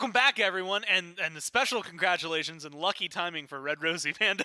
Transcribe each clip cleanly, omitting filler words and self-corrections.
Welcome back, everyone, and a special congratulations and lucky timing for Red Rosie Panda.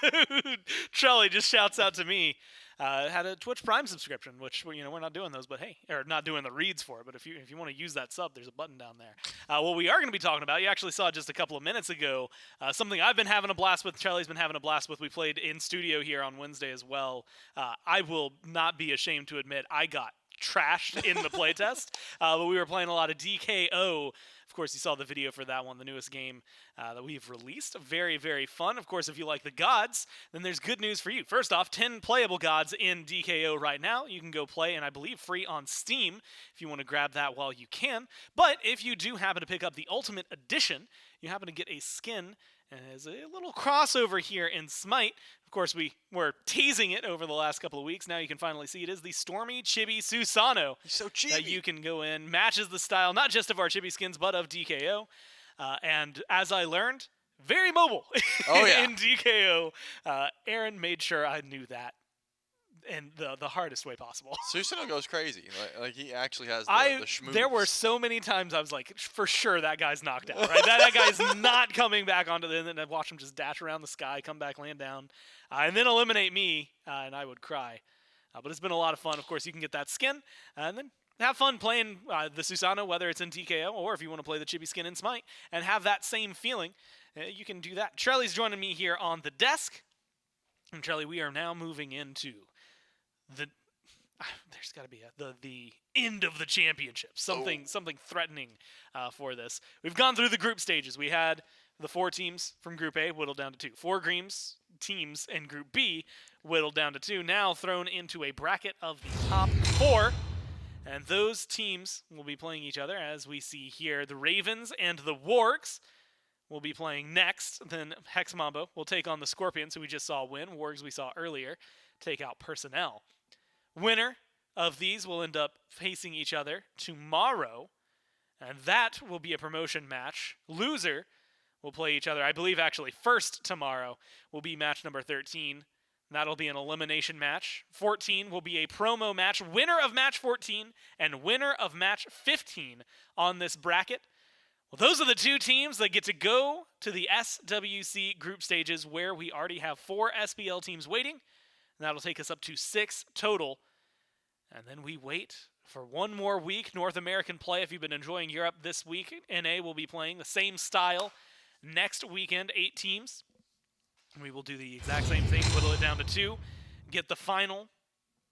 Trelly just shouts out to me. Had a Twitch Prime subscription, which we're not doing those, but hey, or not doing the reads for it. But if you want to use that sub, there's a button down there. What we are going to be talking about, you actually saw just a couple of minutes ago, something I've been having a blast with. Charlie's been having a blast with. We played in studio here on Wednesday as well. I will not be ashamed to admit I got trashed in the playtest, but we were playing a lot of DKO. Of course, you saw the video for that one, the newest game that we've released. Very, very fun. Of course, if you like the gods, then there's good news for you. First off, 10 playable gods in DKO right now. You can go play, and I believe free on Steam if you want to grab that while you can. But if you do happen to pick up the Ultimate Edition, you happen to get a skin. And there's a little crossover here in Smite. Of course, we were teasing it over the last couple of weeks. Now you can finally see it is the Stormy Chibi Susano. He's so chibi. That you can go in. Matches the style, not just of our chibi skins, but of DKO. And as I learned, very mobile in DKO. Aaron made sure I knew that in the hardest way possible. Susano goes crazy. Like he actually has the schmooze. There were so many times I was like, for sure that guy's knocked out, right? that guy's not coming back onto the end. And I'd watch him just dash around the sky, come back, land down, and then eliminate me, and I would cry. But it's been a lot of fun. Of course, you can get that skin, and then have fun playing the Susano, whether it's in TKO or if you want to play the chibi skin in Smite, and have that same feeling. You can do that. Charlie's joining me here on the desk. And Charlie, we are now moving into there's got to be the end of the championship. Something threatening for this. We've gone through the group stages. We had the 4 teams from Group A whittled down to 2. 4 teams in Group B whittled down to 2. Now thrown into a bracket of the top 4. And those teams will be playing each other, as we see here. The Ravens and the Wargs will be playing next. Then Hex Mambo will take on the Scorpions, who we just saw win. Wargs we saw earlier take out Personnel. Winner of these will end up facing each other tomorrow, and that will be a promotion match. Loser will play each other, I believe actually first tomorrow will be match number 13. That'll be an elimination match. 14 will be a promo match. Winner of match 14 and winner of match 15 on this bracket. Well, those are the 2 teams that get to go to the SWC group stages, where we already have 4 SPL teams waiting. And that'll take us up to 6 total. And then we wait for one more week. North American play, if you've been enjoying Europe this week, NA will be playing the same style next weekend, 8 teams. We will do the exact same thing, whittle it down to 2, get the final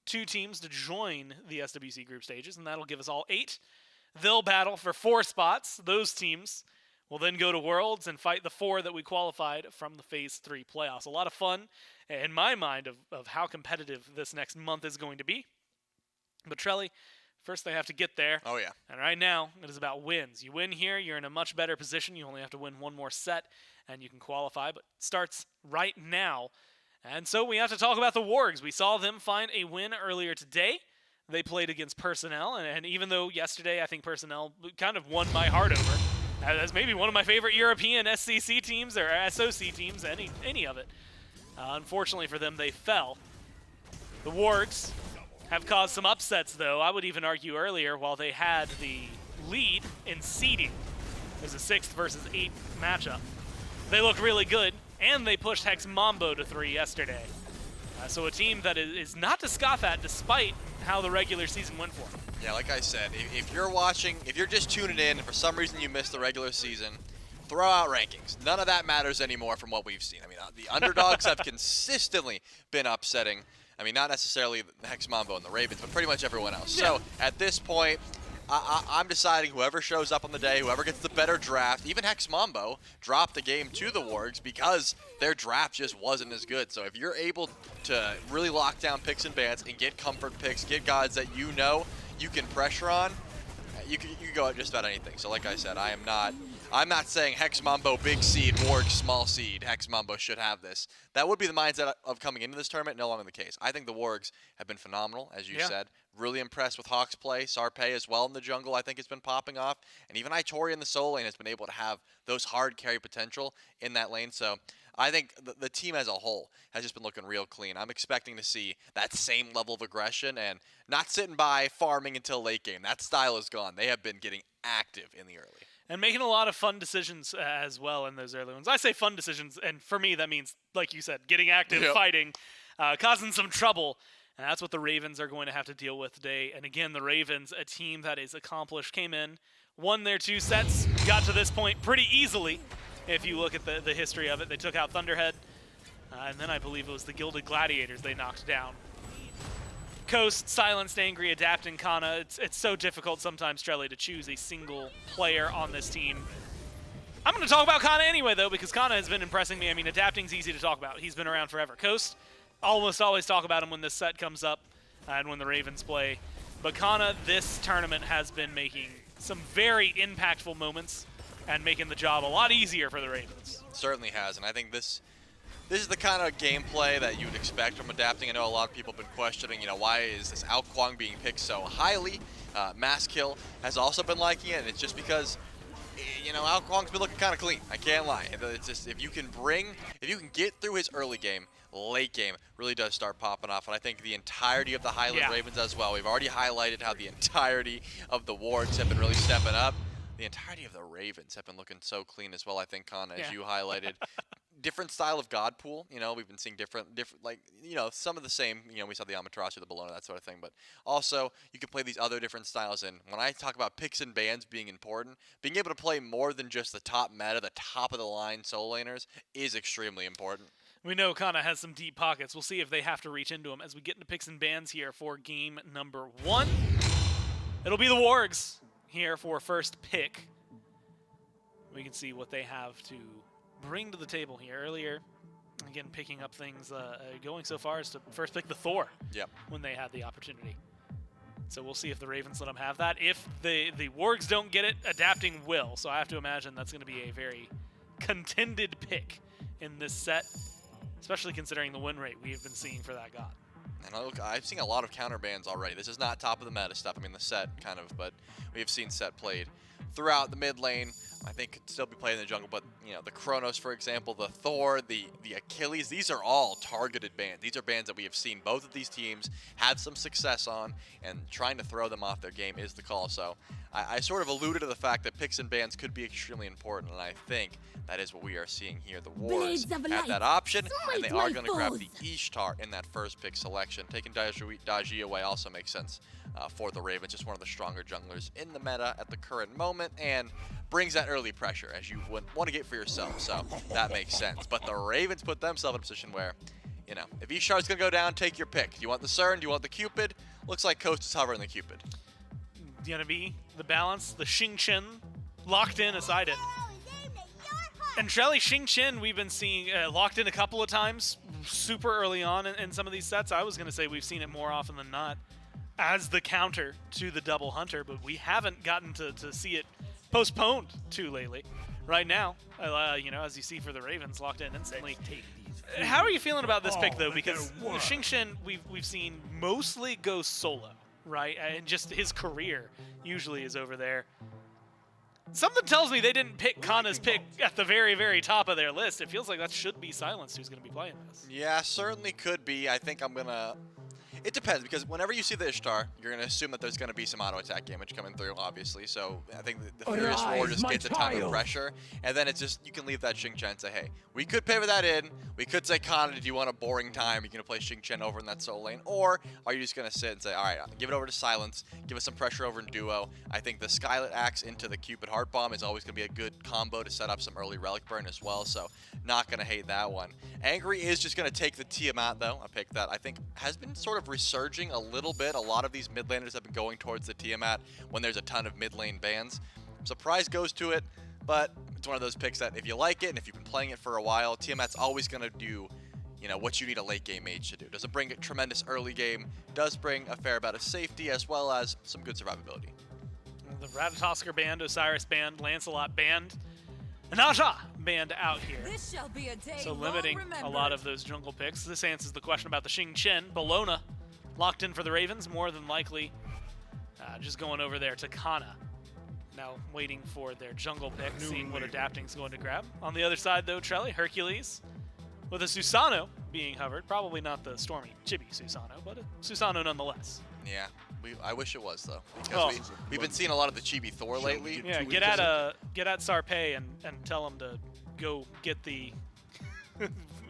2 teams to join the SWC group stages, and that'll give us all 8. They'll battle for 4 spots. Those teams will then go to Worlds and fight the 4 that we qualified from the Phase 3 playoffs. A lot of fun, in my mind, of how competitive this next month is going to be. But Trelly, first they have to get there. Oh, yeah. And right now, it is about wins. You win here, you're in a much better position. You only have to win 1 more set, and you can qualify. But it starts right now. And so we have to talk about the Wargs. We saw them find a win earlier today. They played against Personnel, and even though yesterday I think Personnel kind of won my heart over, as maybe one of my favorite European SCC teams or SOC teams, any of it. Unfortunately for them, they fell. The Wargs have caused some upsets, though. I would even argue earlier, while they had the lead in seeding, it was a 6th versus 8th matchup. They looked really good, and they pushed Hex Mambo to 3 yesterday. So a team that is not to scoff at, despite how the regular season went for them. Yeah, like I said, if you're watching, if you're just tuning in and for some reason you missed the regular season, throw out rankings. None of that matters anymore from what we've seen. I mean, the underdogs have consistently been upsetting. I mean, not necessarily the Hex Mambo and the Ravens, but pretty much everyone else. Yeah. So at this point, I'm deciding whoever shows up on the day, whoever gets the better draft, even Hex Mambo dropped the game to the Wargs because their draft just wasn't as good. So if you're able to really lock down picks and bans and get comfort picks, get gods that you know you can pressure on, you can go at just about anything. So like I said, I'm not saying Hex Mambo big seed, Wargs small seed. Hex Mambo should have this. That would be the mindset of coming into this tournament. No longer the case. I think the Wargs have been phenomenal, as you said. Really impressed with Hawk's play. Sarpeii as well in the jungle, I think, has been popping off. And even Itori in the solo lane has been able to have those hard carry potential in that lane. So I think the team as a whole has just been looking real clean. I'm expecting to see that same level of aggression and not sitting by farming until late game. That style is gone. They have been getting active in the early. And making a lot of fun decisions as well in those early ones. I say fun decisions, and for me that means, like you said, getting active, fighting, causing some trouble. And that's what the Ravens are going to have to deal with today. And again, the Ravens, a team that is accomplished, came in, won their 2 sets, got to this point pretty easily. If you look at the history of it, they took out Thunderhead, and then I believe it was the Gilded Gladiators they knocked down. Coast, Silenced, Angry, Adapting, Xngnnah. It's so difficult sometimes, Trelly, to choose a single player on this team. I'm going to talk about Xngnnah anyway, though, because Xngnnah has been impressing me. I mean, Adapting's easy to talk about. He's been around forever. Coast, almost always talk about him when this set comes up and when the Ravens play. But Xngnnah, this tournament, has been making some very impactful moments and making the job a lot easier for the Ravens. Certainly has, and I think this is the kind of gameplay that you would expect from Adapting. I know a lot of people have been questioning, why is this Huang being picked so highly? Masskill has also been liking it, and it's just because, Huang's been looking kind of clean. I can't lie. It's just if you can get through his early game, late game really does start popping off, and I think the entirety of the Highland Ravens as well. We've already highlighted how the entirety of the Wargs have been really stepping up. The entirety of the Ravens have been looking so clean as well, I think, Xngnnah, as you highlighted. Different style of God pool, we've been seeing different, some of the same, we saw the Amaterasu, the Bellona, that sort of thing, but also you can play these other different styles, and when I talk about picks and bans being important, being able to play more than just the top meta, the top of the line solo laners is extremely important. We know Xngnnah has some deep pockets. We'll see if they have to reach into them as we get into picks and bans here for game number 1. It'll be the Wargs here for first pick. We can see what they have to bring to the table here. Earlier, again, picking up things, going so far as to first pick the Thor when they had the opportunity. So we'll see if the Ravens let them have that. If the Wargs don't get it, Adapting will. So I have to imagine that's going to be a very contended pick in this set, especially considering the win rate we've been seeing for that god. And look, I've seen a lot of counter bans already. This is not top of the meta stuff. I mean, the set kind of, but we have seen set played throughout the mid lane. I think could still be played in the jungle, but the Kronos, for example, the Thor, the Achilles, these are all targeted bans. These are bans that we have seen both of these teams have some success on, and trying to throw them off their game is the call. So I sort of alluded to the fact that picks and bans could be extremely important, and I think that is what we are seeing here. The Wargs have that option, and they are going to grab the Ishtar in that first pick selection. Taking Daji away also makes sense for the Ravens, just one of the stronger junglers in the meta at the current moment, and brings that early pressure as you would want to get for yourself, so that makes sense. But the Ravens put themselves in a position where, if Ishtar's going to go down, take your pick. Do you want the CERN? Do you want the Cupid? Looks like Coast is hovering the Cupid. Going to be the balance, the Xing locked in aside it. And Shelly Xing we've been seeing locked in a couple of times super early on in some of these sets. I was going to say we've seen it more often than not as the counter to the double hunter, but we haven't gotten to see it postponed too lately. Right now, as you see for the Ravens, locked in instantly. How are you feeling about this pick, though? Because Xing we've seen mostly go solo, right? And just his career usually is over there. Something tells me they didn't pick Xngnah's pick at the very, very top of their list. It feels like that should be Silenced who's going to be playing this. Yeah, certainly could be. I think I'm going to... It depends, because whenever you see the Ishtar, you're going to assume that there's going to be some auto-attack damage coming through, obviously. So I think the Furious Roar just gets a ton of pressure, and then it's just, you can leave that Xing and say, hey, we could pivot that in. We could say, Xngnnah, do you want a boring time? You're going to play Xing over in that solo lane? Or are you just going to sit and say, all right, give it over to Silence, give us some pressure over in duo. I think the Skylet Axe into the Cupid Heart Bomb is always going to be a good combo to set up some early Relic Burn as well, so not going to hate that one. Angry is just going to take the Tiamat, though. A pick that I think has been sort of resurging a little bit. A lot of these mid laners have been going towards the Tiamat when there's a ton of mid lane bans. Surprise goes to it, but it's one of those picks that if you like it and if you've been playing it for a while, Tiamat's always going to do what you need a late game mage to do. Doesn't bring a tremendous early game, does bring a fair amount of safety as well as some good survivability. The Ratatoskr band, Osiris band, Lancelot band, and Aja band out here. This shall be a day so limiting a lot of those jungle picks. This answers the question about the Xing. Bellona locked in for the Ravens, more than likely just going over there to Xngnnah. Now waiting for their jungle pick, seeing what adapting's going to grab. On the other side, though, Trelly, Hercules, with a Susano being hovered. Probably not the stormy, chibi Susano, but a Susano nonetheless. Yeah, I wish it was, though. Because we've been seeing a lot of the chibi Thor lately. Yeah, get at Sarpeii and tell him to go get the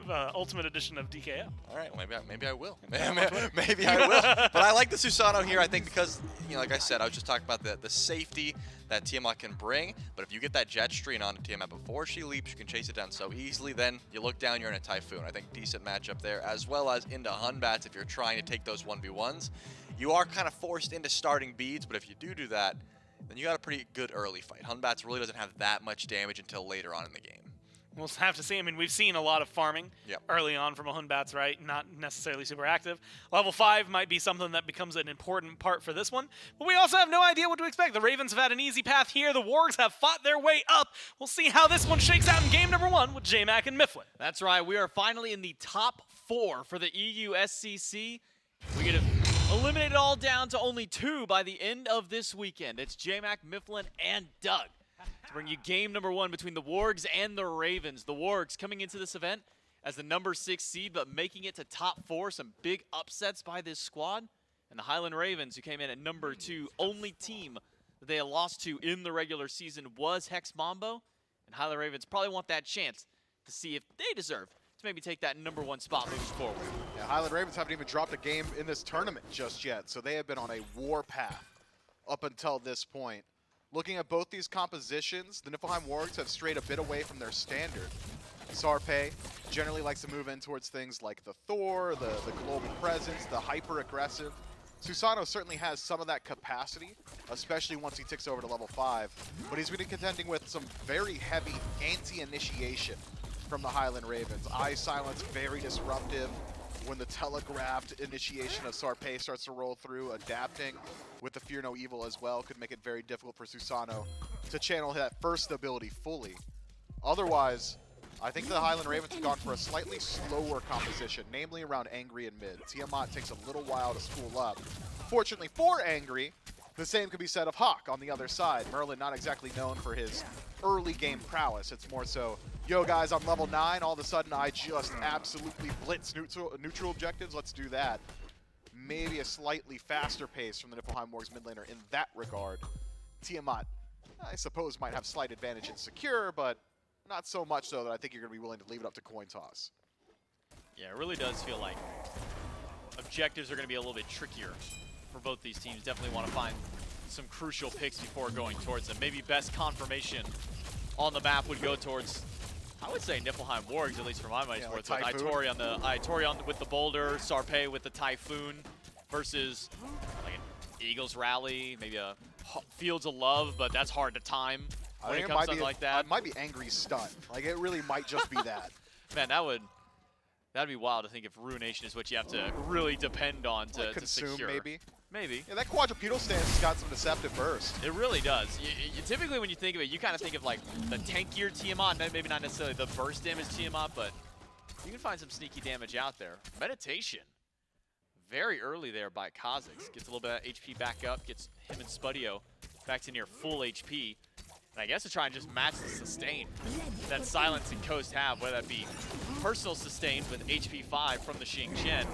Ultimate Edition of DKO. All right, maybe I will. Maybe I will. But I like the Susano here, I think, because, like I said, I was just talking about the safety that Tiamat can bring. But if you get that Jetstream onto Tiamat before she leaps, you can chase it down so easily. Then you look down, you're in a Typhoon. I think decent matchup there, as well as into Hunbats if you're trying to take those 1v1s. You are kind of forced into starting beads, but if you do that, then you got a pretty good early fight. Hunbats really doesn't have that much damage until later on in the game. We'll have to see. I mean, we've seen a lot of farming early on from a Hunbats, right? Not necessarily super active. Level 5 might be something that becomes an important part for this one. But we also have no idea what to expect. The Ravens have had an easy path here. The Wargs have fought their way up. We'll see how this one shakes out in game number 1 with J-Mac and Niflheim. That's right. We are finally in the top 4 for the EU SCC. We get to eliminate it all down to only 2 by the end of this weekend. It's J-Mac, Niflheim, and Doug to bring you game number 1 between the Wargs and the Ravens. The Wargs coming into this event as the number 6 seed, but making it to top 4. Some big upsets by this squad. And the Highland Ravens, who came in at number 2, only team that they had lost to in the regular season was Hex Mambo. And Highland Ravens probably want that chance to see if they deserve to maybe take that number 1 spot moving forward. Yeah, Highland Ravens haven't even dropped a game in this tournament just yet, so they have been on a war path up until this point. Looking at both these compositions, the Niflheim Wargs have strayed a bit away from their standard. Sarpeii generally likes to move in towards things like the Thor, the global presence, the hyper-aggressive. Susano certainly has some of that capacity, especially once he ticks over to level 5, but he's been contending with some very heavy anti-initiation from the Highland Ravens. iSilenced, very disruptive. When the telegraphed initiation of Sarpeii starts to roll through, adapting with the Fear No Evil as well could make it very difficult for Susano to channel that first ability fully. Otherwise, I think the Highland Ravens have gone for a slightly slower composition, namely around Angry and mid. Tiamat takes a little while to spool up. Fortunately for Angry, the same could be said of Hawkk on the other side. Merlin not exactly known for his early game prowess. It's more so, yo guys, I'm level 9, all of a sudden I just absolutely blitz neutral objectives, let's do that. Maybe a slightly faster pace from the Niflheim Wargs mid laner in that regard. Tiamat, I suppose, might have slight advantage in secure, but not so much so that I think you're going to be willing to leave it up to coin toss. Yeah, it really does feel like objectives are going to be a little bit trickier for both these teams. Definitely want to find some crucial picks before going towards them. Maybe best confirmation on the map would go towards, I would say, Niflheim Wargs, at least for my money's worth. With Itori with the boulder, Sarpeii with the Typhoon, versus like an Eagles Rally, maybe a Fields of Love, but that's hard to time when it comes to something like that. It might be Angry Stun. Like, it really might just be that. Man, that'd be wild to think if Ruination is what you have to really depend on to, like consume, secure. Maybe. Yeah, that quadrupedal stance has got some deceptive burst. It really does. You typically, when you think of it, you kind of think of like the tankier Tiamat, maybe not necessarily the burst damage Tiamat, but you can find some sneaky damage out there. Meditation. Very early there by Cozyx. Gets a little bit of HP back up, gets him and Spudio back to near full HP. And I guess to try and just match the sustain that Silence and Coast have, whether that be personal sustain with HP 5 from the Xing Chen,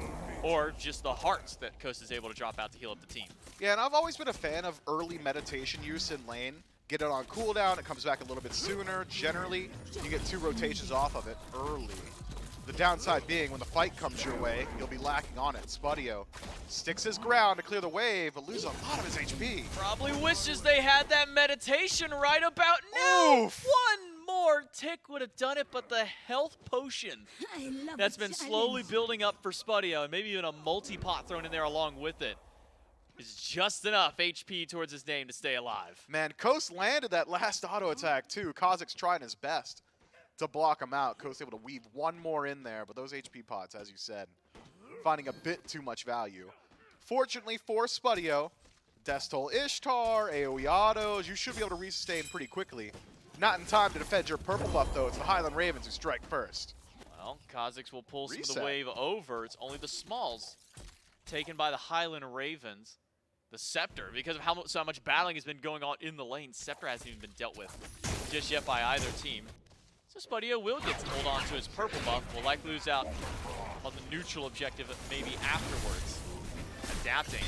or just the hearts that Coast is able to drop out to heal up the team. Yeah, and I've always been a fan of early meditation use in lane. Get it on cooldown, it comes back a little bit sooner. Generally, you get 2 rotations off of it early. The downside being, when the fight comes your way, you'll be lacking on it. Spudio sticks his ground to clear the wave, but loses a lot of his HP. Probably wishes they had that meditation right about now. Oof. One more tick would have done it, but the health potion that's been slowly building up for Spudio, and maybe even a multi-pot thrown in there along with it, is just enough HP towards his name to stay alive. Man, Coast landed that last auto attack too. Cozyx trying his best to block him out. Coast able to weave one more in there, but those HP pots, as you said, finding a bit too much value. Fortunately for Spudio, Destol Ishtar, AoE autos, you should be able to resustain pretty quickly. Not in time to defend your purple buff though, it's the Highland Ravens who strike first. Well, Cozyx will pull some of Reset. the wave over. It's only the smalls taken by the Highland Ravens. The Scepter, because of so much battling has been going on in the lane, Scepter hasn't even been dealt with just yet by either team. So Spudio will get to hold on to his purple buff. Will likely lose out on the neutral objective maybe afterwards. Adapting.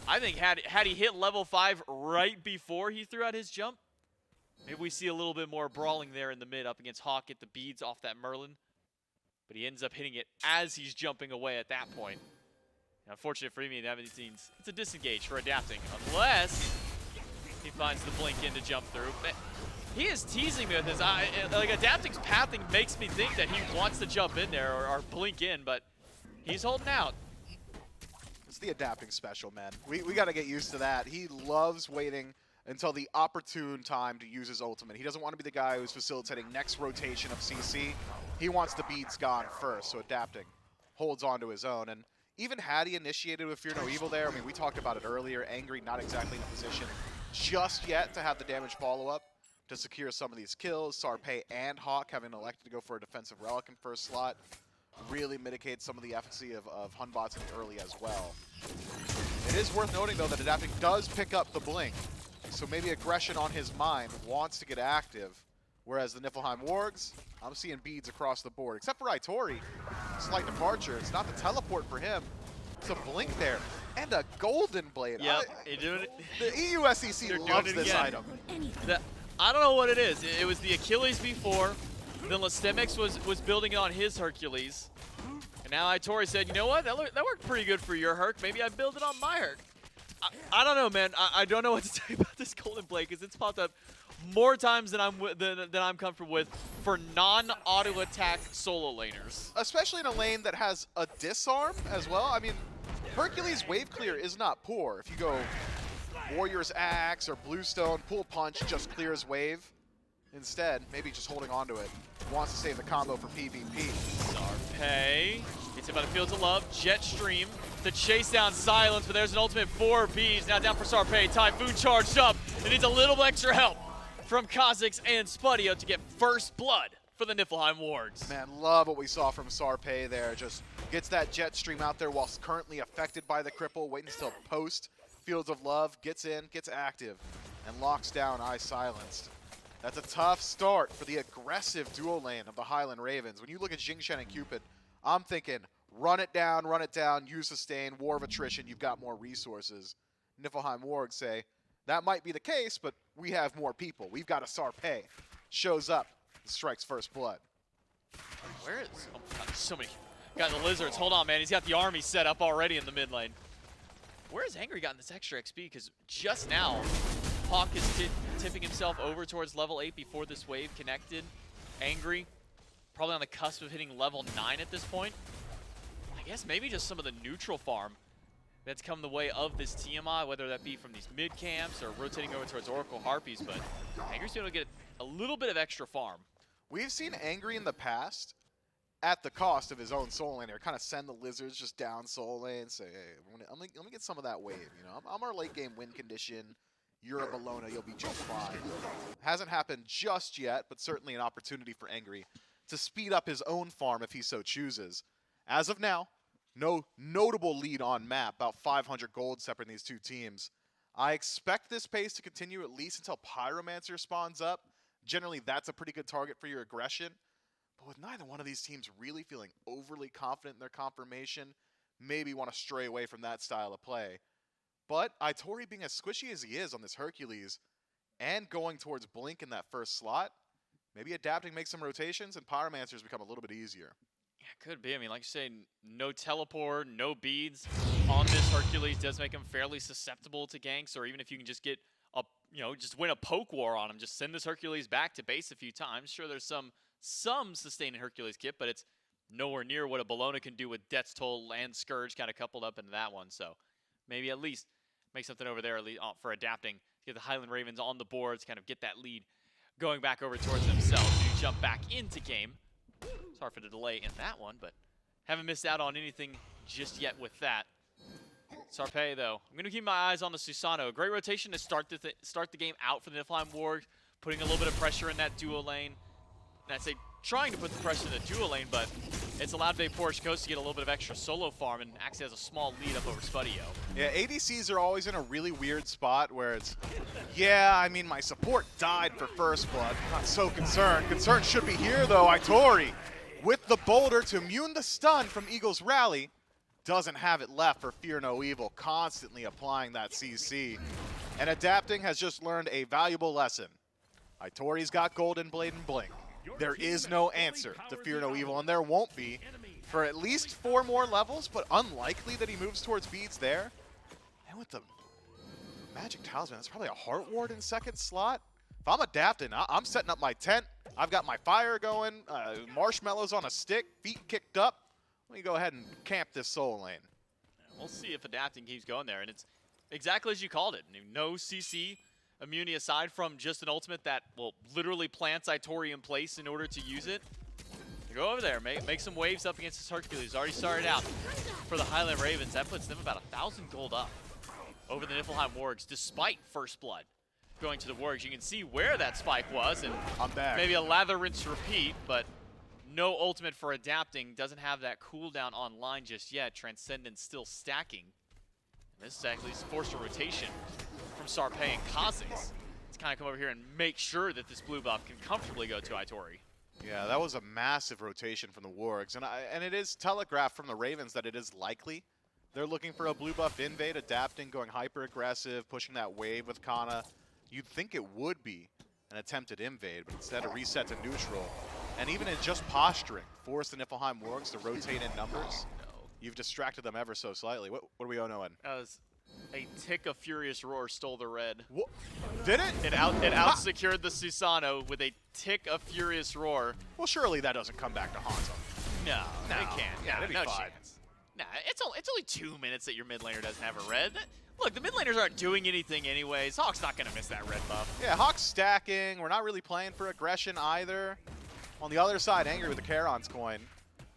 I think had he hit level 5 right before he threw out his jump, maybe we see a little bit more brawling there in the mid up against Hawkk, get the beads off that Merlin. But he ends up hitting it as he's jumping away at that point. And unfortunate for me, it's a disengage for adapting, unless he finds the blink in to jump through. But he is teasing me with his eye. Like, adapting's pathing makes me think that he wants to jump in there or blink in, but he's holding out. It's the adapting special, man. We got to get used to that. He loves waiting until the opportune time to use his ultimate. He doesn't want to be the guy who's facilitating next rotation of CC. He wants the beads gone first, so adapting holds on to his own. And even had he initiated with Fear No Evil there, I mean, we talked about it earlier, Angry not exactly in a position just yet to have the damage follow-up to secure some of these kills. Sarpeii and Hawkk having elected to go for a defensive relic in first slot really mitigates some of the efficacy of Hunbots in the early as well. It is worth noting, though, that adapting does pick up the blink, so maybe aggression on his mind wants to get active, whereas the Niflheim Wargs, I'm seeing beads across the board, except for Itori. Slight departure. It's not the teleport for him. It's a blink there. And a golden blade. Yep, you're doing it. The EU SEC loves this item. I don't know what it is. It was the Achilles before. Then Lastemix was building on his Hercules. And now Itori said, you know what? That worked pretty good for your Herc. Maybe I build it on my Herc. I don't know, man. I don't know what to say about this golden blade because it's popped up more times than I'm comfortable with for non-auto attack solo laners. Especially in a lane that has a disarm as well. I mean, Hercules wave clear is not poor. If you go Warrior's Axe or Bluestone, pull punch just clears wave. Instead, maybe just holding on to it. Wants to save the combo for PvP. Sarpeii gets hit by the Fields of Love. Jetstream to chase down Silence, but there's an ultimate 4 Bs. Now down for Sarpeii. Typhoon charged up. It needs a little extra help from Cozyx and Spudio to get first blood for the Niflheim Wargs. Man, love what we saw from Sarpeii there. Just gets that Jetstream out there whilst currently affected by the cripple, waiting until post Fields of Love, gets in, gets active, and locks down iSilenced. That's a tough start for the aggressive dual lane of the Highland Ravens. When you look at Xing and Cupid, I'm thinking run it down, use sustain, war of attrition, you've got more resources. Niflheim Wargs say, that might be the case, but we have more people. We've got a Sarpeii. Shows up and strikes first blood. Where is... Oh my god, so many... Got the Lizards. Hold on, man. He's got the army set up already in the mid lane. Where has Angry gotten this extra XP? Because just now, Hawkk is tipping himself over towards level 8 before this wave connected. Angry, probably on the cusp of hitting level 9 at this point. I guess maybe just some of the neutral farm that's come the way of this Tiamat, whether that be from these mid camps or rotating over towards Oracle Harpies, but Angry's able to get a little bit of extra farm. We've seen Angry in the past at the cost of his own soul lane, kind of send the Lizards just down soul lane, say, hey, let me get some of that wave. You know, I'm our late game win condition. You're a Bellona, you'll be just fine. Hasn't happened just yet, but certainly an opportunity for Angry to speed up his own farm if he so chooses. As of now, no notable lead on map, about 500 gold separating these two teams. I expect this pace to continue at least until Pyromancer spawns up. Generally, that's a pretty good target for your aggression. But with neither one of these teams really feeling overly confident in their confirmation, maybe want to stray away from that style of play. But Itori being as squishy as he is on this Hercules and going towards Blink in that first slot, maybe adapting makes some rotations and Pyromancers become a little bit easier. Yeah, could be. I mean, like you say, no teleport, no beads on this Hercules does make him fairly susceptible to ganks, or even if you can just get a, just win a poke war on him, just send this Hercules back to base a few times. Sure, there's some sustain in Hercules kit, but it's nowhere near what a Bellona can do with Death's Toll and Scourge kind of coupled up into that one. So maybe at least make something over there for adapting to get the Highland Ravens on the boards, kind of get that lead going back over towards themselves. You jump back into game. Sorry for the delay in that one, but haven't missed out on anything just yet with that. Sarpeii, though, I'm going to keep my eyes on the Susano. Great rotation to start the game out for the Niflheim Wargs, putting a little bit of pressure in that duo lane. And I'd say trying to put the pressure in the dual lane, but it's allowed VaporishCoast to get a little bit of extra solo farm and actually has a small lead up over Spudio. Yeah, ADCs are always in a really weird spot where it's, yeah, I mean, my support died for first blood. I'm not so concerned. Concern should be here, though. Itori, with the boulder to immune the stun from Eagle's rally, doesn't have it left for Fear No Evil, constantly applying that CC. And Adapting has just learned a valuable lesson. Itori's got Golden Blade and Blink. There is no answer to Fear No Evil, and there won't be for at least 4 more levels, but unlikely that he moves towards beads there. And with the Magic Talisman, that's probably a Heart Ward in second slot. If I'm Adapting, I'm setting up my tent. I've got my fire going, marshmallows on a stick, feet kicked up. Let me go ahead and camp this soul lane. We'll see if Adapting keeps going there, and it's exactly as you called it. No CC immunity aside from just an ultimate that, well, literally plants Itori in place in order to use it. Go over there, make some waves up against this Hercules. Already started out for the Highland Ravens. That puts them about 1,000 gold up over the Niflheim Wargs, despite first blood going to the Wargs. You can see where that spike was, and I'm back. maybe a lather, rinse, repeat, but no ultimate for Adapting. Doesn't have that cooldown online just yet. Transcendence still stacking. And this is actually forced a rotation from Sarpeii and Cozyx to kind of come over here and make sure that this blue buff can comfortably go to Itori. Yeah, that was a massive rotation from the Wargs, and it is telegraphed from the Ravens that it is likely they're looking for a blue buff invade, Adapting, going hyper aggressive, pushing that wave with Kana. You'd think it would be an attempted invade, but instead a reset to neutral. And even in just posturing, force the Niflheim Wargs to rotate in numbers. You've distracted them ever so slightly. What are we knowing? That was a tick of Furious Roar stole the red. What? Did it? It out-secured the Susano with a tick of Furious Roar. Well, surely that doesn't come back to haunt them. No, it can't. Yeah, that'd be no fine. chance. Nah, it's only 2 minutes that your mid laner doesn't have a red. Look, the mid laners aren't doing anything anyways. Hawk's not going to miss that red buff. Yeah, Hawk's stacking. We're not really playing for aggression either. On the other side, Angry with the Charon's coin.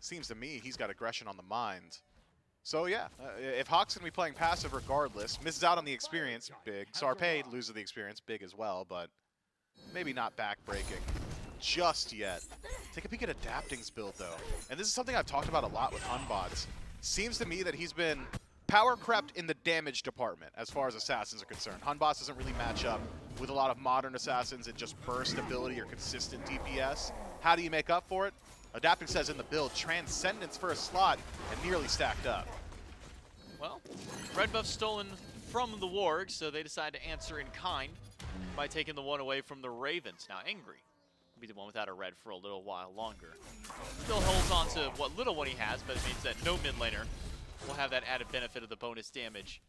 Seems to me he's got aggression on the mind. So yeah, if Hawk's going to be playing passive regardless, misses out on the experience, big. Sarpeii loses the experience, big as well, but maybe not back-breaking just yet. Take a peek at Adapting's build, though. And this is something I've talked about a lot with Unbots. Seems to me that he's been power crept in the damage department as far as assassins are concerned. Hunbots doesn't really match up with a lot of modern assassins in just burst ability or consistent DPS. How do you make up for it? Adapting says in the build, Transcendence for a slot and nearly stacked up. Well, red buff stolen from the Wargs, so they decide to answer in kind by taking the one away from the Ravens. Now Angry will be the one without a red for a little while longer. Still holds on to what little one he has, but it means that no mid laner will have that added benefit of the bonus damage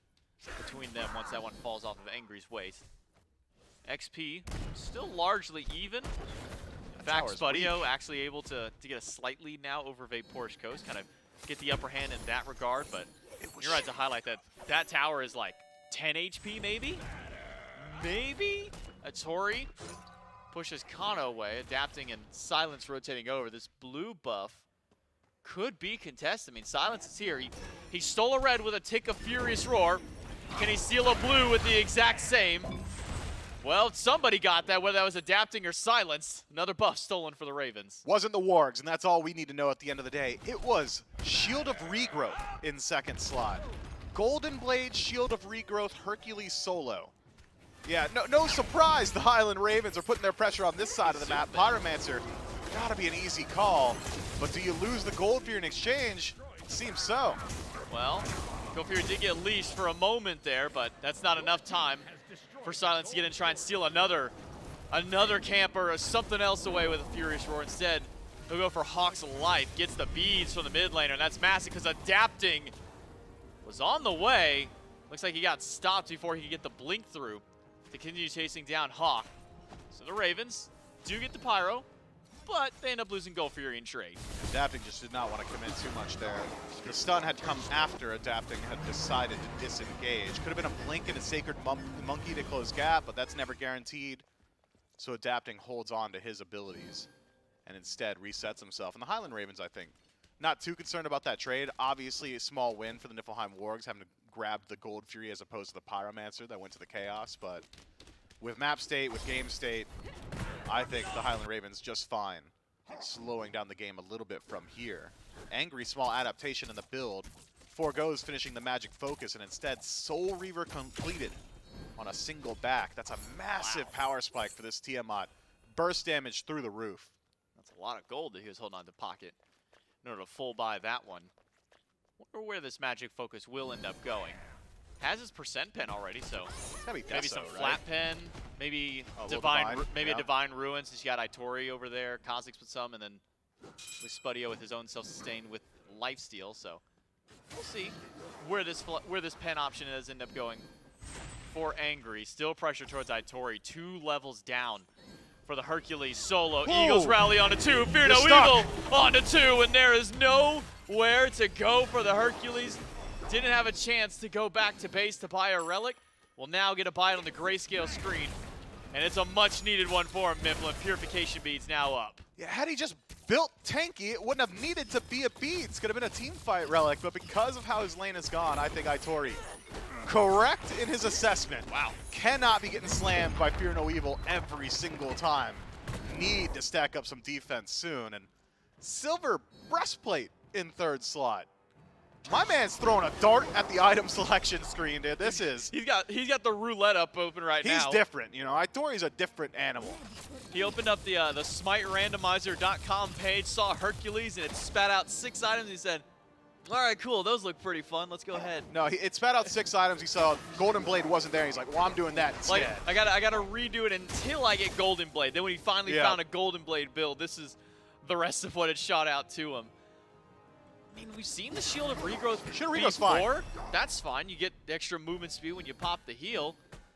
between them once that one falls off of Angry's waist. XP still largely even. In fact, Spudio actually able to get a slight lead now over VaporishCoast, kind of get the upper hand in that regard, but you're right to highlight that that tower is like 10 HP maybe? Maybe? Itori pushes Kana away, Adapting and Silence rotating over. This blue buff could be contested. I mean, Silence is here. He stole a red with a tick of Furious Roar. Can he steal a blue with the exact same? Well, somebody got that, whether that was Adapting or Silence. Another buff stolen for the Ravens. Wasn't the Wargs, and that's all we need to know at the end of the day. It was Shield of Regrowth in second slot. Golden Blade, Shield of Regrowth, Hercules solo. Yeah, no surprise the Highland Ravens are putting their pressure on this side of the map. Pyromancer, gotta be an easy call. But do you lose the gold for in exchange? Seems so. Well, Gofir did get leashed for a moment there, but that's not enough time for Silence to get in and try and steal another camper or something else away with a Furious Roar. Instead, he'll go for Hawk's life, gets the beads from the mid laner, and that's massive because Adapting was on the way. Looks like he got stopped before he could get the blink through to continue chasing down Hawkk. So the Ravens do get the Pyro, but they end up losing Gofir in trade. Adapting just did not want to commit too much there. The stun had come after Adapting had decided to disengage. Could have been a blink and a Sacred Monkey to close gap, but that's never guaranteed. So Adapting holds on to his abilities and instead resets himself. And the Highland Ravens, I think, not too concerned about that trade. Obviously, a small win for the Niflheim Wargs, having to grab the Gold Fury as opposed to the Pyromancer that went to the Chaos. But with map state, with game state, I think the Highland Ravens just fine slowing down the game a little bit from here. Angry, small adaptation in the build. Forgoes finishing the magic focus, and instead Soul Reaver completed on a single back. That's a massive power spike for this Tiamat. Burst damage through the roof. That's a lot of gold that he was holding on to pocket in order to full buy that one. Wonder where this magic focus will end up going. Has his percent pen already, so Maybe some flat pen, maybe A little divine, divine, maybe yeah. a divine ruin since you got Itori over there, Cozyx with some, and then with Spudio with his own self-sustain with lifesteal. So we'll see where this pen option is end up going for Angry. Still pressure towards Itori, 2 levels down for the Hercules solo. Whoa. Eagles rally onto 2, fear no stuck. evil onto 2, and there is nowhere to go for the Hercules. Didn't have a chance to go back to base to buy a relic. Will now get a buy on the grayscale screen, and it's a much needed one for him, Mifflin. Purification beads now up. Yeah, had he just built tanky, it wouldn't have needed to be a beats. Could have been a team fight relic, but because of how his lane has gone, I think Itori correct in his assessment. Wow. Cannot be getting slammed by Fear No Evil every single time. Need to stack up some defense soon. And silver breastplate in 3rd slot. My man's throwing a dart at the item selection screen, dude. This is... He's got the roulette up open right now. He's different, you know. Itori's a different animal. He opened up the smiterandomizer.com page, saw Hercules, and it spat out 6 items. He said, all right, cool, those look pretty fun. Let's go ahead. No, it spat out 6 items. He saw Golden Blade wasn't there. He's like, well, I'm doing that instead. Like, I gotta redo it until I get Golden Blade. Then when he finally found a Golden Blade build, this is the rest of what it shot out to him. I mean, we've seen the Shield of Regrowth Regrowth's before. That's fine. You get extra movement speed when you pop the heal.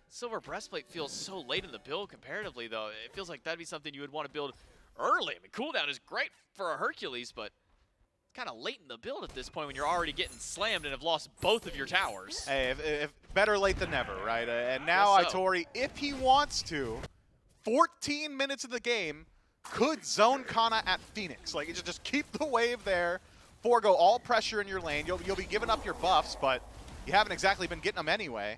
Silver Breastplate feels so late in the build comparatively, though. It feels like that'd be something you would want to build early. I mean, cooldown is great for a Hercules, but kind of late in the build at this point when you're already getting slammed and have lost both of your towers. Hey, if better late than never, right? And now Guess so. Itori, if he wants to, 14 minutes of the game, could zone Kana at Phoenix. Like, just keep the wave there, forego all pressure in your lane. You'll be giving up your buffs, but you haven't exactly been getting them anyway.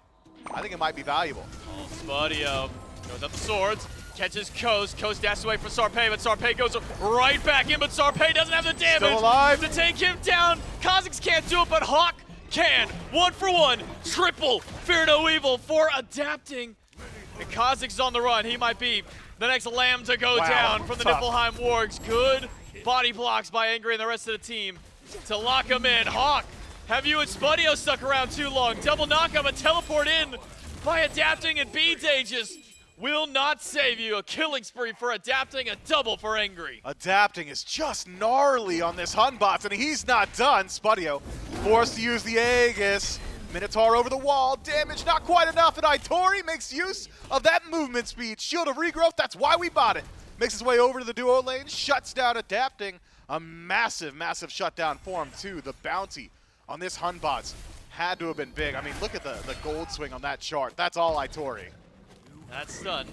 I think it might be valuable. Oh, Spudio goes up the swords, catches Coast. Coast dashes away from Sarpeii, but Sarpeii goes right back in, but Sarpeii doesn't have the damage Still alive. to take him down. Cozyx can't do it, but Hawkk can. 1-for-1, triple Fear No Evil for adapting. And Cozyx is on the run. He might be the next lamb to go down from the tough. Niflheim Wargs. Good body blocks by Angry and the rest of the team to lock him in. Hawkk, have you and Spudio stuck around too long? Double knockup and teleport in by adapting, and B-Day just will not save you. A killing spree for adapting, a double for Angry. Adapting is just gnarly on this Hunbots, and he's not done. Spudio forced to use the Aegis. Minotaur over the wall, damage not quite enough, and Itori makes use of that movement speed. Shield of Regrowth, that's why we bought it. Makes his way over to the duo lane, shuts down adapting. A massive, massive shutdown for him too. The bounty on this Hunbots had to have been big. I mean, look at the gold swing on that chart. That's all Itori. That's done.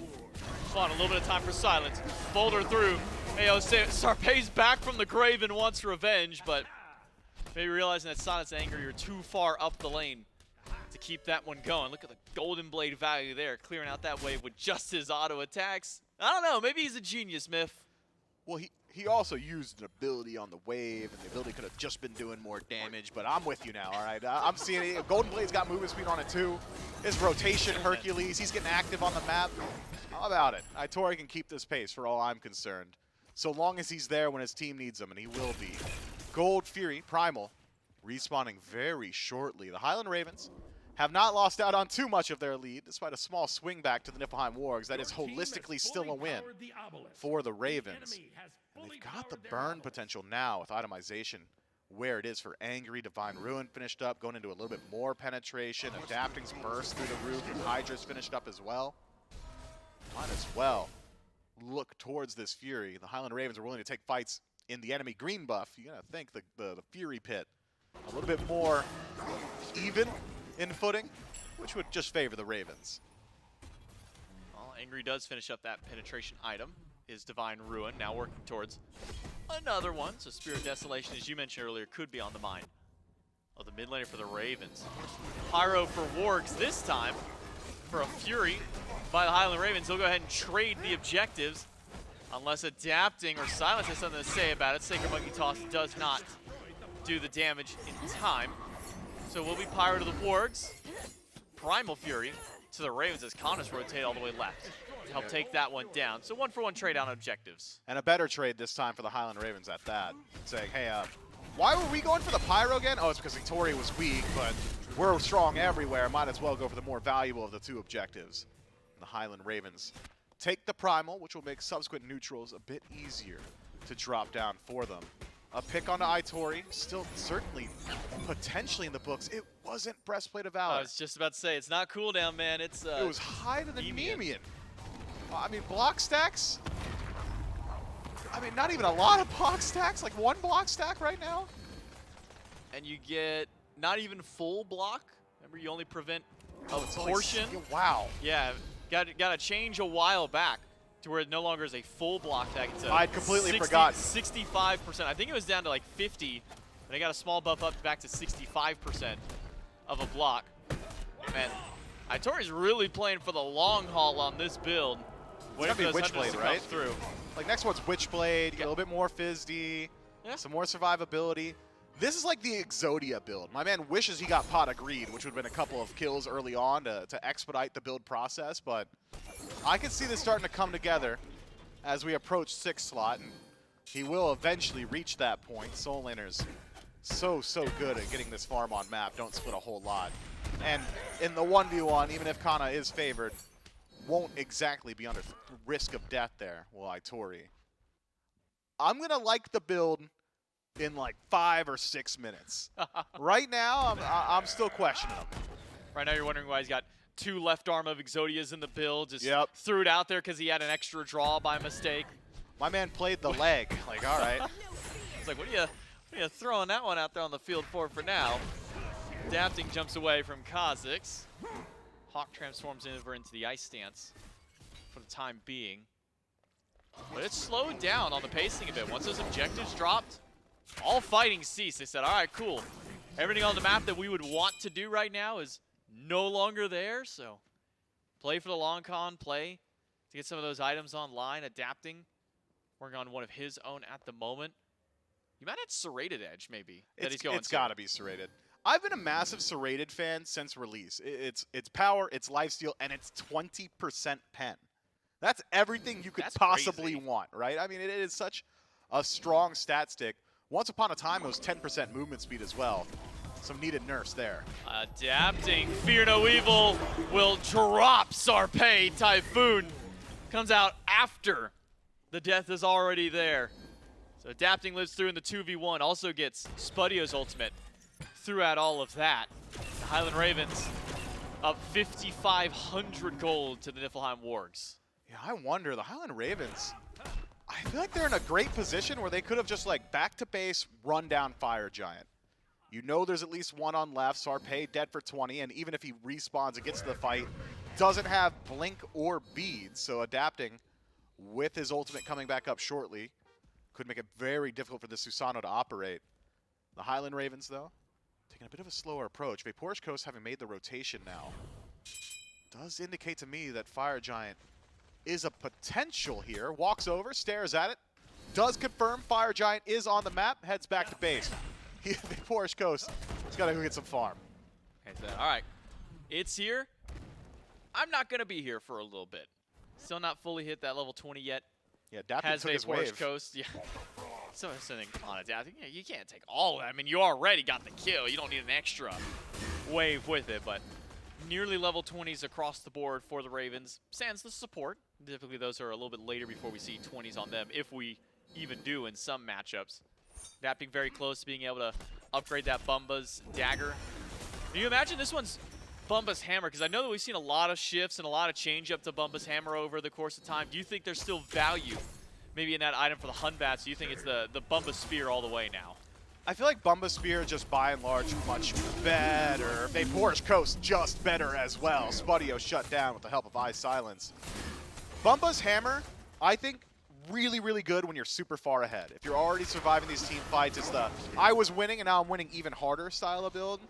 Fun, a little bit of time for silence. Boulder through. Ayo, Sarpei's back from the grave and wants revenge, but maybe realizing that Silence and Anger, you're too far up the lane to keep that one going. Look at the Golden Blade value there, clearing out that wave with just his auto attacks. I don't know, maybe he's a genius, Miff. Well, he also used an ability on the wave, and the ability could have just been doing more damage, but I'm with you now, all right? I'm seeing it. Golden Blade's got movement speed on it too. His rotation, Hercules, he's getting active on the map. How about it? Itori can keep this pace for all I'm concerned, so long as he's there when his team needs him, and he will be. Gold Fury, Primal, respawning very shortly. The Highland Ravens have not lost out on too much of their lead, despite a small swing back to the Niflheim Wargs. That is holistically still a win for the Ravens. And they've got the burn potential now with itemization where it is for Angry. Divine Ruin finished up, going into a little bit more penetration. Adapting's burst through the roof, and Hydra's finished up as well. Might as well look towards this Fury. The Highland Ravens are willing to take fights in the enemy green buff. You gotta think the Fury pit a little bit more even in footing, which would just favor the Ravens. Well, Angry does finish up that penetration item. His Divine Ruin now working towards another one. So Spirit Desolation, as you mentioned earlier, could be on the mind of the mid laner for the Ravens. Pyro for Wargs this time for a Fury by the Highland Ravens. They'll go ahead and trade the objectives. Unless adapting or silence has something to say about it. Sacred Monkey Toss does not do the damage in time. So we'll be Pyro to the Wargs. Primal Fury to the Ravens as Connors rotate all the way left to help take that one down. So 1-for-1 trade on objectives. And a better trade this time for the Highland Ravens at that. Saying, hey, why were we going for the Pyro again? Oh, it's because Itori was weak, but we're strong everywhere. Might as well go for the more valuable of the two objectives. The Highland Ravens take the Primal, which will make subsequent neutrals a bit easier to drop down for them. A pick onto Itori, still certainly potentially in the books. It wasn't Breastplate of Valor. I was just about to say, it's not cooldown, man. It's it was high to the Nemean. Nemean. I mean, block stacks? I mean, not even a lot of block stacks, like one block stack right now. And you get not even full block. Remember, you only prevent a It's only portion. Wow. Yeah, got to change a while back to where it no longer is a full block tag. It's a I'd completely forgotten. 65%. I think it was down to like 50, but I got a small buff up back to 65% of a block. Man, Itori's really playing for the long haul on this build. It's gonna be Witchblade, right? Through. Like next one's Witchblade, you get a little bit more FizzD, some more survivability. This is like the Exodia build. My man wishes he got Pot of Greed, which would have been a couple of kills early on to expedite the build process, but I can see this starting to come together as we approach 6th slot, and he will eventually reach that point. Soul Laner's so good at getting this farm on map, don't split a whole lot. And in the 1v1, even if Xngnnah is favored, won't exactly be under risk of death there, will Itori. I'm gonna like the build in like 5 or 6 minutes. Right now, I'm still questioning him. Right now you're wondering why he's got 2 left arm of Exodias in the build. Just threw it out there because he had an extra draw by mistake. My man played the leg. Like, all right. It's like, what are you throwing that one out there on the field for now? Adapting jumps away from Cozyx. Hawkk transforms over into the ice stance for the time being. But it's slowed down on the pacing a bit. Once those objectives dropped, all fighting ceased. They said, all right, cool. Everything on the map that we would want to do right now is no longer there, so play for the long con, play to get some of those items online, adapting, working on one of his own at the moment. You might have Serrated Edge, maybe, that he's going It's got to be Serrated. I've been a massive Serrated fan since release. It's power, it's lifesteal, and it's 20% pen. That's everything you could possibly want, right? I mean, it is such a strong stat stick. Once upon a time, it was 10% movement speed as well. Some needed nerfs there. Adapting, Fear No Evil will drop Sarpeii. Typhoon comes out after the death is already there. So Adapting lives through in the 2v1, also gets Spudio's ultimate throughout all of that. The Highland Ravens up 5,500 gold to the Niflheim Wargs. Yeah, I wonder, the Highland Ravens, I feel like they're in a great position where they could have just like back to base, run down Fire Giant. You know there's at least one on left, Sarpeii dead for 20, and even if he respawns and gets to the fight, doesn't have Blink or Beads, so Adapting with his ultimate coming back up shortly could make it very difficult for the Susano to operate. The Highland Ravens, though, taking a bit of a slower approach. VaporishCoast having made the rotation now does indicate to me that Fire Giant is a potential here. Walks over, stares at it, does confirm Fire Giant is on the map, heads back to base. VaporishCoast has got to go get some farm. All right, it's here. I'm not going to be here for a little bit. Still not fully hit that level 20 yet. Yeah, Adapting Has took his wave. VaporishCoast, yeah. Something on Adapting. Yeah, you can't take all of that. I mean, you already got the kill. You don't need an extra wave with it, but nearly level 20s across the board for the Ravens. Sans the support. Typically, those are a little bit later before we see 20s on them, if we even do in some matchups. Adapting very close to being able to upgrade that Bumba's dagger. Can you imagine this one's Bumba's hammer? Because I know that we've seen a lot of shifts and a lot of change up to Bumba's hammer over the course of time. Do you think there's still value maybe in that item for the Hunbats? Do you think it's the Bumba Spear all the way now? I feel like Bumba Spear just by and large much better. VaporishCoast just better as well. Spudio shut down with the help of iSilenced. Bumba's hammer, I think, really, really good when you're super far ahead. If you're already surviving these team fights, it's the I was winning and now I'm winning even harder style of build.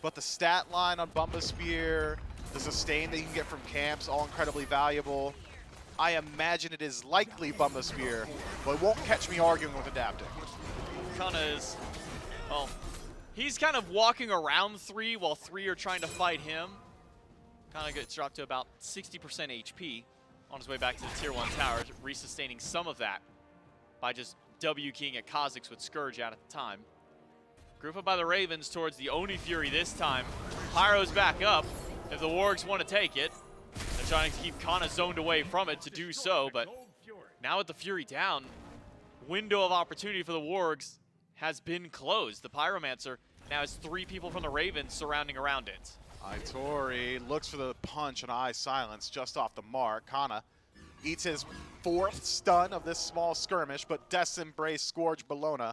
But the stat line on Bumba Spear, the sustain that you can get from camps, all incredibly valuable. I imagine it is likely Bumbasphere, but it won't catch me arguing with Adapting. Kanna is, well, he's kind of walking around 3 while 3 are trying to fight him. Kanna gets dropped to about 60% HP on his way back to the tier 1 tower, resustaining some of that by just W-keying at Cozyx with Scourge out at the time. Group up by the Ravens towards the Oni Fury this time. Pyro's back up if the Wargs want to take it. They're trying to keep Kanna zoned away from it to do so, but now with the Fury down, window of opportunity for the Wargs has been closed. The Pyromancer now has 3 people from the Ravens surrounding around it. Itori looks for the punch on iSilenced just off the mark. Kanna eats his 4th stun of this small skirmish, but Death's Embrace Scourge Bellona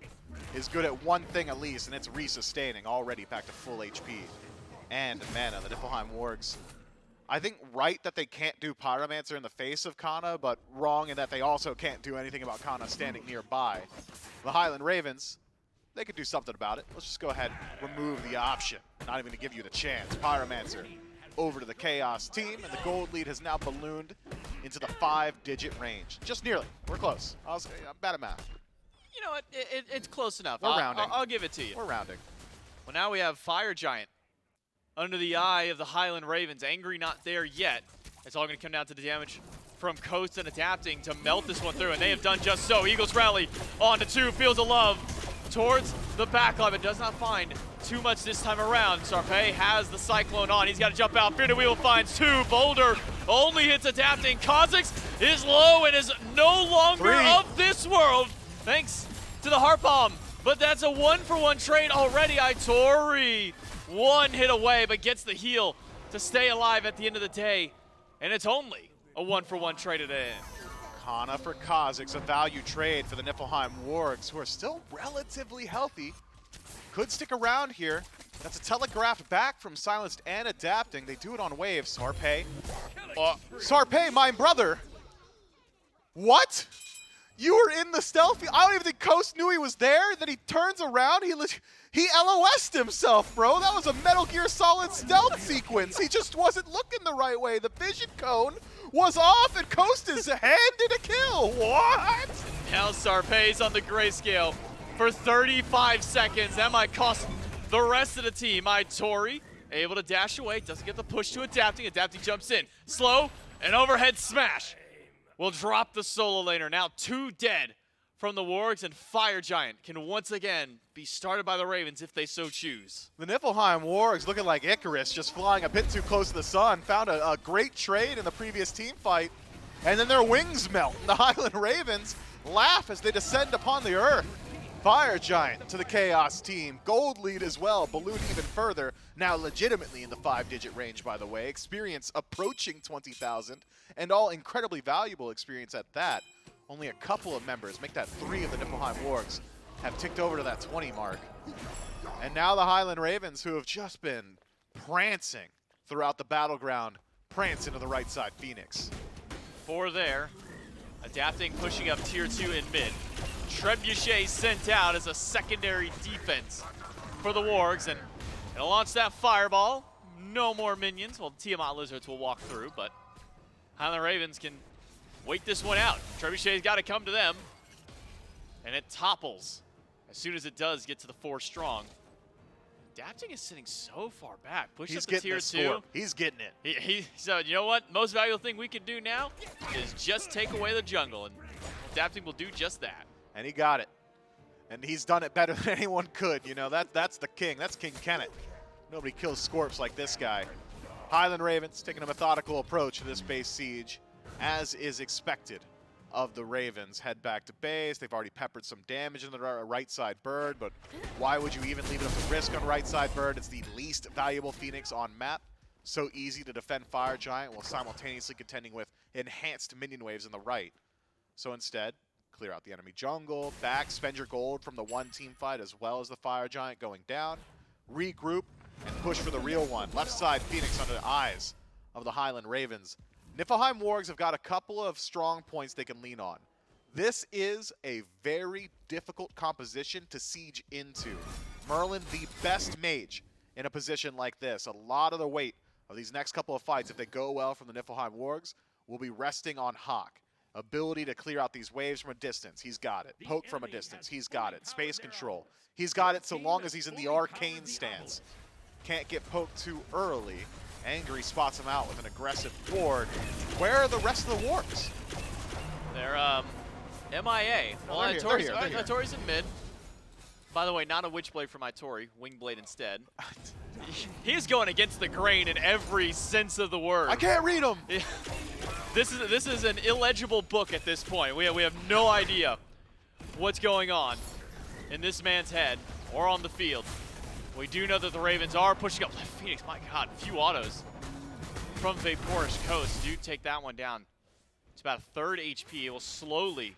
is good at one thing at least, and it's resustaining, already back to full HP and mana. The Niflheim Wargs, I think right that they can't do Pyromancer in the face of Kanna, but wrong in that they also can't do anything about Kanna standing nearby. The Highland Ravens, they could do something about it. Let's just go ahead and remove the option. Not even to give you the chance. Pyromancer over to the Chaos team, and the gold lead has now ballooned into the 5-digit range. Just nearly. We're close. I'm bad at math. You know what? It's close enough. We're rounding. I'll give it to you. We're rounding. Well, now we have Fire Giant under the eye of the Highland Ravens. Angry not there yet. It's all going to come down to the damage from Coast and Adapting to melt this one through, and they have done just so. Eagles rally on to 2 Fields of Love towards the backline, but does not find too much this time around. Sarpeii has the Cyclone on. He's got to jump out. Fear the Wheel finds 2. Boulder only hits Adapting. Cozyx is low and is no longer 3. of this world, thanks to the Heart Bomb. But that's a 1-for-1 trade already. Itori 1 hit away, but gets the heal to stay alive at the end of the day. And it's only a 1-for-1 trade at the end. Kanna for Cozyx, a value trade for the Niflheim Wargs, who are still relatively healthy. Could stick around here. That's a telegraphed back from Silenced and Adapting. They do it on waves. Sarpeii. Sarpeii, my brother. What? You were in the stealth? I don't even think Coast knew he was there. Then he turns around. He LOS'd himself, bro. That was a Metal Gear Solid stealth sequence. He just wasn't looking the right way. The vision cone was off, and Coast is handed a kill. What? Now Sarpeii's on the grayscale for 35 seconds. That might cost the rest of the team. Itori able to dash away, doesn't get the push to Adapting. Adapting jumps in. Slow, and overhead smash will drop the solo laner. Now 2 dead from the Wargs, and Fire Giant can once again be started by the Ravens if they so choose. The Niflheim Wargs looking like Icarus, just flying a bit too close to the sun. Found a great trade in the previous team fight, and then their wings melt. The Highland Ravens laugh as they descend upon the earth. Fire Giant to the Chaos team. Gold lead as well, balloon even further. Now legitimately in the 5-digit range, by the way. Experience approaching 20,000, and all incredibly valuable experience at that. Only a couple of members, make that 3 of the Niflheim Wargs, have ticked over to that 20 mark. And now the Highland Ravens, who have just been prancing throughout the battleground, prance into the right side Phoenix. 4 there. Adapting, pushing up tier 2 in mid. Trebuchet sent out as a secondary defense for the Wargs, and it'll launch that fireball. No more minions. Well, Tiamat Lizards will walk through, but Highland Ravens can wait this one out. Trebuchet's got to come to them, and it topples as soon as it does get to the 4 strong. Adapting is sitting so far back. Push up to tier 2. He's getting it. So you know what? Most valuable thing we can do now is just take away the jungle, and Adapting will do just that. And he got it. And he's done it better than anyone could. You know, that's the king. That's King Kenneth. Nobody kills Scorps like this guy. Highland Ravens taking a methodical approach to this base siege, as is expected of the Ravens. Head back to base. They've already peppered some damage into the right side bird, but why would you even leave it up to risk on right side bird? It's the least valuable Phoenix on map. So easy to defend Fire Giant while simultaneously contending with enhanced minion waves in the right. So instead, clear out the enemy jungle, back, spend your gold from the 1 team fight as well as the Fire Giant going down, regroup, and push for the real one. Left side Phoenix under the eyes of the Highland Ravens. Niflheim Wargs have got a couple of strong points they can lean on. This is a very difficult composition to siege into. Merlin, the best mage in a position like this. A lot of the weight of these next couple of fights, if they go well from the Niflheim Wargs, will be resting on Hawkk. Ability to clear out these waves from a distance, he's got it. Poke from a distance, he's got it. Space control, he's got it so long as he's in the arcane stance. Can't get poked too early. Angry spots him out with an aggressive ward. Where are the rest of the wargs? They're MIA. Well, they're here. Itori's in mid. By the way, not a Witchblade from Itori, Wingblade instead. He's going against the grain in every sense of the word. I can't read him. This is an illegible book at this point. We have no idea what's going on in this man's head or on the field. We do know that the Ravens are pushing up. Phoenix, my God, few autos from VaporishCoast do take that one down. It's about a third HP. It will slowly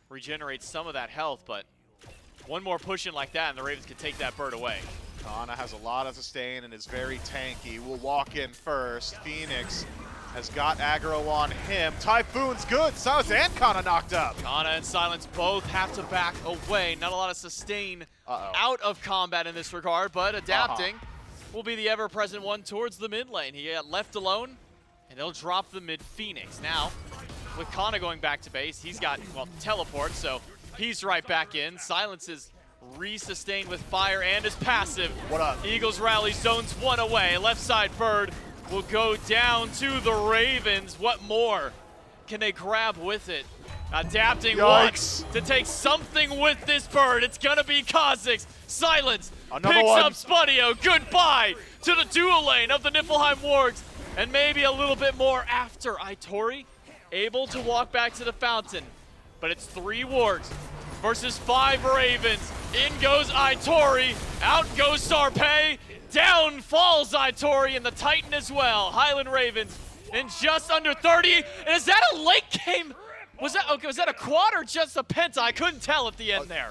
regenerate some of that health, but one more push in like that and the Ravens can take that bird away. Xxnnahh has a lot of sustain and is very tanky. We'll walk in first. Phoenix has got aggro on him. Typhoon's good. Silenced and Xxnnahh knocked up. Xxnnahh and Silence both have to back away. Not a lot of sustain out of combat in this regard, but adapting will be the ever-present one towards the mid lane. He got left alone, and they'll drop the mid Phoenix. Now, with Xxnnahh going back to base, he's got, well, teleport, so he's right back in. Silence is re-sustained with fire and his passive. What up? Eagles rally, zones one away. Left side bird will go down to the Ravens. What more can they grab with it? Adapting Yikes. once to take something with this bird. It's gonna be Cozyx. Silence Another picks one. up Spudio. Goodbye to the dual lane of the Niflheim Wargs. And maybe a little bit more after Itori able to walk back to the fountain. But it's 3 Wargs versus 5 Ravens. In goes Itori, out goes Sarpeii, down falls Itori and the Titan as well. Highland Ravens in just under 30. And is that a late game? Was that a quad or just a penta? I couldn't tell at the end there.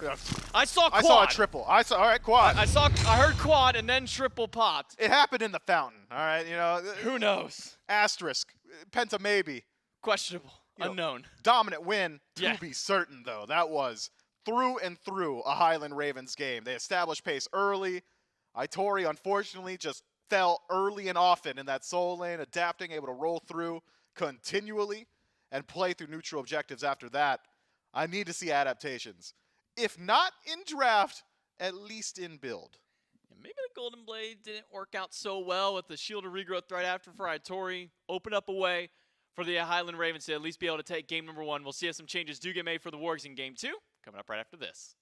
I saw quad. I saw a triple. I heard quad. I heard quad and then triple popped. It happened in the fountain, all right? You know, Who knows? asterisk, penta maybe. Questionable. You know, Unknown. Dominant win, Yeah. to be certain, though. That was through and through a Highland Ravens game. They established pace early. Itori, unfortunately, just fell early and often in that soul lane, adapting, able to roll through continually and play through neutral objectives after that. I need to see adaptations. If not in draft, at least in build. Maybe the Golden Blade didn't work out so well with the Shield of Regrowth right after for Itori. Open up a way for the Highland Ravens to at least be able to take game number 1. We'll see if some changes do get made for the Wargs in game 2. Coming up right after this.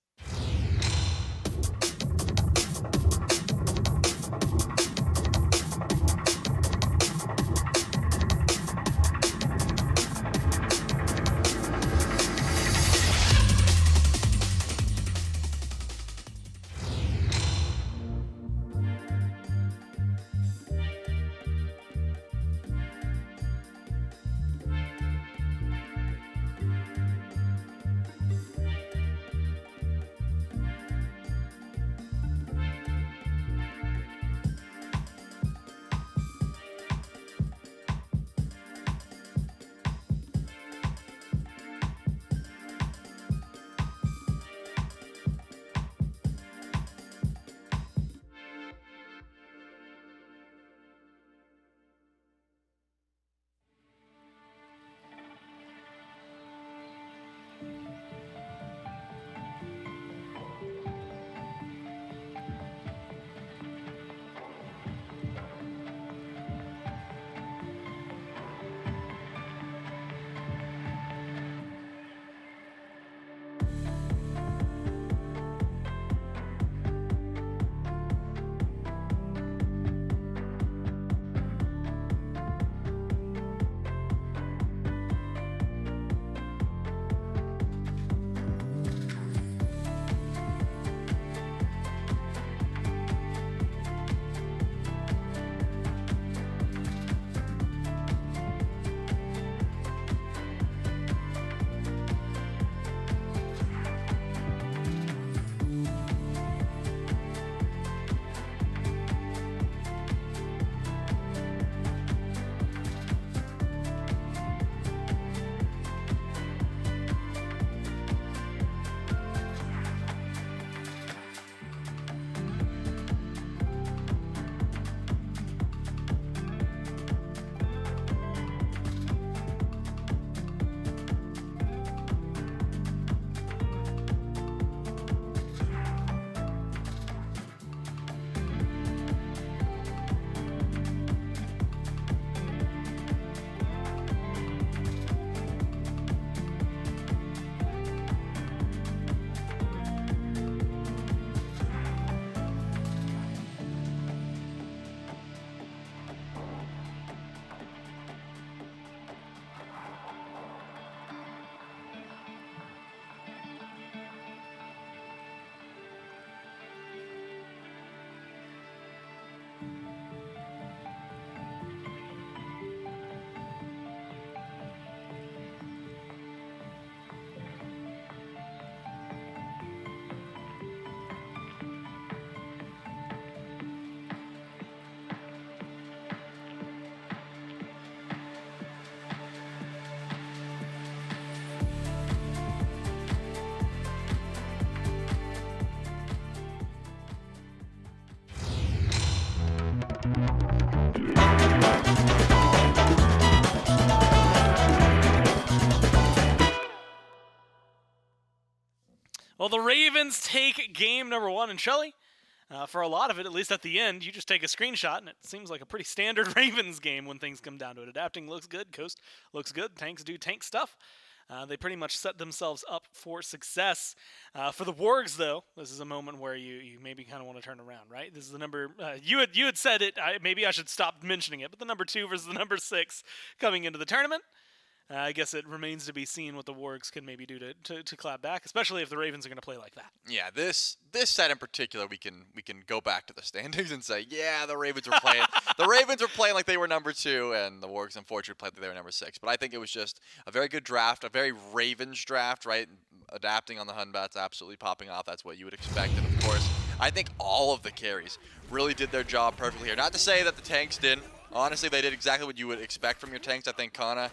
Well, the Ravens take game number 1, and Shelly, for a lot of it, at least at the end, you just take a screenshot, and it seems like a pretty standard Ravens game when things come down to it. Adapting looks good, Coast looks good, tanks do tank stuff. They pretty much set themselves up for success. For the Wargs, though, this is a moment where you maybe kind of want to turn around, right? This is the number you had said it. Maybe I should stop mentioning it, but the number 2 versus the number 6 coming into the tournament. I guess it remains to be seen what the Wargs can maybe do to clap back, especially if the Ravens are going to play like that. Yeah, this set in particular, we can go back to the standings and say, yeah, the Ravens were playing. The Ravens were playing like they were number 2, and the Wargs unfortunately played like they were number 6. But I think it was just a very good draft, a very Ravens draft, right? Adapting on the Hunbats, absolutely popping off. That's what you would expect. And of course, I think all of the carries really did their job perfectly here. Not to say that the tanks didn't. Honestly, they did exactly what you would expect from your tanks. I think Xngnnah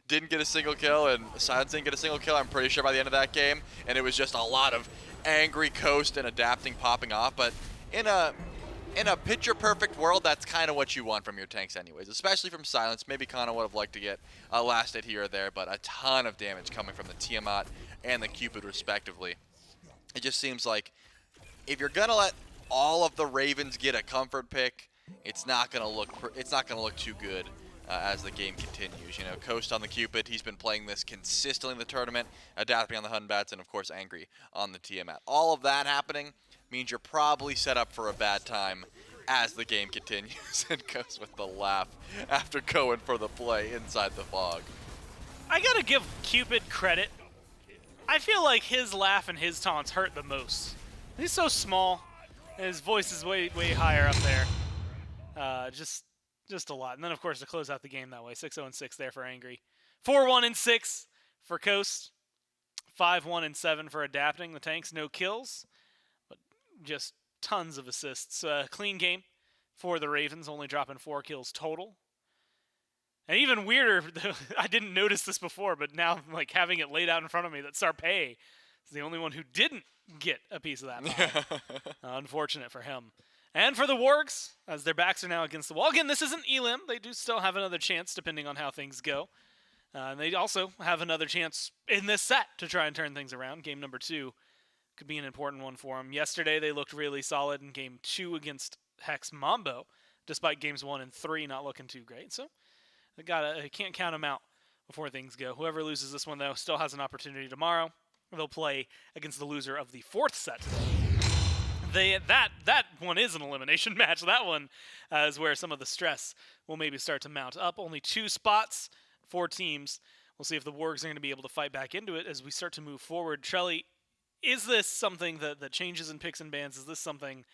didn't get a single kill, and Silence didn't get a single kill, I'm pretty sure, by the end of that game. And it was just a lot of angry Coast and adapting popping off. But in a picture-perfect world, that's kind of what you want from your tanks anyways, especially from Silence. Maybe Xngnnah would have liked to get a last hit here or there, but a ton of damage coming from the Tiamat and the Cupid, respectively. It just seems like if you're going to let all of the Ravens get a comfort pick, it's not going to look too good. As the game continues. You know, Coast on the Cupid, he's been playing this consistently in the tournament, adapting on the Hunbats, and of course angry on the Tiamat. All of that happening means you're probably set up for a bad time as the game continues. And Coast with the laugh after going for the play inside the fog. I gotta give Cupid credit. I feel like his laugh and his taunts hurt the most. He's so small, and his voice is way higher up there. Just a lot. And then, of course, to close out the game that way, 6-0-6 there for Angry. 4-1-6 for Coast. 5-1-7 for Adapting. The tanks, no kills, but just tons of assists. Clean game for the Ravens, only dropping 4 kills total. And even weirder, I didn't notice this before, but now, like, having it laid out in front of me, that Sarpeii is the only one who didn't get a piece of that pie. Unfortunate for him. And for the Wargs, as their backs are now against the wall. Again, this isn't Elim. They do still have another chance, depending on how things go. And they also have another chance in this set to try and turn things around. Game number 2 could be an important one for them. Yesterday, they looked really solid in Game 2 against Hex Mambo, despite Games 1 and 3 not looking too great. So, I can't count them out before things go. Whoever loses this one, though, still has an opportunity tomorrow. They'll play against the loser of the 4th set today. That one is an elimination match. That one is where some of the stress will maybe start to mount up. Only 2 spots, 4 teams. We'll see if the Wargs are going to be able to fight back into it as we start to move forward. Trelly, is this something that changes in picks and bans? Is this something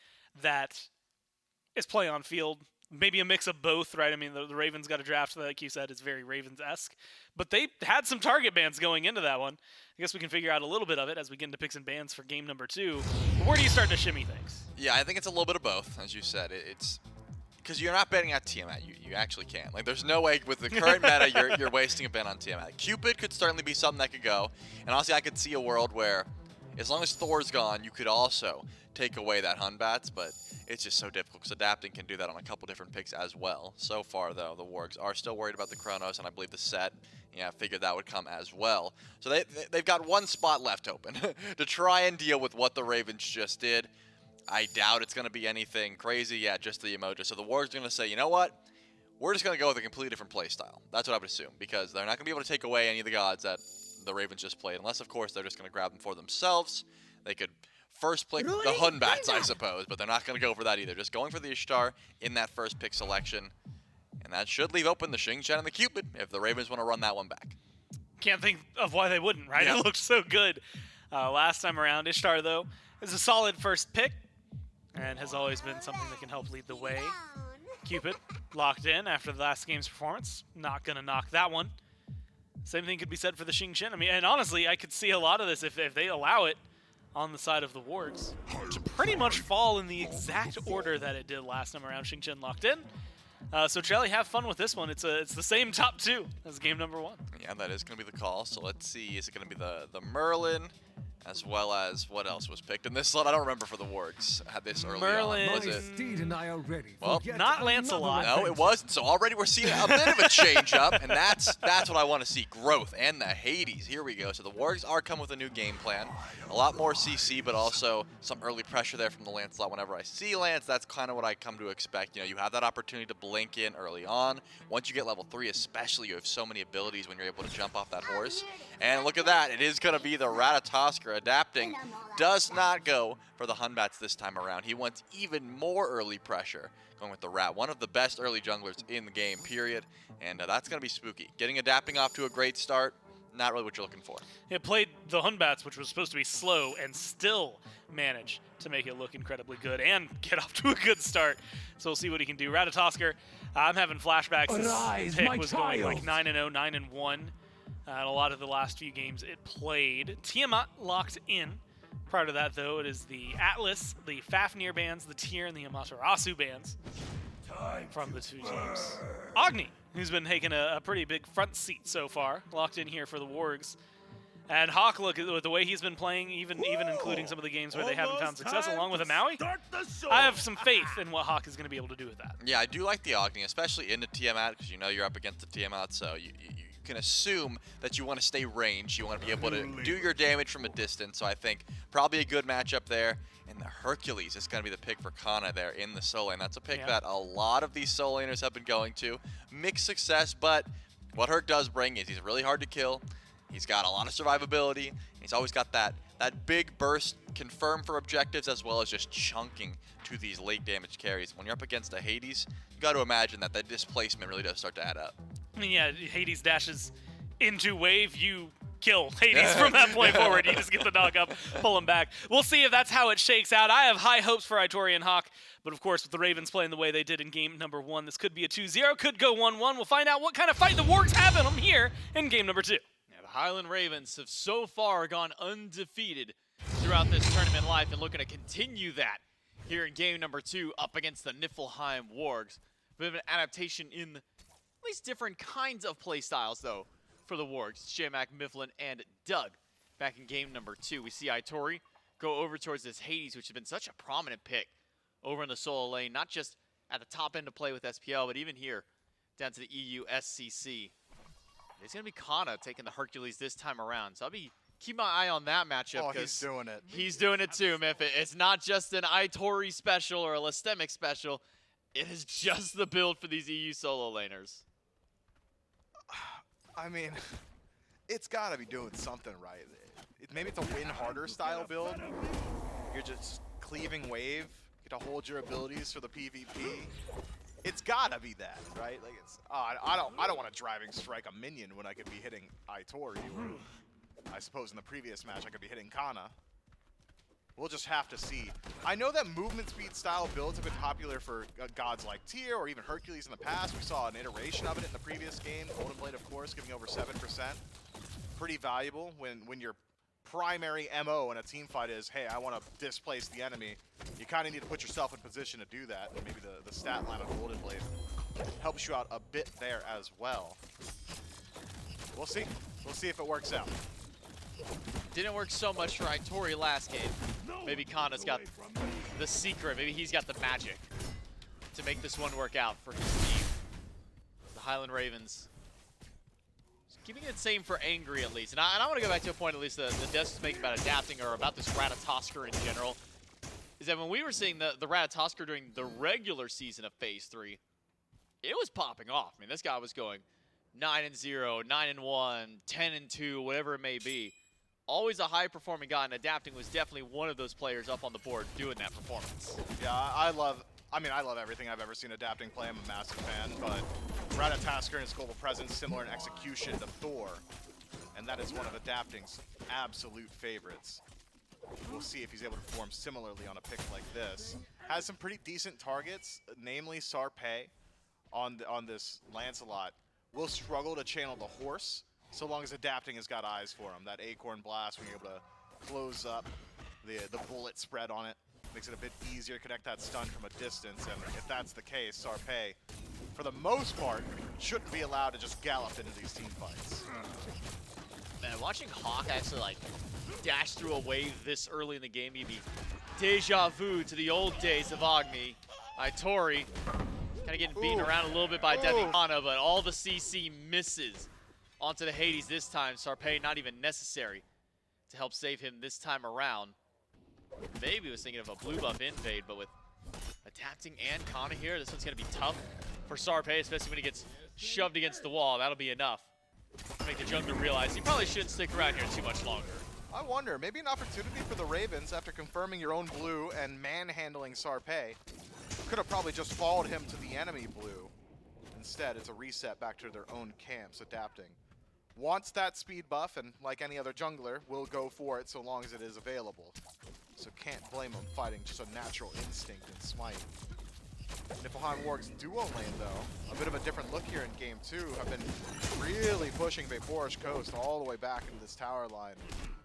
that is play on field? Maybe a mix of both, right? I mean, the Ravens got a draft that, like you said, is very Ravens-esque. But they had some target bans going into that one. I guess we can figure out a little bit of it as we get into picks and bans for game number 2. But where do you start to shimmy things? Yeah, I think it's a little bit of both, as you said. It's because you're not betting at Tiamat. You actually can't. Like, there's no way with the current meta you're wasting a ban on Tiamat. Cupid could certainly be something that could go. And honestly, I could see a world where, as long as Thor's gone, you could also take away that Hunbats, but it's just so difficult because Adapting can do that on a couple different picks as well. So far, though, the Wargs are still worried about the Chronos, and I believe the set, figured that would come as well. So they've got 1 spot left open to try and deal with what the Ravens just did. I doubt it's going to be anything crazy. Yeah, just the emoji. So the Wargs are going to say, you know what? We're just going to go with a completely different play style. That's what I would assume, because they're not going to be able to take away any of the gods that the Ravens just played, unless, of course, they're just going to grab them for themselves. They could first pick the Hunbats, I suppose, but they're not going to go for that either. Just going for the Ishtar in that first pick selection. And that should leave open the Xing and the Cupid if the Ravens want to run that one back. Can't think of why they wouldn't, right? Yeah. It looked so good last time around. Ishtar, though, is a solid first pick and has always been something that can help lead the way. Cupid locked in after the last game's performance. Not going to knock that one. Same thing could be said for the Xing. I mean, and honestly, I could see a lot of this if they allow it on the side of the Wargs to pretty much fall in the exact order that it did last time around. Xing locked in. So Jelly, have fun with this one. It's the same top 2 as game number 1. Yeah, that is going to be the call. So let's see. Is it going to be the Merlin? as well as what else was picked in this slot? I don't remember for the Wargs. Had this early Merlin. on. Was it? Steed and I are ready. Well, not Lancelot. No, it wasn't. So already we're seeing a bit of a change up, and that's what I want to see. Growth and the Hades. Here we go. So the Wargs are coming with a new game plan. A lot more CC, but also some early pressure there from the Lancelot. Whenever I see Lance, that's kind of what I come to expect. You know, you have that opportunity to blink in early on. Once you get level 3 especially, you have so many abilities when you're able to jump off that horse. And look at that. It is going to be the Ratatoskr adapting. Does not go for the Hunbats this time around. He wants even more early pressure going with the Rat. One of the best early junglers in the game, period. And that's going to be spooky. Getting adapting off to a great start, not really what you're looking for. It played the Hunbats, which was supposed to be slow, and still managed to make it look incredibly good and get off to a good start. So we'll see what he can do. Ratatoskr, I'm having flashbacks. This pick was going like 9-0, 9-1. And a lot of the last few games it played. Tiamat locked in. Prior to that, though, it is the Atlas, the Fafnir bands, the Tier, and the Amaterasu bands from the two teams. Agni, who's been taking a pretty big front seat so far, locked in here for the Wargs. And Hawkk, look at the way he's been playing, even including some of the games where they haven't found success, along with a Maui. I have some faith in what Hawkk is going to be able to do with that. Yeah, I do like the Agni, especially into Tiamat, because you know you're up against the Tiamat, so you can assume that you want to stay ranged. You want to be able to do your damage from a distance, so I think probably a good matchup there. And the Hercules is going to be the pick for Xngnnah there in the solo lane. That's a pick that a lot of these solo laners have been going to. Mixed success, but what Herc does bring is he's really hard to kill. He's got a lot of survivability. He's always got that big burst confirmed for objectives, as well as just chunking to these late damage carries. When you're up against a Hades, you got to imagine that displacement really does start to add up. I mean, yeah, Hades dashes into wave, you kill Hades from that point forward. You just get the knock up, pull him back. We'll see if that's how it shakes out. I have high hopes for Itori and Hawkk, but of course, with the Ravens playing the way they did in game number 1, this could be a 2-0, could go 1-1. We'll find out what kind of fight the Wargs have in them here in game number 2. Yeah, the Highland Ravens have so far gone undefeated throughout this tournament life and looking to continue that here in game number 2 up against the Niflheim Wargs. A bit of an adaptation in at least different kinds of play styles, though, for the Wargs. It's J-Mac, Mifflin, and Doug. Back in game number 2, we see Itori go over towards this Hades, which has been such a prominent pick over in the solo lane, not just at the top end to play with SPL, but even here down to the EU SCC. It's going to be Xngnnah taking the Hercules this time around, so I'll be keep my eye on that matchup. Oh, he's doing it. He's doing it too, Miff. It's not just an Itori special or a Lastemic special. It is just the build for these EU solo laners. I mean, it's got to be doing something right. Maybe it's a win harder style build. You're just cleaving wave, get to hold your abilities for the PvP. It's got to be that, right? Like it's I don't want to driving strike a minion when I could be hitting Itori, or I suppose in the previous match I could be hitting Xngnnah. We'll just have to see. I know that movement speed style builds have been popular for gods like Tier or even Hercules in the past. We saw an iteration of it in the previous game. Golden Blade, of course, giving over 7%. Pretty valuable when your primary MO in a team fight is, hey, I want to displace the enemy. You kind of need to put yourself in position to do that. And maybe the stat line of Golden Blade helps you out a bit there as well. We'll see. We'll see if it works out. Didn't work so much for Itori last game. Maybe Xngnah's got the secret. Maybe he's got the magic to make this one work out for his team. The Highland Ravens. Keeping it same for Angry at least. And I want to go back to a point at least the Desk is making about adapting or about this Ratatoskr in general. Is that when we were seeing the Ratatoskr during the regular season of Phase 3, it was popping off. I mean, this guy was going 9-0, 9-1, 10-2, whatever it may be. Always a high-performing guy, and adapting was definitely one of those players up on the board doing that performance. Yeah, I love everything I've ever seen adapting play. I'm a massive fan, but Ratatoskr and his global presence, similar in execution to Thor, and that is one of adapting's absolute favorites. We'll see if he's able to perform similarly on a pick like this. Has some pretty decent targets, namely Sarpeii on this Lancelot. Will struggle to channel the horse, so long as adapting has got eyes for him. That Acorn Blast, when you're able to close up the bullet spread on it, makes it a bit easier to connect that stun from a distance. And if that's the case, Sarpeii, for the most part, shouldn't be allowed to just gallop into these team fights. Man, watching Hawkk actually like dash through a wave this early in the game, you'd be deja vu to the old days of Agni. Itori kind of getting beaten around a little bit by Devicana, but all the CC misses onto the Hades this time. Sarpeii not even necessary to help save him this time around. Maybe was thinking of a blue buff invade, but with attacking and Kana here, this one's going to be tough for Sarpeii, especially when he gets shoved against the wall. That'll be enough to make the jungler realize he probably shouldn't stick around here too much longer. I wonder, maybe an opportunity for the Ravens after confirming your own blue and manhandling Sarpeii. Could have probably just followed him to the enemy blue. Instead, it's a reset back to their own camps, adapting. Wants that speed buff, and like any other jungler, will go for it so long as it is available. So can't blame him fighting just a natural instinct in Smite. Niflheim Wargs duo lane, though, a bit of a different look here in Game 2, have been really pushing VaporishCoast all the way back into this tower line.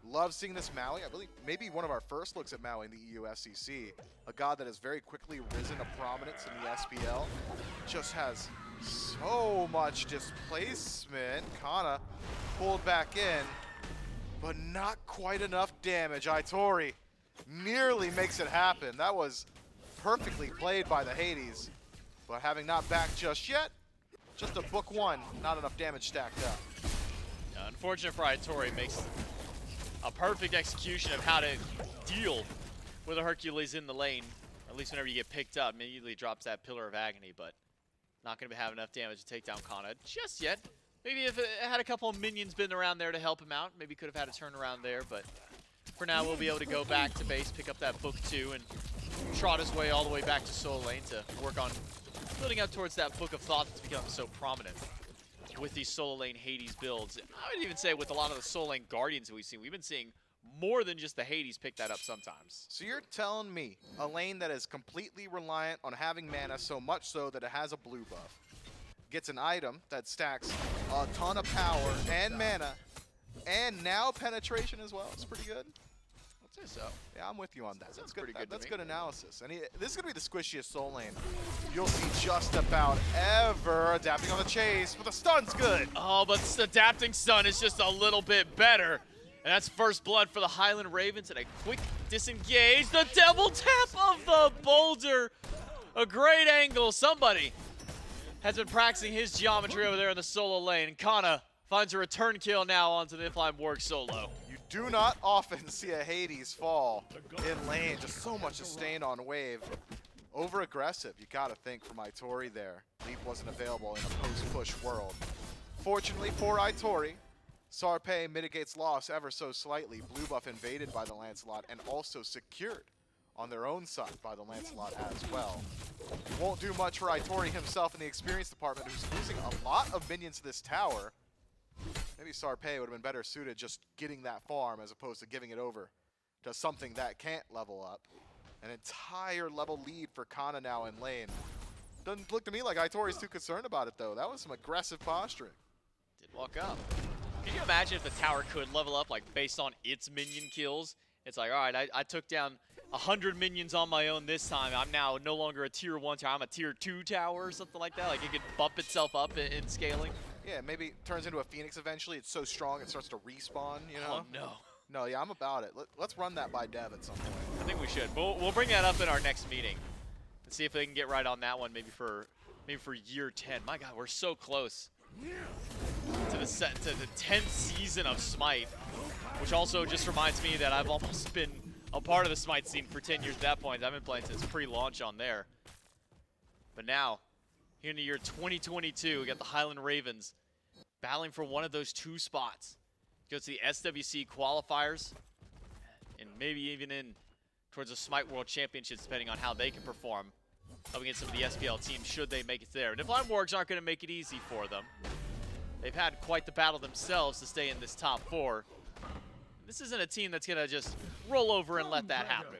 Love seeing this Maui. I believe maybe one of our first looks at Maui in the EU SCC. A god that has very quickly risen to prominence in the SPL. Just has so much displacement. Kana pulled back in, but not quite enough damage. Itori nearly makes it happen. That was perfectly played by the Hades, but having not backed just yet, just a book one, not enough damage stacked up. Unfortunate for Itori, makes a perfect execution of how to deal with a Hercules in the lane. At least whenever you get picked up, immediately drops that Pillar of Agni, but not going to have enough damage to take down Kana just yet. Maybe if it had a couple of minions been around there to help him out, maybe could have had a turnaround there, but for now we'll be able to go back to base, pick up that book 2, and trot his way all the way back to solo lane to work on building up towards that book of thought that's become so prominent with these solo lane Hades builds. I would even say with a lot of the solo lane Guardians that we've been seeing more than just the Hades pick that up sometimes. So you're telling me a lane that is completely reliant on having mana, so much so that it has a blue buff, gets an item that stacks a ton of power and mana, and now penetration as well. It's pretty good. I'd say so. Yeah, I'm with you on that. That's good. pretty good to That's me. good analysis. And this is gonna be the squishiest soul lane you'll see just about ever. Adapting on the chase, but the stun's good. Oh, but adapting stun is just a little bit better. And that's first blood for the Highland Ravens, and a quick disengage. The double tap of the boulder. A great angle. Somebody has been practicing his geometry over there in the solo lane. Kana finds a return kill now onto the Niflheim Wargs solo. You do not often see a Hades fall in lane. Just so much sustained on wave. Over aggressive, you gotta think, from Itori there. Leap wasn't available in a post-push world. Fortunately for Itori, Sarpeii mitigates loss ever so slightly. Blue buff invaded by the Lancelot and also secured on their own side by the Lancelot as well. Won't do much for Itori himself in the experience department, who's losing a lot of minions to this tower. Maybe Sarpeii would have been better suited just getting that farm as opposed to giving it over to something that can't level up. An entire level lead for Kana now in lane. Doesn't look to me like Itori's too concerned about it, though. That was some aggressive posturing. Did walk up. Can you imagine if the tower could level up like based on its minion kills? It's like, all right, I took down 100 minions on my own this time. I'm now no longer a tier 1 tower. I'm a tier 2 tower or something like that. Like it could bump itself up in scaling. Yeah, maybe it turns into a Phoenix eventually. It's so strong it starts to respawn, you know? Oh, no. No, yeah, I'm about it. Let's run that by dev at some point. I think we should. We'll bring that up in our next meeting and see if they can get right on that one maybe for year 10. My God, we're so close to the 10th season of Smite, which also just reminds me that I've almost been a part of the Smite scene for 10 years at that point. I've been playing since pre-launch on there. But now, here in the year 2022, we got the Highland Ravens battling for one of those 2 spots. Go to the SWC qualifiers, and maybe even in towards the Smite World Championships, depending on how they can perform up against some of the SPL teams, should they make it there. Niflheim Wargs aren't going to make it easy for them. They've had quite the battle themselves to stay in this top 4. This isn't a team that's going to just roll over and let that happen.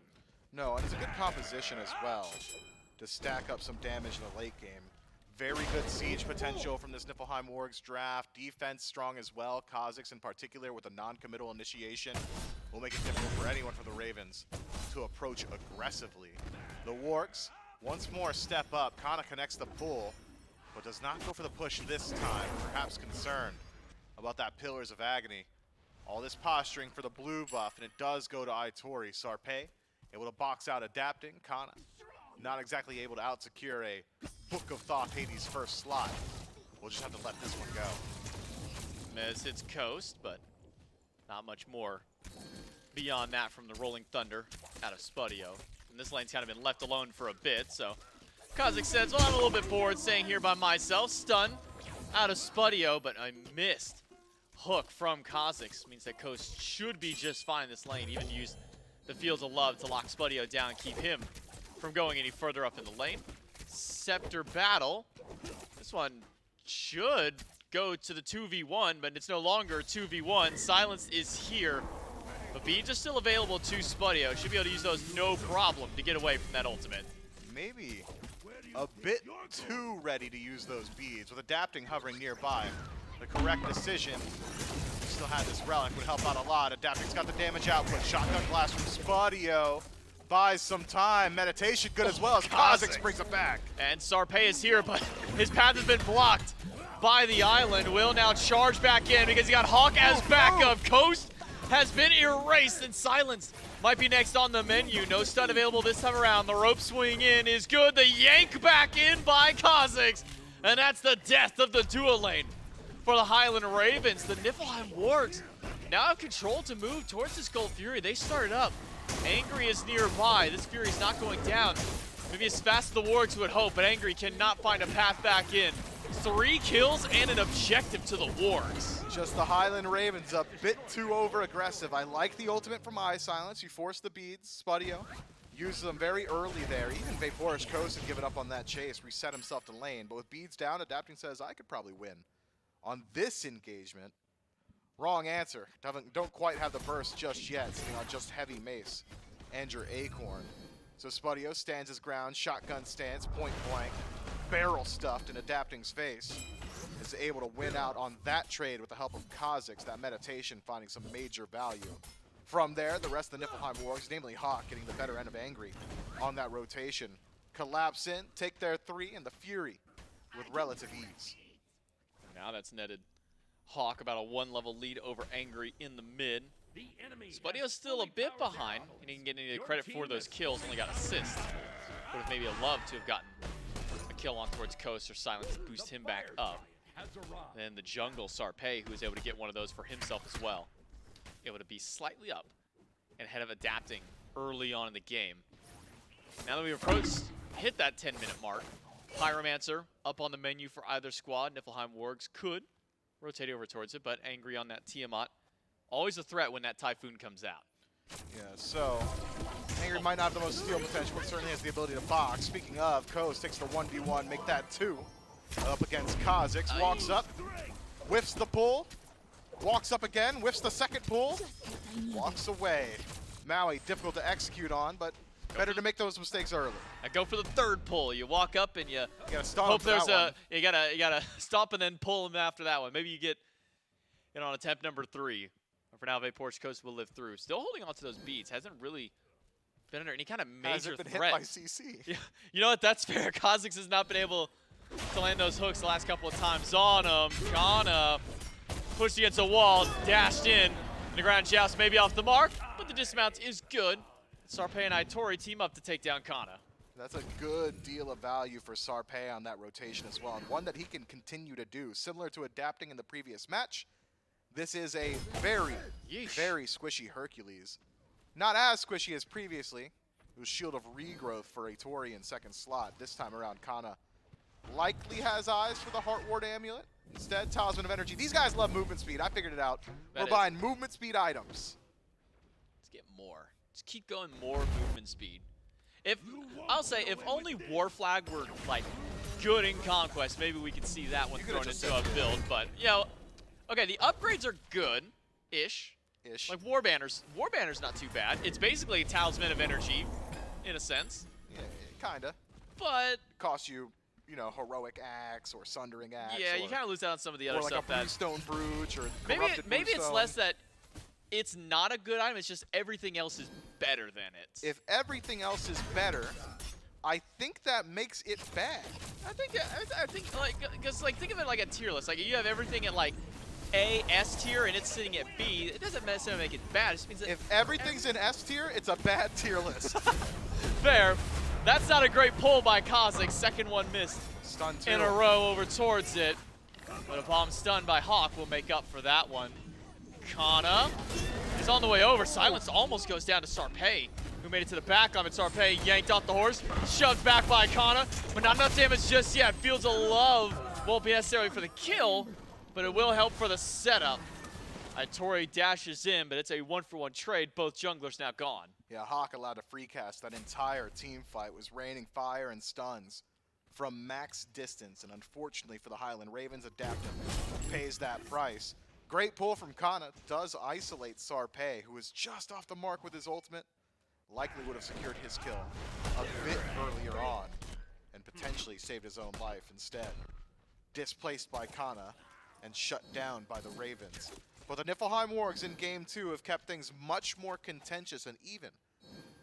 No, and it's a good composition as well to stack up some damage in the late game. Very good siege potential from this Niflheim Wargs draft. Defense strong as well. Cozyx in particular with a non-committal initiation will make it difficult for anyone from the Ravens to approach aggressively. The Wargs once more step up. Kana connects the pull, but does not go for the push this time. Perhaps concerned about that Pillars of Agni. All this posturing for the blue buff, and it does go to Itori. Sarpeii able to box out adapting. Xngnnah not exactly able to out-secure a Book of Thoth Hades first slot. We'll just have to let this one go. Miss hits Coast, but not much more beyond that from the Rolling Thunder out of Spudio. And this lane's kind of been left alone for a bit, so Cozyx says, well, I'm a little bit bored staying here by myself. Stun out of Spudio, but I missed hook from Cozyx. Means that Coast should be just fine in this lane, even use the Fields of Love to lock Spudio down and keep him from going any further up in the lane. Scepter battle. This one should go to the 2v1, but it's no longer 2v1. Silenced is here, but beads are still available to Spudio. Should be able to use those no problem to get away from that ultimate. Maybe a bit too ready to use those beads. With adapting hovering nearby, the correct decision. Still had this relic, would help out a lot. Adapting's got the damage output. Shotgun blast from Spudio. Buys some time. Meditation good as well as Cozyx brings it back. And Sarpeii is here, but his path has been blocked by the island. Will now charge back in because he got Hawkk as backup. Coast has been erased and Silenced might be next on the menu. No stun available this time around. The rope swing in is good. The yank back in by Cozyx. And that's the death of the dual lane for the Highland Ravens. The Niflheim Wargs now have control to move towards this Gold Fury. They started up. Angry is nearby. This Fury is not going down. Maybe as fast as the Wargs would hope, but Angry cannot find a path back in. 3 kills and an objective to the Wargs. Just the Highland Ravens a bit too over-aggressive. I like the ultimate from iSilenced. You force the beads. Spudio uses them very early there. Even VaporishCoast had given up on that chase, reset himself to lane. But with beads down, Adapting says, I could probably win on this engagement. Wrong answer. Don't quite have the burst just yet, sitting on just heavy mace and your acorn. So Spudio stands his ground, shotgun stance, point blank, barrel stuffed in Adapting's face. Is able to win out on that trade with the help of Cozyx, that meditation finding some major value. From there, the rest of the Niflheim Wargs, namely Hawkk, getting the better end of Angry on that rotation. Collapse in, take their 3, and the Fury with relative ease. Now that's netted Hawkk about a 1-level lead over Angry in the mid. Spudio's still a bit behind, and he didn't get any credit for those kills, only got assists. Would have maybe loved to have gotten a kill on towards Coast or Silence to boost him back up. Then the jungle, Sarpeii, who was able to get one of those for himself as well. Able to be slightly up and ahead of Adapting early on in the game. Now that we've hit that 10-minute mark, Pyromancer up on the menu for either squad. Niflheim Wargs could rotate over towards it, but Angry on that Tiamat. Always a threat when that Typhoon comes out. Yeah, so Angry might not have the most steal potential, but certainly has the ability to box. Speaking of, Coast takes the 1v1, make that 2. Up against Cozyx, walks up, whiffs the pull, walks up again, whiffs the second pull, walks away. Maui, difficult to execute on, but better to make those mistakes early. I go for the third pull. You walk up and you gotta stomp hope there's that a you gotta stop and then pull him after that one. Maybe you get it on attempt number 3. For now, VaporishCoast will live through. Still holding on to those beats. Hasn't really been under any kind of major been threat. hit by CC. Yeah, you know what? That's fair. Cozyx has not been able to land those hooks the last couple of times on him. Xngnnah pushed against a wall, dashed in. The ground joust maybe off the mark, but the dismount is good. Sarpeii and Itori team up to take down Xngnnah. That's a good deal of value for Sarpeii on that rotation as well, and one that he can continue to do. Similar to Adapting in the previous match, this is a very, very squishy Hercules. Not as squishy as previously. It was Shield of Regrowth for Itori in second slot. This time around, Xngnnah likely has eyes for the Heart Ward Amulet. Instead, Talisman of Energy. These guys love movement speed. I figured it out. We're buying movement speed items. Let's get more. Just keep going more movement speed. I'll say, if only War Flag were like good in Conquest, maybe we could see that one thrown into a build. But you know, okay, the upgrades are good-ish. Like War Banner's not too bad. It's basically a Talisman of Energy, in a sense. Yeah, kinda. But it costs you, you know, Heroic Axe or Sundering Axe. Yeah, you kind of lose out on some of the other like stuff. Or like a Bluestone Brooch or maybe it's less that it's not a good item. It's just everything else is better than it. If everything else is better, I think that makes it bad. I think like, because like think of it like a tier list. Like you have everything at like A, S tier, and it's sitting at B, it doesn't necessarily make it bad. It just means that If everything's in S tier, it's a bad tier list. fair. That's not a great pull by Cozyx. Second one missed Stun 2. in a row over towards it. But a bomb stun by Hawkk will make up for that one. Xngnnah is on the way over. Silenced almost goes down to Sarpeii, who made it to the back of it. Sarpeii yanked off the horse, shoved back by Xngnnah, but not enough damage just yet. Fields of Love won't be necessary for the kill, but it will help for the setup. Itori dashes in, but it's a 1-for-1 trade. Both junglers now gone. Yeah, Hawkk allowed to free cast. That entire team fight was raining fire and stuns from max distance, and unfortunately for the Highland Ravens, Adaptive pays that price. Great pull from Xngnnah, does isolate Sarpeii, who is just off the mark with his ultimate. Likely would have secured his kill a bit earlier on, and potentially saved his own life instead. Displaced by Xngnnah and shut down by the Ravens. But the Niflheim Wargs in Game 2 have kept things much more contentious and even.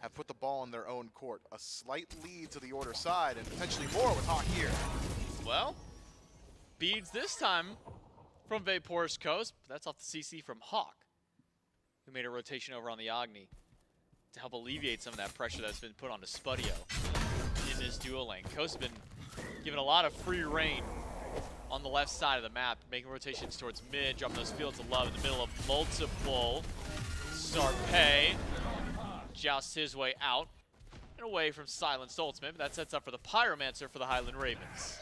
Have put the ball in their own court. A slight lead to the Order side, and potentially more with Hawkk here. Well, beads this time from VaporishCoast. That's off the CC from Hawkk, who made a rotation over on the Agni to help alleviate some of that pressure that's been put onto Spudio in this duo lane. Coast has been given a lot of free reign on the left side of the map, making rotations towards mid, dropping those Fields of Love in the middle of multiple. Sarpeii jousts his way out and away from Silenced ultimate, but that sets up for the Pyromancer for the Highland Ravens.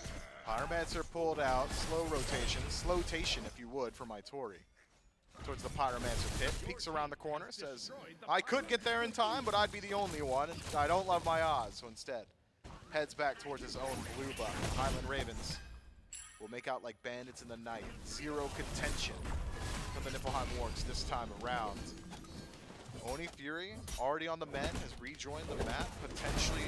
Pyromancer pulled out, slow rotation, slowtation if you would, from Itori. Towards the Pyromancer pit, peeks around the corner, says, I could get there in time, but I'd be the only one, and I don't love my odds, so instead heads back towards his own blue buff. The Highland Ravens will make out like bandits in the night. Zero contention from the Niflheim Wargs this time around. Oni Fury, already on the mend, has rejoined the map. Potentially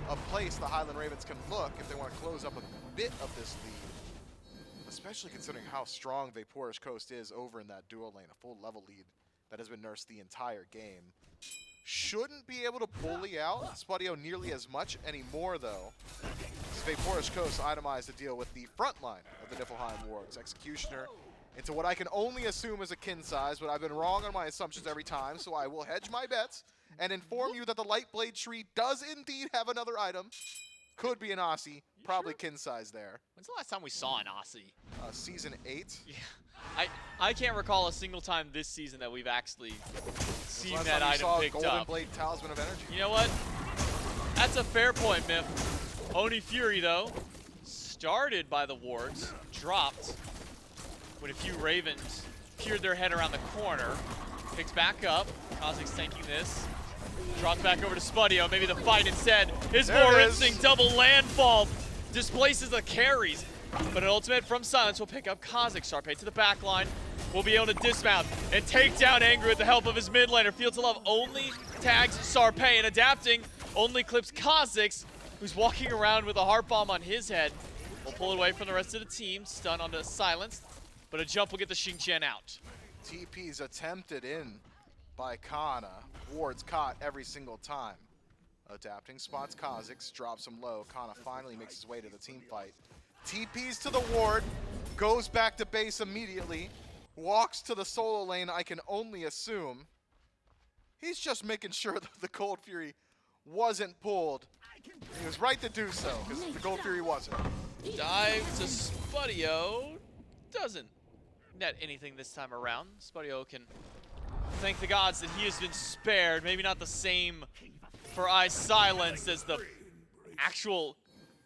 a place the Highland Ravens can look if they want to close up a bit of this lead. Especially considering how strong VaporishCoast is over in that duo lane. A full level lead that has been nursed the entire game. Shouldn't be able to bully out Spudio nearly as much anymore, though. VaporishCoast itemized to deal with the front line of the Niflheim Wargs. Executioner into what I can only assume is a kin size, but I've been wrong on my assumptions every time, so I will hedge my bets and inform you that the Lightblade tree does indeed have another item. Could be an Aussie, probably kin size there. When's the last time we saw an Aussie? Season 8. Yeah, I can't recall a single time this season that we've actually seen Last that time we item saw picked Golden up. Blade Talisman of Energy. You know what? That's a fair point, Miff. Oni Fury, though, started by the Wargs, dropped when a few Ravens peered their head around the corner. Picks back up. Cozyx tanking this. Drops back over to Spudio. Maybe the fight instead is There more it is. interesting. Double landfall. Displaces the carries. But an ultimate from Silence will pick up Cozyx. Sarpeii to the back line. Will be able to dismount and take down Angry with the help of his mid laner. Fields of Love only tags Sarpeii, and adapting only clips Cozyx, who's walking around with a heart bomb on his head. We'll pull it away from the rest of the team. Stun onto Silence. But a jump will get the Xing out. TP's attempted in by Xngnnah. Ward's caught every single time. Adapting spots Cozyx, drops him low. Xngnnah finally makes his way to the team fight. TP's to the ward, goes back to base immediately, walks to the solo lane, I can only assume. He's just making sure that the Cold Fury wasn't pulled. He was right to do so, because the Cold Fury wasn't. Dive to Spudio. Doesn't net anything this time around. Spudio can thank the gods that he has been spared. Maybe not the same for iSilenced as the actual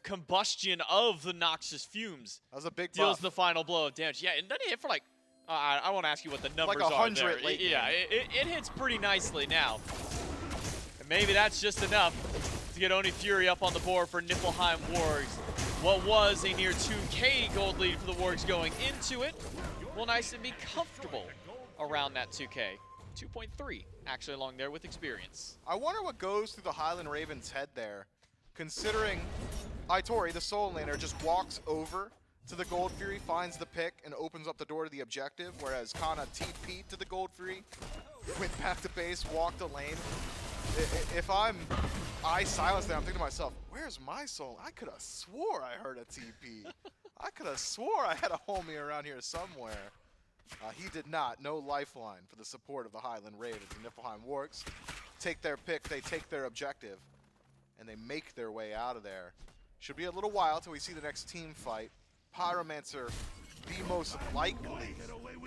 combustion of the noxious fumes That was a big deals buff. the final blow of damage. Yeah, and doesn't it hit for like, I won't ask you what the numbers Like are 100 there. late Yeah, it hits pretty nicely now. And maybe that's just enough to get Oni Fury up on the board for Niflheim Wargs. What was a near 2K gold lead for the Wargs going into it will nice and be comfortable around that 2K. 2.3 actually along there with experience. I wonder what goes through the Highland Ravens' head there, considering Itori, the solo laner, just walks over to the Gold Fury, finds the pick, and opens up the door to the objective, whereas Xngnnah TP'd to the Gold Fury, went back to base, walked a lane. If I'm iSilenced there, I'm thinking to myself, where's my soul? I could have swore I heard a TP. I could have swore I had a homie around here somewhere. He did not. No lifeline for the support of the Highland Ravens. The Niflheim Wargs take their pick, they take their objective, and they make their way out of there. Should be a little while till we see the next team fight. Pyromancer, the most likely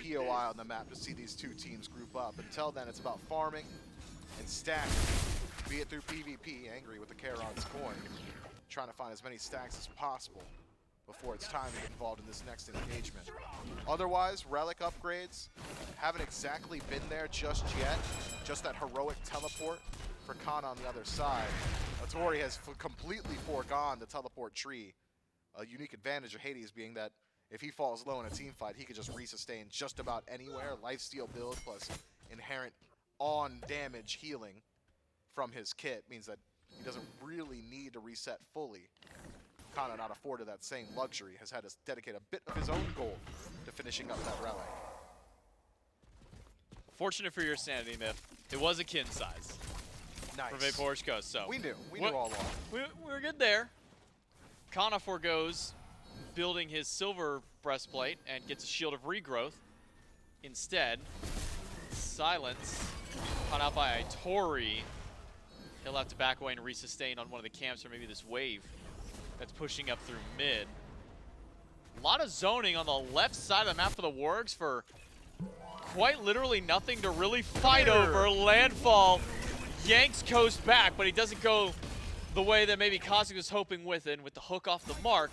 POI on the map to see these two teams group up. Until then, it's about farming and stacking, be it through PvP, angry with the Charon's coin, trying to find as many stacks as possible before it's time to get involved in this next engagement. Otherwise, relic upgrades haven't exactly been there just yet. Just that heroic teleport for Khan on the other side. Itori has completely foregone the teleport tree. A unique advantage of Hades being that if he falls low in a team fight, he could just resustain just about anywhere. Lifesteal build plus inherent on-damage healing from his kit means that he doesn't really need to reset fully. Kana, not afforded that same luxury, has had to dedicate a bit of his own gold to finishing up that relic. Fortunate for your sanity, Myth, it was a kin size Nice. for VaporishCoast, so We knew all along. we were good there. Kana forgoes building his silver breastplate and gets a shield of regrowth. Instead, Silence, caught out by Itori. He'll have to back away and resustain on one of the camps or maybe this wave that's pushing up through mid. A lot of zoning on the left side of the map for the Wargs for quite literally nothing to really fight over. Landfall yanks Coast back, but he doesn't go the way that maybe Cozyx was hoping with it. And with the hook off the mark,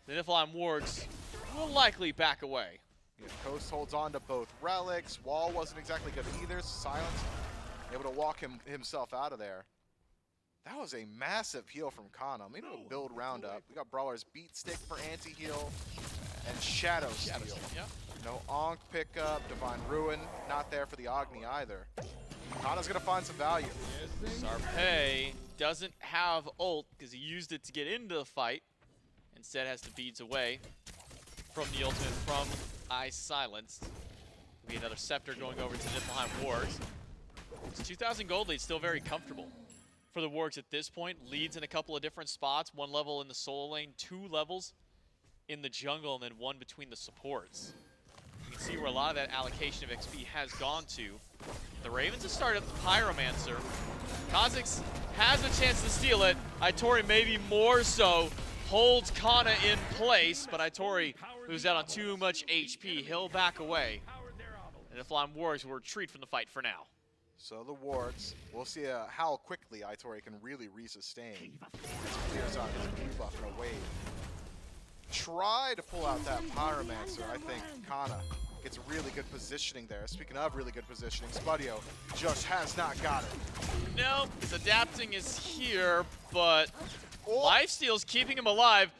the Niflheim Wargs will likely back away. Yeah, Coast holds on to both relics. Wall wasn't exactly good either. Silence able to walk himself out of there. That was a massive heal from Kana. Maybe a build roundup. We got Brawler's Beat Stick for anti-heal and Shadow Steal. Yeah. No Ankh pickup, Divine Ruin, not there for the Agni either. Kana's gonna find some value. Sarpeii doesn't have ult because he used it to get into the fight. Instead has to beads away from the ultimate from iSilenced. Be another scepter going over to Niflheim Wargs. It's 2,000 gold lead, still very comfortable for the Wargs at this point. Leads in a couple of different spots. 1 level in the solo lane, 2 levels in the jungle, and then 1 between the supports. You can see where a lot of that allocation of XP has gone to. The Ravens have started up the Pyromancer. Cozyx has a chance to steal it. Itori maybe more so. Holds Kana in place, but Itori moves out on too much HP. He'll back away. And the Niflheim Wargs will retreat from the fight for now. So the Wargs, we'll see how quickly Itori can really resustain. As he clears out his blue buff in a wave. Try to pull out that Pyromancer. I think Kana gets really good positioning there. Speaking of really good positioning, Spudio just has not got it. No, his adapting is here, but lifesteal's keeping him alive.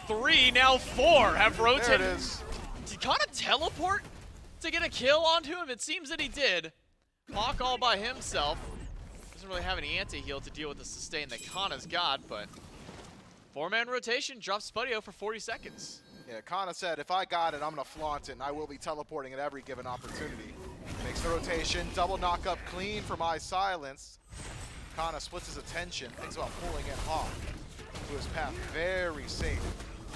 3, now 4 have rotated. There it is. Did Kana teleport to get a kill onto him? It seems that he did. Hawkk all by himself. Doesn't really have any anti-heal to deal with the sustain that Kana's got, but 4-man rotation drops Spudio for 40 seconds. Yeah, Kana said, if I got it, I'm going to flaunt it, and I will be teleporting at every given opportunity. Makes the rotation, double knock up clean from iSilenced. Kana splits his attention, thinks about pulling in Hawkk to his path very safe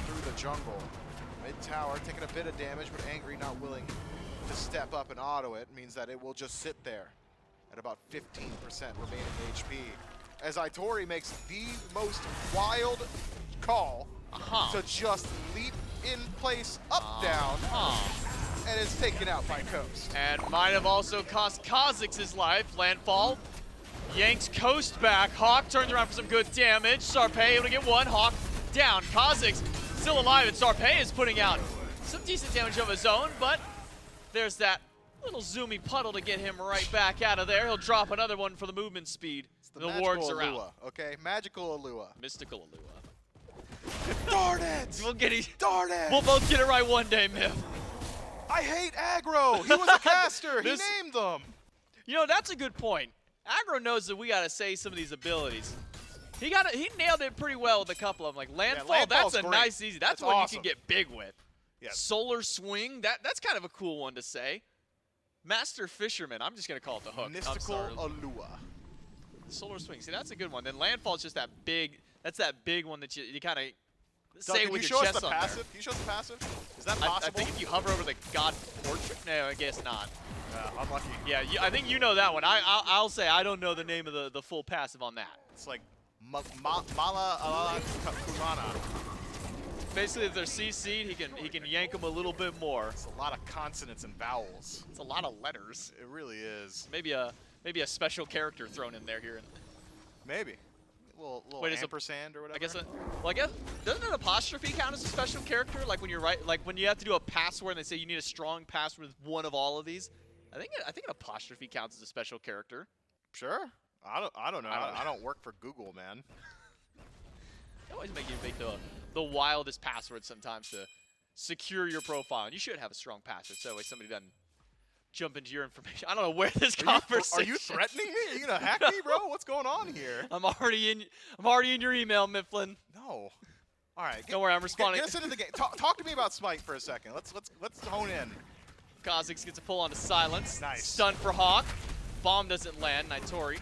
through the jungle. Mid-tower taking a bit of damage, but Angry not willing to step up and auto it. Means that it will just sit there at about 15% remaining HP. As Itori makes the most wild call to just leap in place, up, down, and is taken out by Coast. And might have also cost Cozyx his life. Landfall yanks Coast back. Hawkk turns around for some good damage. Sarpeii able to get 1. Hawkk down. Cozyx still alive, and Sarpeii is putting out some decent damage of his own, but there's that little zoomy puddle to get him right back out of there. He'll drop another one for the movement speed. The Wargs are Alua, out. okay? Magical Alua. Mystical Alua. Darn it! We'll get it. Darn it! We'll both get it right one day, Myth. I hate aggro. He was a caster. He This- named them. You know, that's a good point. Aggro knows that we gotta say some of these abilities. He nailed it pretty well with a couple of them. Like Landfall, Landfall's that's a great. nice easy. That's That's one awesome. you can get big with. Yes. Solar Swing, that's kind of a cool one to say. Master Fisherman, I'm just gonna call it the hook. I'm Mystical sorry. Alua. Solar Swing, see that's a good one. Then Landfall is just that big, that's that big one that you kind of Say it can with you your show us chest the on there. passive? Can you show us the passive? Is that I possible? think if you hover over the god portrait, no, I guess not. Unlucky. Yeah, I think you know that one. I'll say I don't know the name of the full passive on that. It's like Mala Kumana. Basically, if they're CC'd, he can yank them a little bit more. It's a lot of consonants and vowels. It's a lot of letters. It really is. Maybe a special character thrown in there here. Maybe. A little Wait, is ampersand or whatever. I guess doesn't an apostrophe count as a special character? Like when when you have to do a password and they say you need a strong password with one of all of these. I think an apostrophe counts as a special character. Sure. I don't know. I don't work for Google, man. They always make you make the wildest password sometimes to secure your profile. And you should have a strong password so that way somebody doesn't jump into your information. I don't know where this conversation. Are you threatening me? Are you gonna hack me, bro? What's going on here? I'm already in your email, Mifflin. No. All right. Don't worry, I'm responding. Get us into the game. Talk to me about Smite for a second. Let's hone in. Cozyx gets a pull onto Silence. Nice. Stun for Hawkk. Bomb doesn't land. Itori,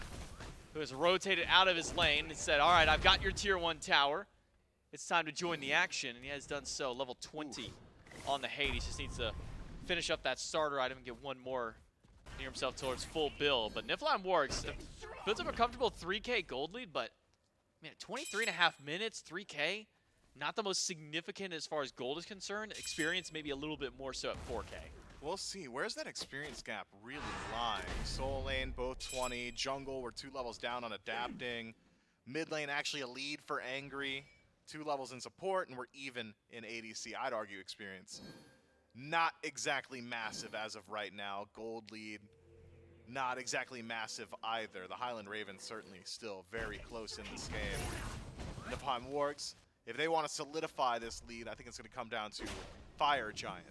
who has rotated out of his lane, and said, all right, I've got your tier 1 tower. It's time to join the action, and he has done so. Level 20 on the Hades. Just needs to finish up that starter item and get one more near himself towards full build. But Niflheim Wargs builds up a comfortable 3K gold lead, but man, 23.5 minutes, 3K, not the most significant as far as gold is concerned. Experience maybe a little bit more so at 4K. We'll see. Where's that experience gap really lying? Soul lane, both 20. Jungle, we're 2 levels down on adapting. Mid lane, actually a lead for Angry. 2 levels in support, and we're even in ADC. I'd argue experience. Not exactly massive as of right now. Gold lead, not exactly massive either. The Highland Ravens certainly still very close in this game. Niflheim Wargs, if they want to solidify this lead, I think it's going to come down to Fire Giant.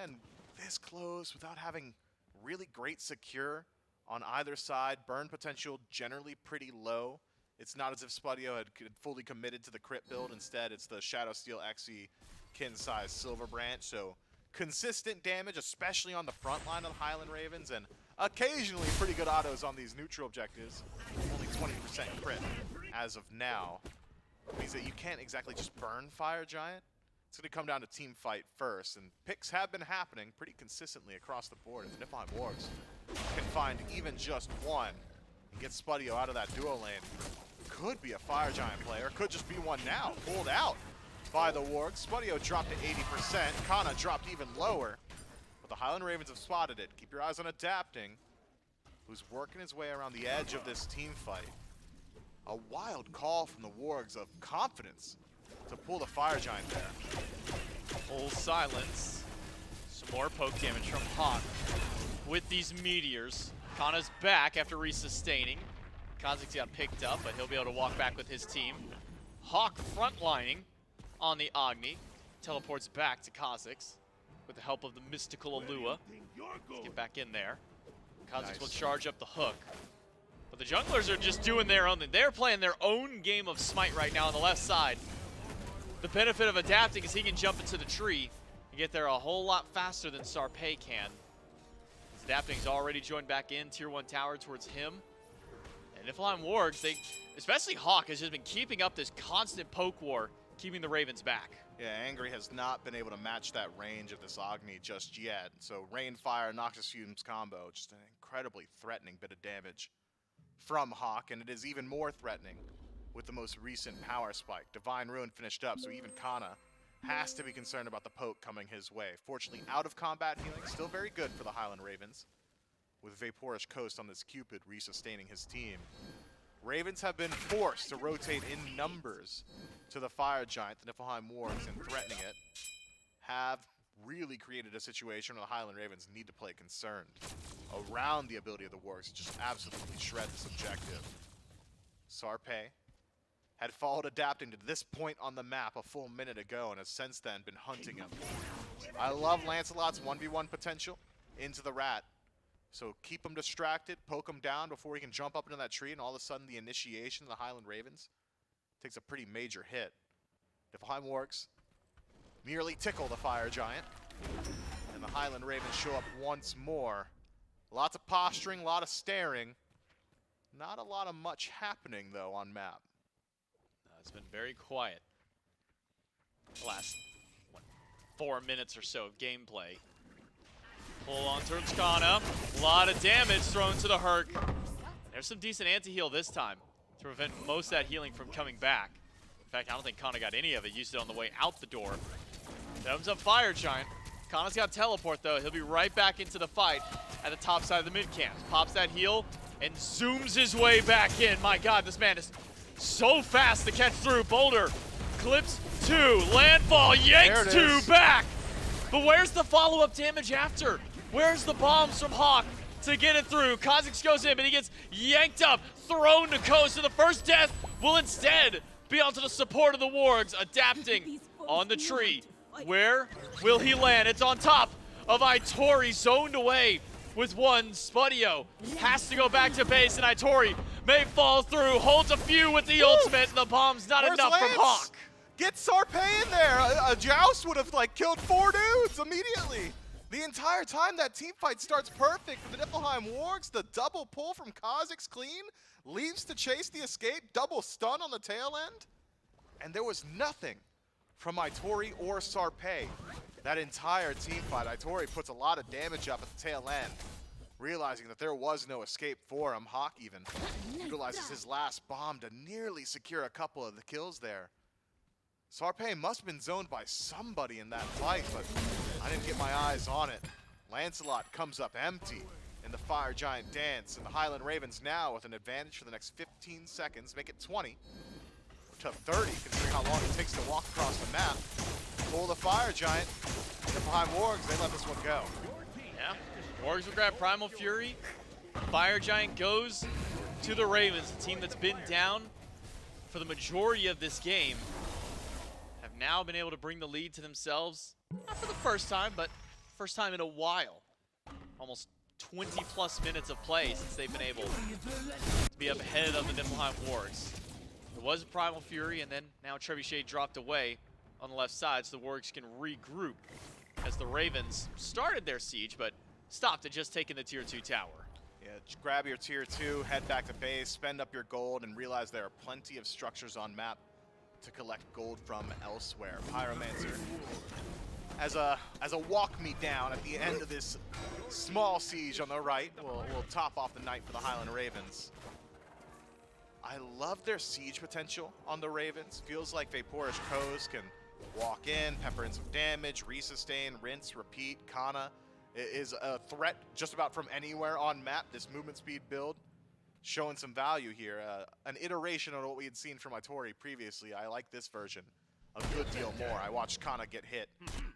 And this close without having really great secure on either side. Burn potential generally pretty low. It's not as if Spudio had fully committed to the crit build. Instead, it's the Shadow Steel XE kin-size Silver Branch. So consistent damage, especially on the front line of the Highland Ravens, and occasionally pretty good autos on these neutral objectives. Only 20% crit as of now. It means that you can't exactly just burn Fire Giant. It's going to come down to team fight first, and picks have been happening pretty consistently across the board. If the Niflheim Wargs can find even just one and get Spudio out of that duo lane, could be a Fire Giant player, could just be one now, pulled out by the Wargs. Spudio dropped to 80%, Xngnnah dropped even lower, but the Highland Ravens have spotted it. Keep your eyes on Adapting, who's working his way around the edge of this team fight. A wild call from the Wargs of confidence to pull the Fire Giant there. Full Silence. Some more poke damage from Hawkk with these meteors. Xngnah's back after resustaining. Cozyx got picked up, but he'll be able to walk back with his team. Hawkk frontlining on the Agni. Teleports back to Cozyx with the help of the mystical Alua. Let's get back in there. Cozyx will charge up the hook. But the junglers are just doing their own thing. They're playing their own game of Smite right now on the left side. The benefit of Adapting is he can jump into the tree and get there a whole lot faster than Sarpeii can. Adapting's already joined back in, tier 1 tower towards him. And Niflheim Wargs, especially Hawkk, has just been keeping up this constant poke war, keeping the Ravens back. Yeah, Angry has not been able to match that range of this Agni just yet. So Rain, Fire, Noxious Fumes combo, just an incredibly threatening bit of damage from Hawkk, and it is even more threatening with the most recent power spike. Divine Ruin finished up, so even Xngnnah has to be concerned about the poke coming his way. Fortunately, out of combat healing, still very good for the Highland Ravens, with VaporishCoast on this Cupid resustaining his team. Ravens have been forced to rotate in numbers to the Fire Giant. The Niflheim Wargs, and threatening it, have really created a situation where the Highland Ravens need to play concerned around the ability of the Wargs to just absolutely shred this objective. Sarpeii had followed Adapting to this point on the map a full minute ago and has since then been hunting him. I love Lancelot's 1v1 potential into the rat. So keep him distracted, poke him down before he can jump up into that tree, and all of a sudden the initiation of the Highland Ravens takes a pretty major hit. Niflheim Wargs merely tickle the Fire Giant, and the Highland Ravens show up once more. Lots of posturing, a lot of staring. Not a lot of much happening, though, on map. It's been very quiet the last, what, 4 minutes or so of gameplay. Pull on towards Xngnnah. A lot of damage thrown to the Herc. There's some decent anti-heal this time to prevent most of that healing from coming back. In fact, I don't think Xngnnah got any of it. Used it on the way out the door. There comes up Fire Giant. Xngnah's got teleport though. He'll be right back into the fight at the top side of the mid camp. Pops that heal and zooms his way back in. My God, this man is so fast to catch through. Boulder clips 2. Landfall yanks 2 back. But where's the follow-up damage after? Where's the bombs from Hawkk to get it through? Cozyx goes in, but he gets yanked up, thrown to coast, and the first death will instead be onto the support of the Wargs, adapting on the tree. Where will he land? It's on top of Itori, zoned away with 1. Spudio has to go back to base, and Itori may fall through, holds a few with the ultimate, and the bomb's not enough from Hawkk. Get Sarpeii in there. A joust would have like killed 4 dudes immediately. The entire time that team fight starts perfect for the Niflheim Wargs. The double pull from Cozyx clean. Leaves to chase the escape. Double stun on the tail end. And there was nothing from Itori or Sarpeii. That entire team fight, Itori puts a lot of damage up at the tail end. Realizing that there was no escape for him, Hawkk even utilizes his last bomb to nearly secure a couple of the kills there. Sarpeii must have been zoned by somebody in that fight, but I didn't get my eyes on it. Lancelot comes up empty in the Fire Giant dance, and the Highland Ravens now with an advantage for the next 15 seconds, make it 20 to 30, considering how long it takes to walk across the map. Pull the Fire Giant, Niflheim Wargs, they let this one go. Yeah, Wargs will grab Primal Fury. Fire Giant goes to the Ravens, the team that's been down for the majority of this game. Have now been able to bring the lead to themselves, not for the first time, but first time in a while. Almost 20 plus minutes of play since they've been able to be up ahead of the Niflheim Wargs. There was a Primal Fury, and then now Trebuchet dropped away on the left side, so the Wargs can regroup as the Ravens started their siege, but stopped at just taking the tier 2 tower. Yeah, just grab your tier 2, head back to base, spend up your gold, and realize there are plenty of structures on map to collect gold from elsewhere. Pyromancer as a walk me down at the end of this small siege on the right. We'll top off the night for the Highland Ravens. I love their siege potential on the Ravens. Feels like VaporishCoast can walk in, pepper in some damage, resustain, rinse, repeat. Xngnnah is a threat just about from anywhere on map. This movement speed build showing some value here. An iteration on what we had seen from Itori previously. I like this version a good deal more. I watched Xngnnah get hit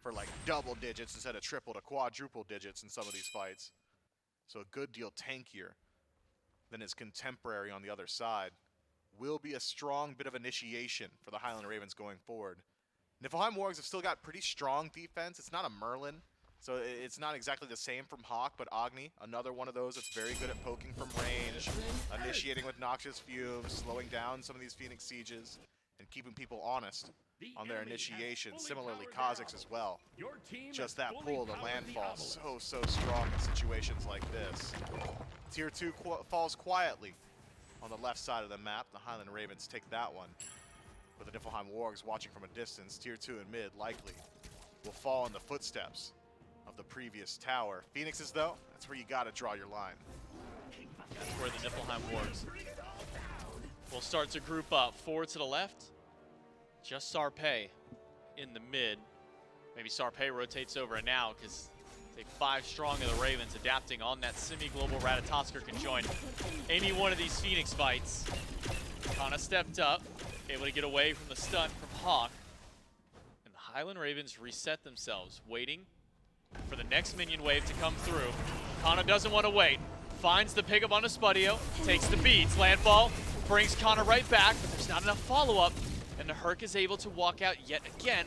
for like double digits instead of triple to quadruple digits in some of these fights. So a good deal tankier than his contemporary on the other side. Will be a strong bit of initiation for the Highland Ravens going forward. Niflheim Wargs have still got pretty strong defense. It's not a Merlin, so it's not exactly the same from Hawkk, but Agni, another one of those that's very good at poking from range, initiating with Noxious Fumes, slowing down some of these Phoenix sieges, and keeping people honest on their initiation. Similarly, Cozyx as well. Just that pull, the landfall, so strong in situations like this. Tier 2 falls quietly on the left side of the map. The Highland Ravens take that one. With the Niflheim Wargs watching from a distance, tier 2 and mid likely will fall in the footsteps of the previous tower. Phoenixes, though, that's where you got to draw your line. That's where the Niflheim Wargs will start to group up. 4 to the left, just Sarpeii in the mid. Maybe Sarpeii rotates over now because take 5 strong of the Ravens, adapting on that semi-global Ratatoskr can join any one of these Phoenix fights. Xngnnah stepped up, able to get away from the stun from Hawkk. And the Highland Ravens reset themselves, waiting for the next minion wave to come through. Xngnnah doesn't want to wait. Finds the pickup on a Spudio, takes the beats. Landfall brings Xngnnah right back, but there's not enough follow-up. And the Herc is able to walk out yet again.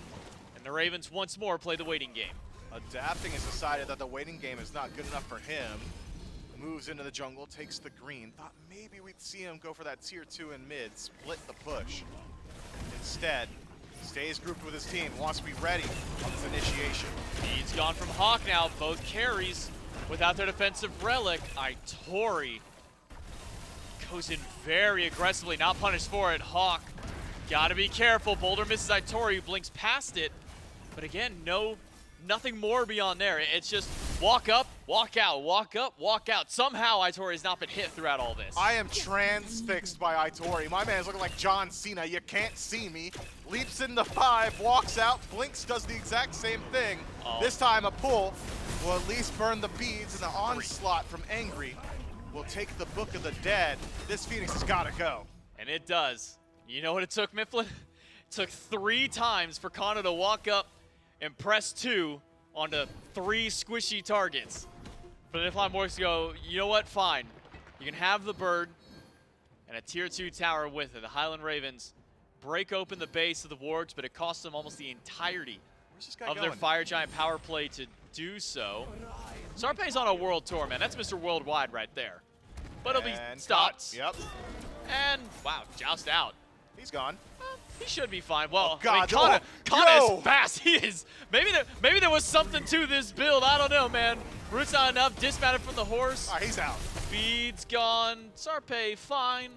And the Ravens once more play the waiting game. Adapting has decided that the waiting game is not good enough for him. Moves into the jungle, takes the green. Thought maybe we'd see him go for that tier 2 in mid, split the push. Instead, stays grouped with his team, wants to be ready on this initiation. He's gone from Hawkk now, both carries without their defensive relic. Itori goes in very aggressively, not punished for it. Hawkk Gotta be careful. Boulder misses Itori, who blinks past it. But again, nothing more beyond there. It's just walk up, walk out, walk up, walk out. Somehow Itori has not been hit throughout all this. I am transfixed by Itori. My man's looking like John Cena. You can't see me. Leaps into 5, walks out, blinks, does the exact same thing. Oh. This time a pull will at least burn the beads, and the onslaught from Angry will take the Book of the Dead. This Phoenix has got to go. And it does. You know what it took, Mifflin? It took 3 times for Xnnahh to walk up and press 2 onto 3 squishy targets. For the Niflheim Wargs to go, you know what, fine. You can have the bird and a tier 2 tower with it. The Highland Ravens break open the base of the Wargs, but it costs them almost the entirety Where's this guy of going? their Fire Giant power play to do so. Sarpei's on a world tour, man. That's Mr. Worldwide right there. But it'll be And stopped. cut. Yep, And, wow, joust out. he's gone. He should be fine. Well, Oh, God, I mean, Xnnah yo! is fast. He is. Maybe there was something to this build. I don't know, man. Root's not enough. Dismounted from the horse. All right, he's out. Speed's gone. Sarpeii, fine.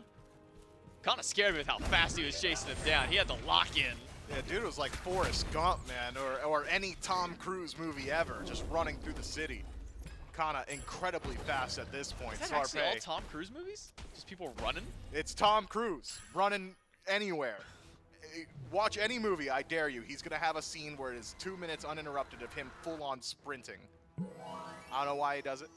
Kind of scared me with how fast he was chasing him down. He had to lock in. Yeah, dude was like Forrest Gump, man, or any Tom Cruise movie ever, just running through the city. Xnnah incredibly fast at this point. Is that actually all Sarpeii, Tom Cruise movies? Just people running? it's Tom Cruise running anywhere. Watch any movie, I dare you. He's gonna have a scene where it is 2 minutes uninterrupted of him full-on sprinting. I don't know why he does it.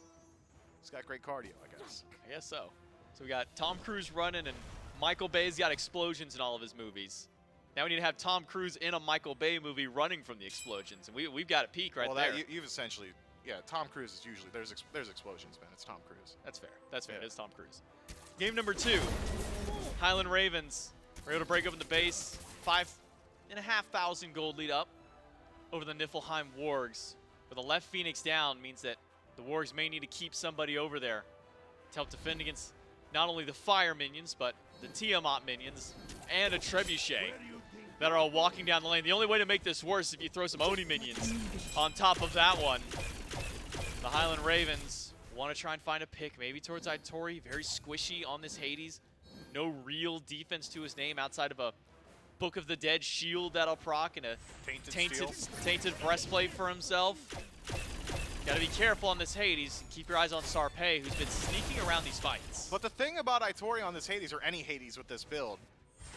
He's got great cardio, I guess. I guess so. So we got Tom Cruise running, and Michael Bay's got explosions in all of his movies. Now we need to have Tom Cruise in a Michael Bay movie running from the explosions, and we've got a peak right well, there. you've essentially, yeah. Tom Cruise is usually there's explosions, man. It's Tom Cruise. That's fair. That's fair. Yeah. It is Tom Cruise. Game number 2. Highland Ravens were able to break open the base. 5,500 gold lead up over the Niflheim Wargs. With the left Phoenix down means that the Wargs may need to keep somebody over there to help defend against not only the fire minions, but the Tiamat minions and a Trebuchet that are all walking down the lane. The only way to make this worse is if you throw some Oni minions on top of that one. The Highland Ravens want to try and find a pick, maybe towards Itori. Very squishy on this Hades. No real defense to his name outside of a Book of the Dead shield that'll proc and a tainted breastplate for himself. Got to be careful on this Hades and keep your eyes on Sarpeii, who's been sneaking around these fights. But the thing about Itori on this Hades, or any Hades with this build,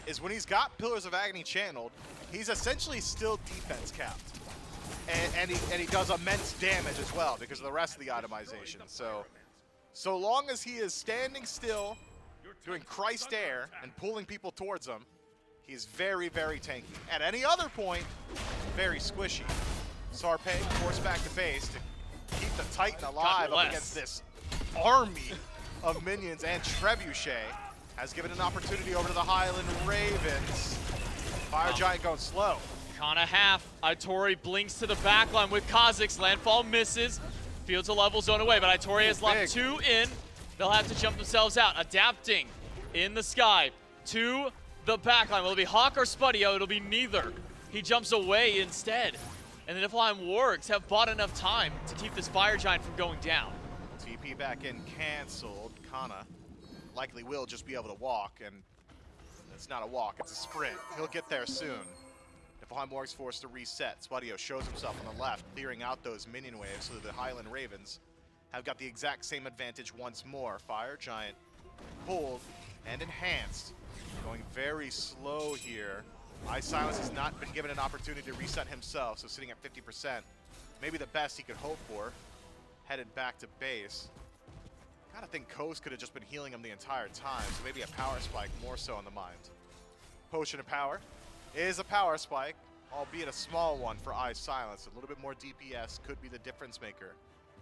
is when he's got Pillars of Agni channeled, he's essentially still defense capped. And he does immense damage as well because of the rest of the itemization. So long as he is standing still, doing Christ air, and pulling people towards him, he's very, very tanky. At any other point, very squishy. Sarpeii forced back to base to keep the Titan alive up against this army of minions, and Trebuchet has given an opportunity over to the Highland Ravens. Fire Giant going slow. Xnnah half. Itori blinks to the backline with Cozyx. Landfall misses. Fields a level zone away, but Itori has locked 2 in. They'll have to jump themselves out. Adapting in the sky to the backline. Will it be Hawkk or Spudio? It'll be neither. He jumps away instead. And the Niflheim Wargs have bought enough time to keep this Fire Giant from going down. TP back in canceled. Xnnah likely will just be able to walk, and it's not a walk, it's a sprint. He'll get there soon. Niflheim Wargs forced to reset. Spudio shows himself on the left, clearing out those minion waves so that the Highland Ravens have got the exact same advantage once more. Fire Giant pulled and enhanced. Going very slow here. iSilenced has not been given an opportunity to reset himself, so sitting at 50%. Maybe the best he could hope for. Headed back to base. Kinda think Coast could have just been healing him the entire time, so maybe a power spike more so on the mind. Potion of Power is a power spike, albeit a small one for iSilenced. A little bit more DPS could be the difference maker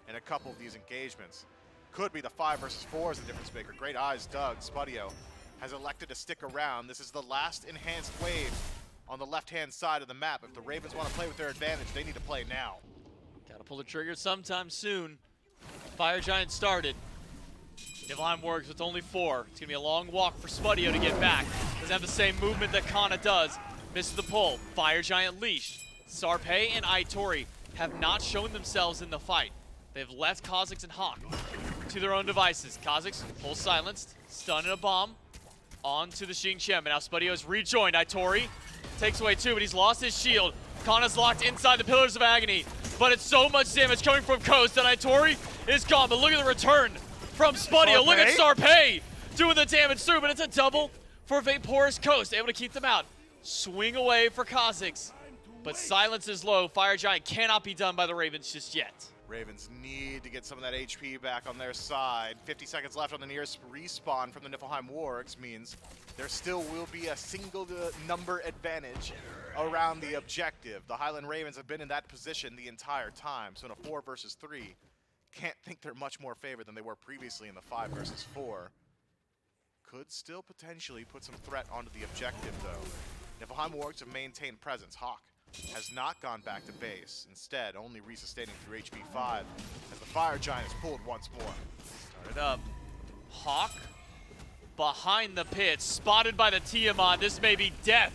in a couple of these engagements. Could be the 5 versus 4 as the difference maker. Great eyes, Doug. Spudio has elected to stick around. This is the last enhanced wave on the left-hand side of the map. If the Ravens want to play with their advantage, they need to play now. Gotta pull the trigger sometime soon. Fire Giant started. Niflheim Wargs with only 4. It's gonna be a long walk for Spudio to get back. Doesn't have the same movement that Xnnah does. Misses the pull. Fire Giant leashed. Sarpeii and Itori have not shown themselves in the fight. They've left Cozyx and Hawkk to their own devices. Cozyx full silenced, stun and a bomb. onto the Xing Chen, but now Spudio's rejoined. Itori takes away 2, but he's lost his shield. Kana's locked inside the Pillars of Agni, but it's so much damage coming from Coast that Itori is gone. But look at the return from Spudio. Look at Sarpeii doing the damage through, but it's a double for VaporishCoast, able to keep them out. Swing away for Cozyx, but silence is low. Fire Giant cannot be done by the Ravens just yet. Ravens need to get some of that HP back on their side. 50 seconds left on the nearest respawn from the Niflheim Wargs means there still will be a single number advantage around the objective. The Highland Ravens have been in that position the entire time, so in a 4 versus 3, can't think they're much more favored than they were previously in the 5 versus 4. Could still potentially put some threat onto the objective, though. Niflheim Wargs have maintained presence. Hawkk has not gone back to base. Instead, only resustaining through HP 5 as the Fire Giant is pulled once more. Started up. Hawkk behind the pit, spotted by the Tiamat. This may be death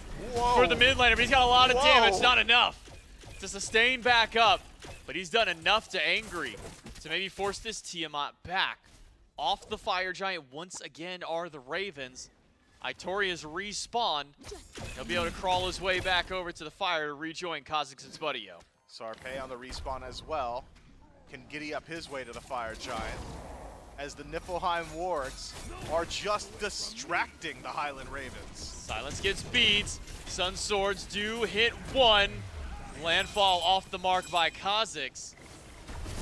for the mid laner, but he's got a lot of damage, not enough to sustain back up. But he's done enough to Angry to maybe force this Tiamat back. Off the Fire Giant once again are the Ravens. Itori has respawned. He'll be able to crawl his way back over to the fire to rejoin Cozyx and Spudio. Sarpeii on the respawn as well. Can giddy up his way to the Fire Giant as the Niflheim Wargs are just distracting the Highland Ravens. Silence gets beads. Sun Swords do hit 1. Landfall off the mark by Cozyx.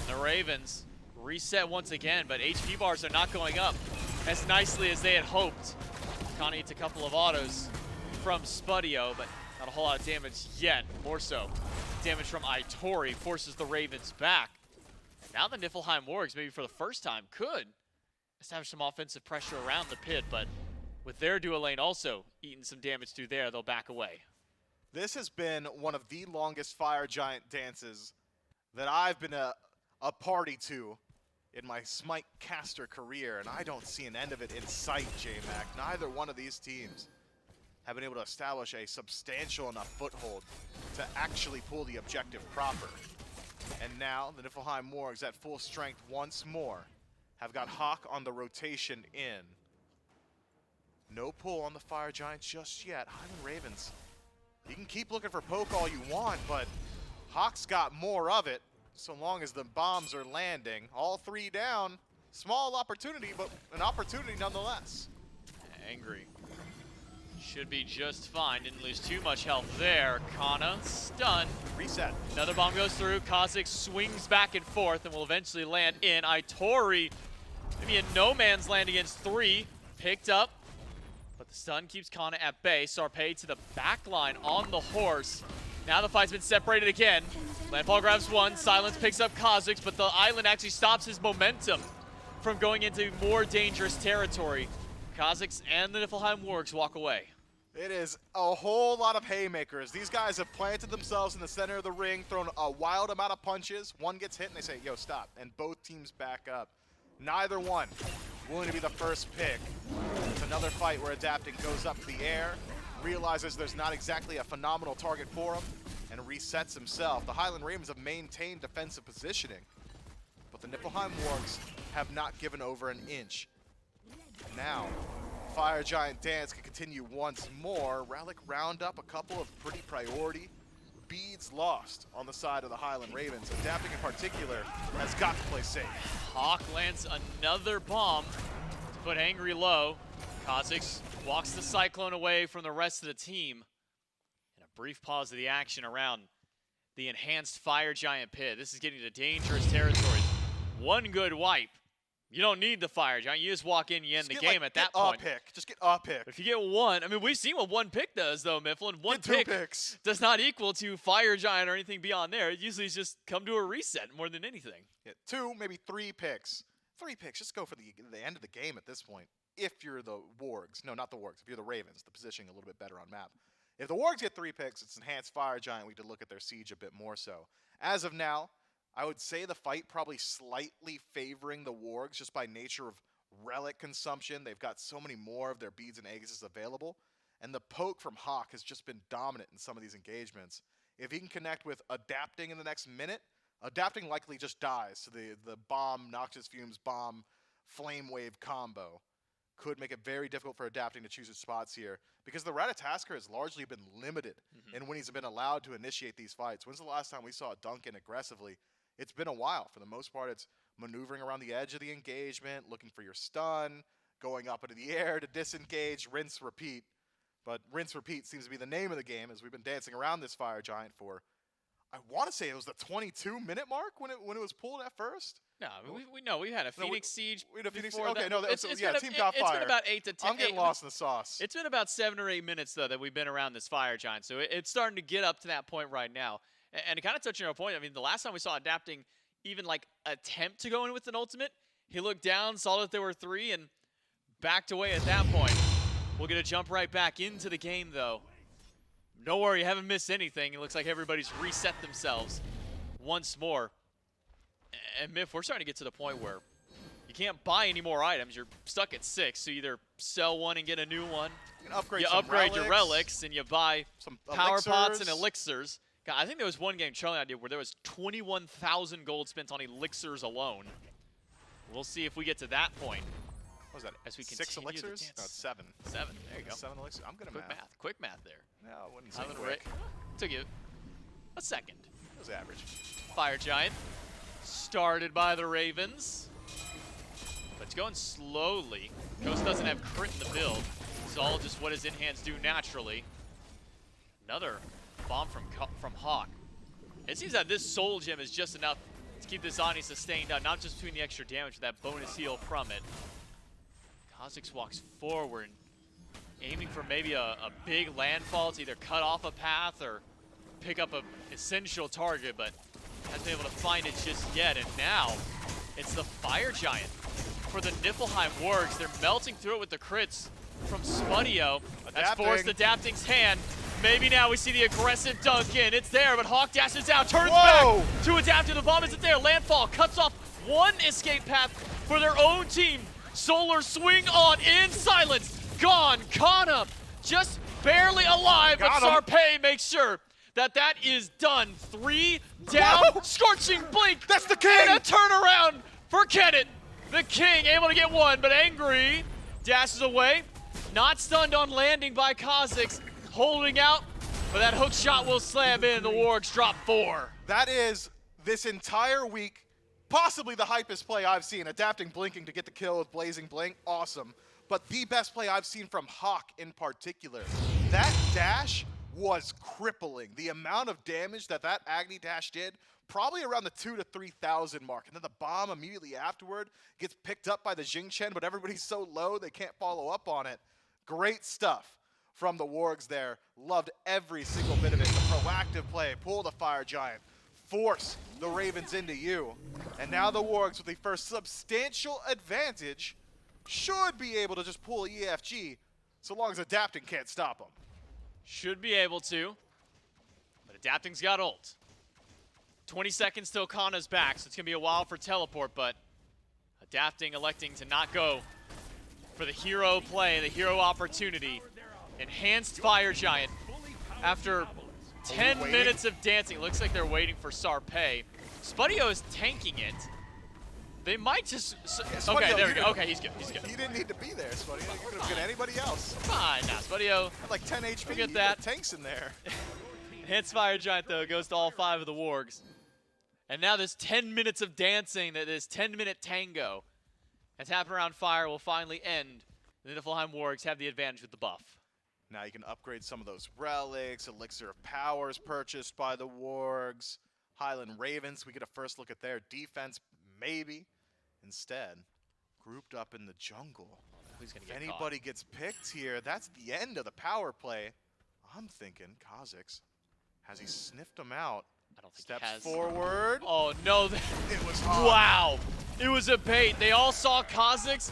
The Ravens reset once again, but HP bars are not going up as nicely as they had hoped. Connie eats a couple of autos from Spudio, but not a whole lot of damage yet. More so, damage from Itori forces the Ravens back. And now the Niflheim Wargs, maybe for the first time, could establish some offensive pressure around the pit, but with their duo lane also eating some damage through there, they'll back away. This has been one of the longest Fire Giant dances that I've been a party to in my Smite caster career, and I don't see an end of it in sight, J-Mac. Neither one of these teams have been able to establish a substantial enough foothold to actually pull the objective proper. And now, the Niflheim Wargs at full strength once more have got Hawkk on the rotation in. No pull on the Fire Giant just yet. Highland Ravens, you can keep looking for poke all you want, but Hawk's got more of it. So long as the bombs are landing. All 3 down. Small opportunity, but an opportunity nonetheless. Angry. Should be just fine. Didn't lose too much health there. Kana stunned. Reset. Another bomb goes through. Cozyx swings back and forth and will eventually land in. Itori, maybe a no man's land against 3. Picked up, but the stun keeps Kana at bay. Sarpeii to the back line on the horse. Now the fight's been separated again. Landfall grabs 1, Silence picks up Cozyx, but the island actually stops his momentum from going into more dangerous territory. Cozyx and the Niflheim Wargs walk away. It is a whole lot of haymakers. These guys have planted themselves in the center of the ring, thrown a wild amount of punches. One gets hit and they say, yo, stop. And both teams back up. Neither one willing to be the first pick. It's another fight where Adapting goes up to the air, realizes there's not exactly a phenomenal target for him, and resets himself. The Highland Ravens have maintained defensive positioning, but the Niflheim Wargs have not given over an inch. Now, Fire Giant Dance can continue once more. Relic round up a couple of pretty priority beads lost on the side of the Highland Ravens. Adapting in particular has got to play safe. Hawkk lands another bomb to put Angry low. Cozyx walks the Cyclone away from the rest of the team. And a brief pause of the action around the enhanced Fire Giant pit. This is getting to dangerous territory. One good wipe. You don't need the Fire Giant. You just walk in, you end the game at that point. Just get a pick. But if you get 1, I mean, we've seen what 1 pick does, though, Mifflin. 1 pick 2 picks. does not equal to Fire Giant or anything beyond there. It usually is just come to a reset more than anything. Yeah, 2, maybe 3 picks. 3 picks. Just go for the end of the game at this point. If you're the Wargs. No, not the Wargs. If you're the Ravens, the positioning a little bit better on map. If the Wargs get 3 picks, it's enhanced Fire Giant. We need to look at their siege a bit more so. As of now, I would say the fight probably slightly favoring the Wargs just by nature of relic consumption. They've got so many more of their beads and Aegis available. And the poke from Hawkk has just been dominant in some of these engagements. If he can connect with Adapting in the next minute, Adapting likely just dies to the bomb, Noxious Fumes, bomb, Flame Wave combo. could make it very difficult for Adapting to choose his spots here, because the Ratatoskr has largely been limited in when he's been allowed to initiate these fights. When's the last time we saw Duncan aggressively? It's been a while. For the most part, it's maneuvering around the edge of the engagement, looking for your stun, going up into the air to disengage, rinse, repeat. But rinse, repeat seems to be the name of the game, as we've been dancing around this Fire Giant for, I want to say it was the 22-minute mark when it was pulled at first. No, we know we had a Phoenix Siege. We had a Phoenix before Siege. Okay, that. no, It's yeah, been team got fired. It's been about 8 to 10. I'm getting lost in the sauce. It's been about 7 or 8 minutes though that we've been around this Fire Giant, so it's starting to get up to that point right now. And to kind of touch on our point, I mean, the last time we saw Adapting even like attempt to go in with an ultimate, he looked down, saw that there were 3, and backed away at that point. We're gonna jump right back into the game though. Don't worry, you haven't missed anything. It looks like everybody's reset themselves once more. And Miff, we're starting to get to the point where you can't buy any more items. You're stuck at 6, so you either sell one and get a new one. You can upgrade, your relics and you buy some power pots and elixirs. elixirs. God, I think there was one game Charlie and I did where there was 21,000 gold spent on elixirs alone. We'll see if we get to that point. What was that? As we 6 continue the elixirs? dance. No, it's 7. 7, there you go. 7 elixirs. I'm good at Quick math. math, quick math there. No, I wouldn't say Highland quick. Took you a second. It was average. Fire Giant, started by the Ravens, but it's going slowly. Ghost doesn't have crit in the build. It's all just what his in-hands do naturally. Another bomb from Hawkk. It seems that this soul gem is just enough to keep this Agni sustained out, not just between the extra damage, but that bonus heal from it. Cozyx walks forward, aiming for maybe a big landfall to either cut off a path or pick up an essential target, but hasn't been able to find it just yet. And now it's the Fire Giant for the Niflheim Wargs. They're melting through it with the crits from Spudio. That's forced Adapting's hand. Maybe now we see the aggressive dunk in. It's there, but Hawkk dashes out, turns back to Adapting. The bomb isn't there. Landfall cuts off one escape path for their own team. Solar swing on in silence. Gone. Cxnnahh just barely alive, but Sarpeii makes sure that is done. 3 down. Whoa. Scorching blink. That's the king. And a turnaround for Xnnahh. The king able to get 1, but angry. Dashes away. Not stunned on landing by Cozyx. Holding out, but that hook shot will slam in. The Wargs drop 4. That is, this entire week, possibly the hypest play I've seen. Adapting blinking to get the kill with Blazing Blink, awesome. But the best play I've seen from Hawkk in particular. That dash was crippling. The amount of damage that Agni dash did, probably around the 2,000 to 3,000 mark. And then the bomb immediately afterward gets picked up by the Xing but everybody's so low they can't follow up on it. Great stuff from the Wargs there. Loved every single bit of it. The proactive play, pull the Fire Giant, force the Ravens into you. And now the Wargs with the first substantial advantage should be able to just pull EFG so long as Adapting can't stop them. Should be able to, but Adapting's got ult. 20 seconds till Xnnah's back, so it's gonna be a while for teleport, but Adapting electing to not go for the hero play, the hero opportunity. Enhanced Fire Giant after 10 minutes of dancing. Looks like they're waiting for Sarpeii. Spudio is tanking it. They might just... okay, there we go. Okay, he's good. He's good. He didn't need to be there, Spudio. He could have been anybody else. Fine, now Spudio. Had like 10 HP. Forget You that. got tanks in there. Enhanced Fire Giant, though, goes to all 5 of the Wargs. And now this 10 minutes of dancing, this 10-minute tango that's happened around Fire will finally end. The Niflheim Wargs have the advantage with the buff. Now you can upgrade some of those relics. Elixir of Powers purchased by the Wargs. Highland Ravens, we get a first look at their defense, maybe. Instead, grouped up in the jungle. Who's gonna If get anybody gets picked here, that's the end of the power play. I'm thinking Cozyx. Has he sniffed him out? I don't think Steps he has. forward. Oh, no. It was Hawkk. Wow. It was a bait. They all saw Cozyx,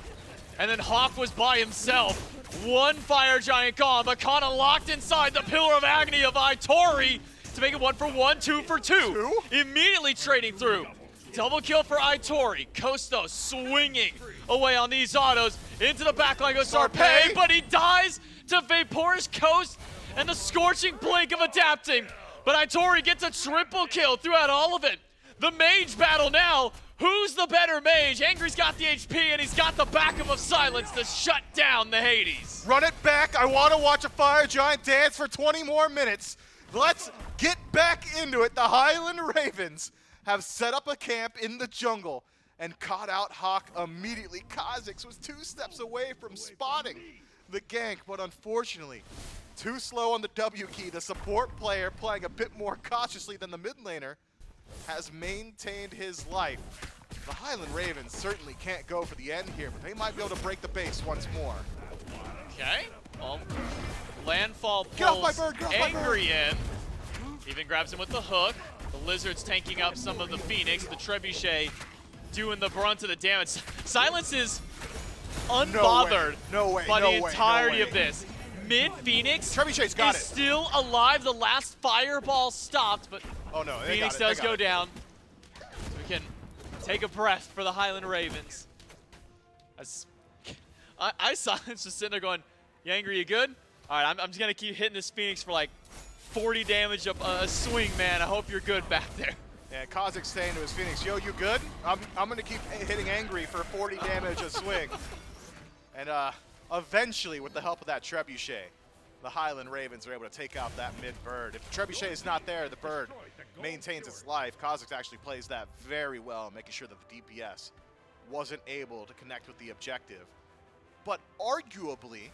and then Hawkk was by himself. 1 Fire Giant gone, but Cxnnahh locked inside the Pillar of Agni of Itori to make it 1 for 1, 2 for 2. Immediately trading through. Double kill for Itori. Costo swinging away on these autos. Into the backline goes Sarpeii, but he dies to VaporishCoast and the scorching blink of Adapting. But Itori gets a triple kill throughout all of it. The mage battle now Who's the better mage? Angry's got the HP and he's got the backup of Silence to shut down the Hades. Run it back. I want to watch a fire giant dance for 20 more minutes. Let's get back into it. The Highland Ravens have set up a camp in the jungle and caught out Hawkk immediately. Cozyx was 2 steps away from spotting the gank, but unfortunately, too slow on the W key. The support player, playing a bit more cautiously than the mid laner, has maintained his life. The Highland Ravens certainly can't go for the end here, but they might be able to break the base once more. Okay, well, Landfall Get off my pulls bird, get off my Angry in. Even grabs him with the hook. The Lizard's tanking up some of the Phoenix. The Trebuchet doing the brunt of the damage. Silence is unbothered by the entirety of this. Mid Phoenix Trebuchet's got is it. still alive. The last fireball stopped, but Oh no, they Phoenix got it, does they go got it. down. So we can take a breath for the Highland Ravens. iSilenced was sitting there going, "You angry? You good? All right, I'm just gonna keep hitting this Phoenix for like 40 damage a swing, man. I hope you're good back there." Yeah, Cozyx saying to his Phoenix, "Yo, you good? I'm gonna keep hitting Angry for 40 damage a swing." And eventually, with the help of that Trebuchet, the Highland Ravens are able to take out that mid bird. If the Trebuchet is not there, the bird maintains its life. Cozyx actually plays that very well, making sure that the DPS wasn't able to connect with the objective. But arguably,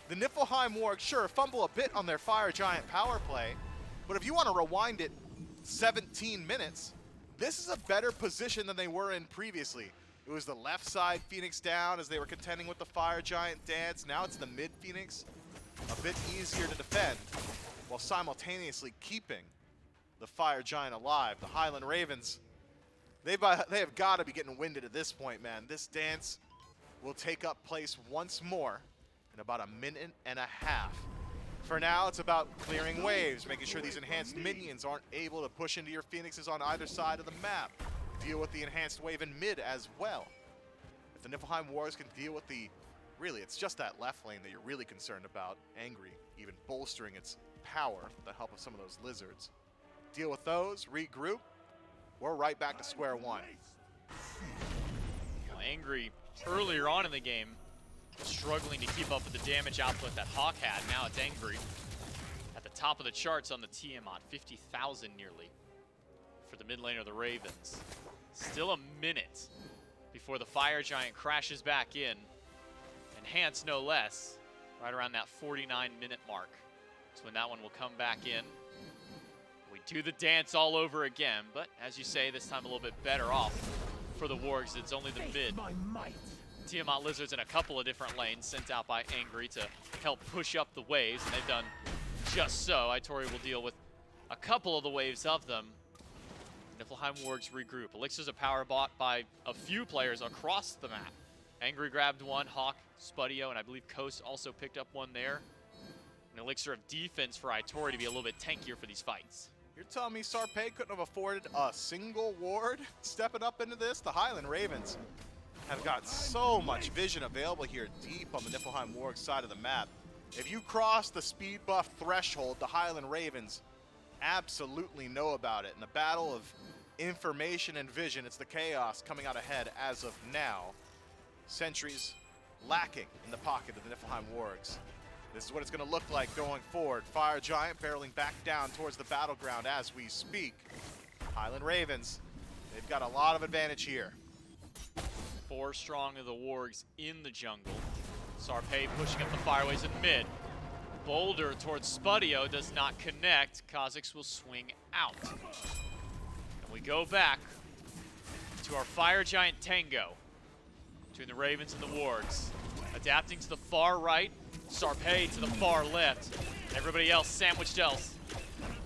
the Niflheim Wargs, sure, fumble a bit on their Fire Giant power play, but if you want to rewind it 17 minutes, this is a better position than they were in previously. It was the left side Phoenix down as they were contending with the Fire Giant dance. Now it's the mid Phoenix, a bit easier to defend, while simultaneously keeping the Fire Giant alive. The Highland Ravens, they have got to be getting winded at this point, man. This dance will take up place once more in about a minute and a half. For now, it's about clearing waves, making sure these enhanced minions aren't able to push into your Phoenixes on either side of the map. Deal with the enhanced wave in mid as well. If the Niflheim Wargs can deal with the, really, it's just that left lane that you're really concerned about. Angry, even bolstering its power with the help of some of those lizards. Deal with those, regroup, we're right back to square one. Angry earlier on in the game, struggling to keep up with the damage output that Hawkk had. Now it's Angry at the top of the charts on the Tiamat, 50,000 nearly for the mid laner of the Ravens. Still a minute before the Fire Giant crashes back in. Enhanced no less, right around that 49-minute mark. That's when that one will come back in. We do the dance all over again, but as you say, this time a little bit better off for the Wargs. It's only the mid. Tiamat Lizards in a couple of different lanes sent out by Angry to help push up the waves, and they've done just so. Itori will deal with a couple of the waves of them. Niflheim Wargs regroup. Elixir's a power bought by a few players across the map. Angry grabbed one, Hawkk, Spudio, and I believe Coast also picked up one there. An elixir of defense for Itori to be a little bit tankier for these fights. You're telling me Sarpeii couldn't have afforded a single ward stepping up into this? The Highland Ravens have got so much vision available here deep on the Niflheim Wargs side of the map. If you cross the speed buff threshold, the Highland Ravens absolutely know about it. In the battle of information and vision, it's the chaos coming out ahead as of now. Sentries lacking in the pocket of the Niflheim Wargs. This is what it's going to look like going forward. Fire Giant barreling back down towards the battleground as we speak. Highland Ravens, they've got a lot of advantage here. 4 strong of the Wargs in the jungle. Sarpeii pushing up the fireways in mid. Boulder towards Spudio does not connect. Cozyx will swing out. And we go back to our Fire Giant tango between the Ravens and the Wargs. Adapting to the far right, Sarpeii to the far left. Everybody else sandwiched else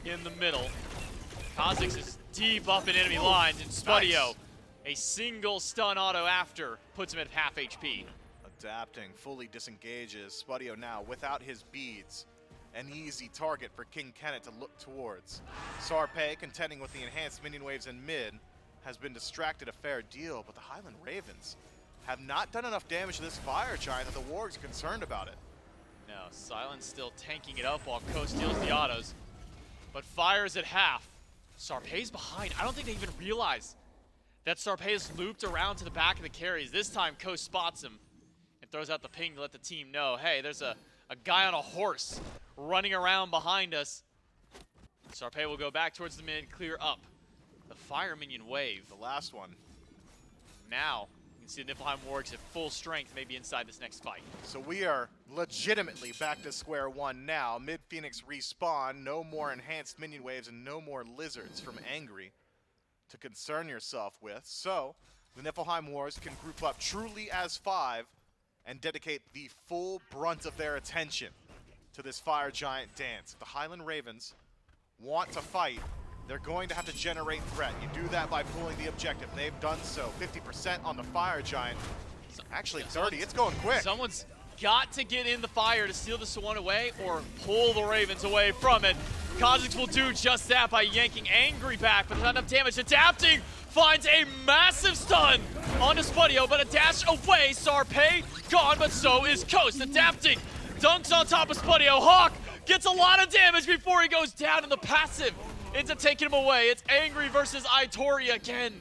in the middle. Cozyx is deep up in enemy lines, and Spudio, Nice. a single stun auto after, puts him at half HP. Adapting, fully disengages. Spudio now without his beads. An easy target for King Kenneth to look towards. Sarpeii, contending with the enhanced minion waves in mid, has been distracted a fair deal, but the Highland Ravens have not done enough damage to this Fire Giant that the Wargs are concerned about it. No, Silence still tanking it up while Coast deals the autos. But Fire's at half. Sarpei's behind. I don't think they even realize that Sarpeii is looped around to the back of the carries. This time, Ko spots him and throws out the ping to let the team know, hey, there's a guy on a horse running around behind us. Sarpeii will go back towards the mid, clear up the fire minion wave. The last one. Now, you can see the Niflheim Wargs at full strength, maybe inside this next fight. So we are legitimately back to square one now. Mid-Phoenix respawn, no more enhanced minion waves, and no more lizards from Angry to concern yourself with. So the Niflheim Wargs can group up truly as 5 and dedicate the full brunt of their attention to this Fire Giant dance. If the Highland Ravens want to fight, they're going to have to generate threat. You do that by pulling the objective. They've done so. 50% on the Fire Giant. Actually, 30. It's going quick. Someone's got to get in the fire to steal this one away or pull the Ravens away from it. Cozyx will do just that by yanking Angry back, but not enough damage. Adapting finds a massive stun onto Spudio, but a dash away. Sarpeii gone, but so is Coast. Adapting dunks on top of Spudio. Hawkk gets a lot of damage before he goes down in the passive. Ends up taking him away. It's Angry versus Itori again,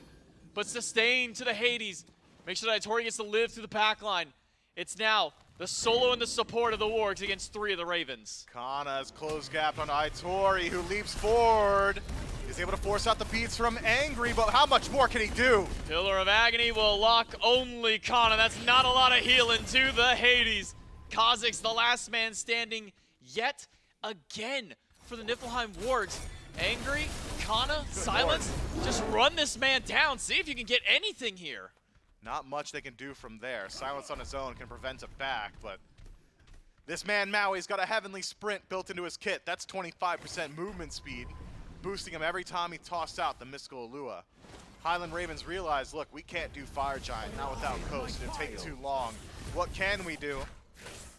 but sustained to the Hades. Make sure that Itori gets to live through the back line. It's now the solo and the support of the Wargs against 3 of the Ravens. Xnnah's close gap on Itori, who leaps forward. Is able to force out the beats from Angry, but how much more can he do? Pillar of Agni will lock only Xnnahh. That's not a lot of healing to the Hades. Cozyx, the last man standing yet again for the Niflheim Wargs. Angry, Xnnahh, Silence, just run this man down. See if you can get anything here. Not much they can do from there. Silence on his own can prevent it back, but this man Maui's got a heavenly sprint built into his kit. That's 25% movement speed, boosting him every time he tossed out the mystical Alua. Highland Ravens realize, look, we can't do Fire Giant, not without Coast. It'd take too long. What can we do?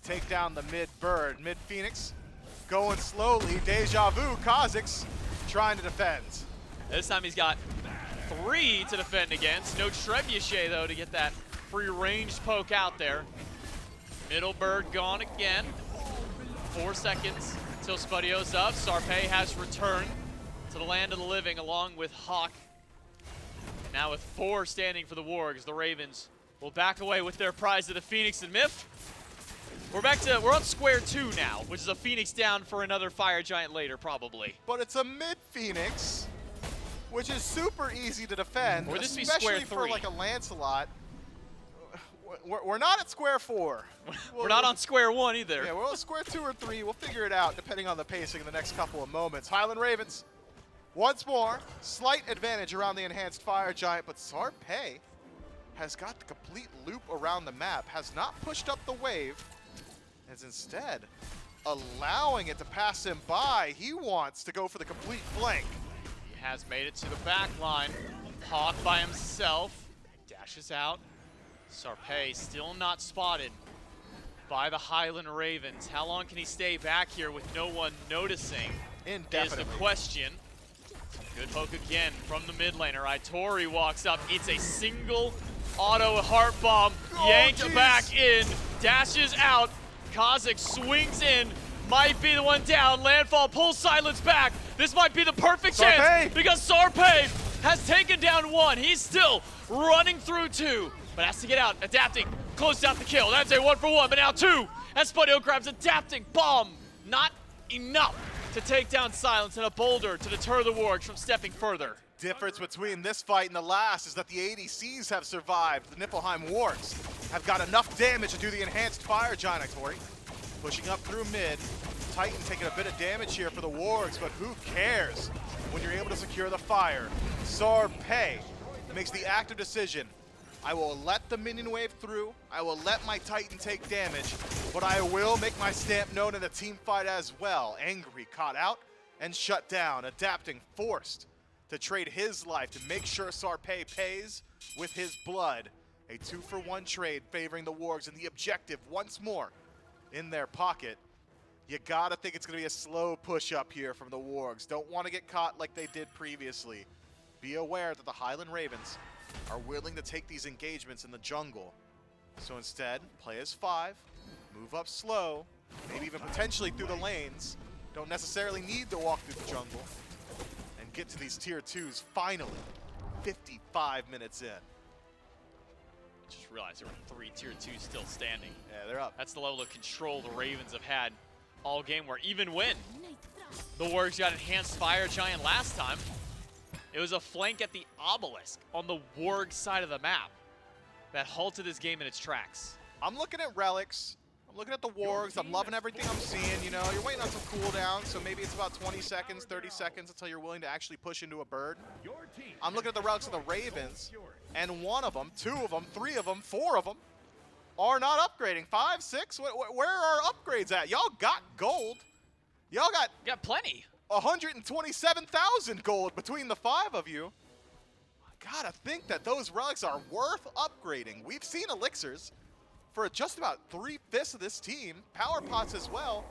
Take down the mid-bird. Mid-Phoenix going slowly. Deja vu, Cozyx trying to defend. This time he's got 3 to defend against. No Trebuchet, though, to get that free-ranged poke out there. Middle bird gone again. 4 seconds until Spudio's up. Sarpeii has returned to the land of the living along with Hawkk. And now with 4 standing for the Wargs, the Ravens will back away with their prize of the Phoenix and Myth. We're on square 2 now, which is a Phoenix down for another Fire Giant later, probably. But it's a mid-Phoenix, which is super easy to defend, Or this be especially square for 3. like a Lancelot. We're not at square 4. We're not on square 1 either. Yeah, we're on square 2 or 3. We'll figure it out depending on the pacing in the next couple of moments. Highland Ravens, once more, slight advantage around the enhanced Fire Giant, but Sarpeii has got the complete loop around the map, has not pushed up the wave, is instead allowing it to pass him by. He wants to go for the complete flank. He has made it to the back line. Hawkk by himself. Dashes out. Sarpeii still not spotted by the Highland Ravens. How long can he stay back here with no one noticing is Indefinitely. the question. Good poke again from the mid laner. Itori walks up, eats a single auto heart bomb, yanked geez. back in, dashes out. Cozyx swings in, might be the one down. Landfall pulls Silence back. This might be the perfect chance Sarpeii. because Sarpeii has taken down 1. He's still running through 2, but has to get out. Adapting, closed out the kill. That's a 1-for-1, but now 2. As Spudio grabs Adapting, bomb. Not enough to take down Silence, and a boulder to deter the Wargs from stepping further. Difference between this fight and the last is that the ADCs have survived. The Niflheim Wargs have got enough damage to do the enhanced Fire Giant. Itori pushing up through mid. Titan taking a bit of damage here for the Wargs, but who cares when you're able to secure the fire? Sarpeii makes the active decision. I will let the minion wave through. I will let my Titan take damage, but I will make my stamp known in the team fight as well. Angry caught out and shut down. Adapting forced to trade his life to make sure Sarpeii pays with his blood. A 2-for-1 trade favoring the Wargs, and the objective once more in their pocket. You gotta think it's gonna be a slow push up here from the Wargs. Don't want to get caught like they did previously. Be aware that the Highland Ravens are willing to take these engagements in the jungle. So instead, play as 5, move up slow, maybe even potentially through the lanes. Don't necessarily need to walk through the jungle. And get to these tier 2s finally. 55 minutes in. Just realized there were 3 tier 2s still standing. Yeah, they're up. That's the level of control the Ravens have had all game, where even when the Wargs got enhanced Fire Giant last time, it was a flank at the obelisk on the Warg side of the map that halted this game in its tracks. I'm looking at relics. I'm looking at the wargs. I'm loving everything I'm seeing. You know, you're waiting on some cooldowns, so maybe it's about 20 seconds, 30 seconds until you're willing to actually push into a bird. I'm looking at the relics of the Ravens, and 1 of them, 2 of them, 3 of them, 4 of them are not upgrading. 5, 6, where are our upgrades at? Y'all got gold. Y'all Got plenty. 127,000 gold between the 5 of you. I gotta think that those relics are worth upgrading. We've seen elixirs for just about 3/5 of this team. Power pots as well.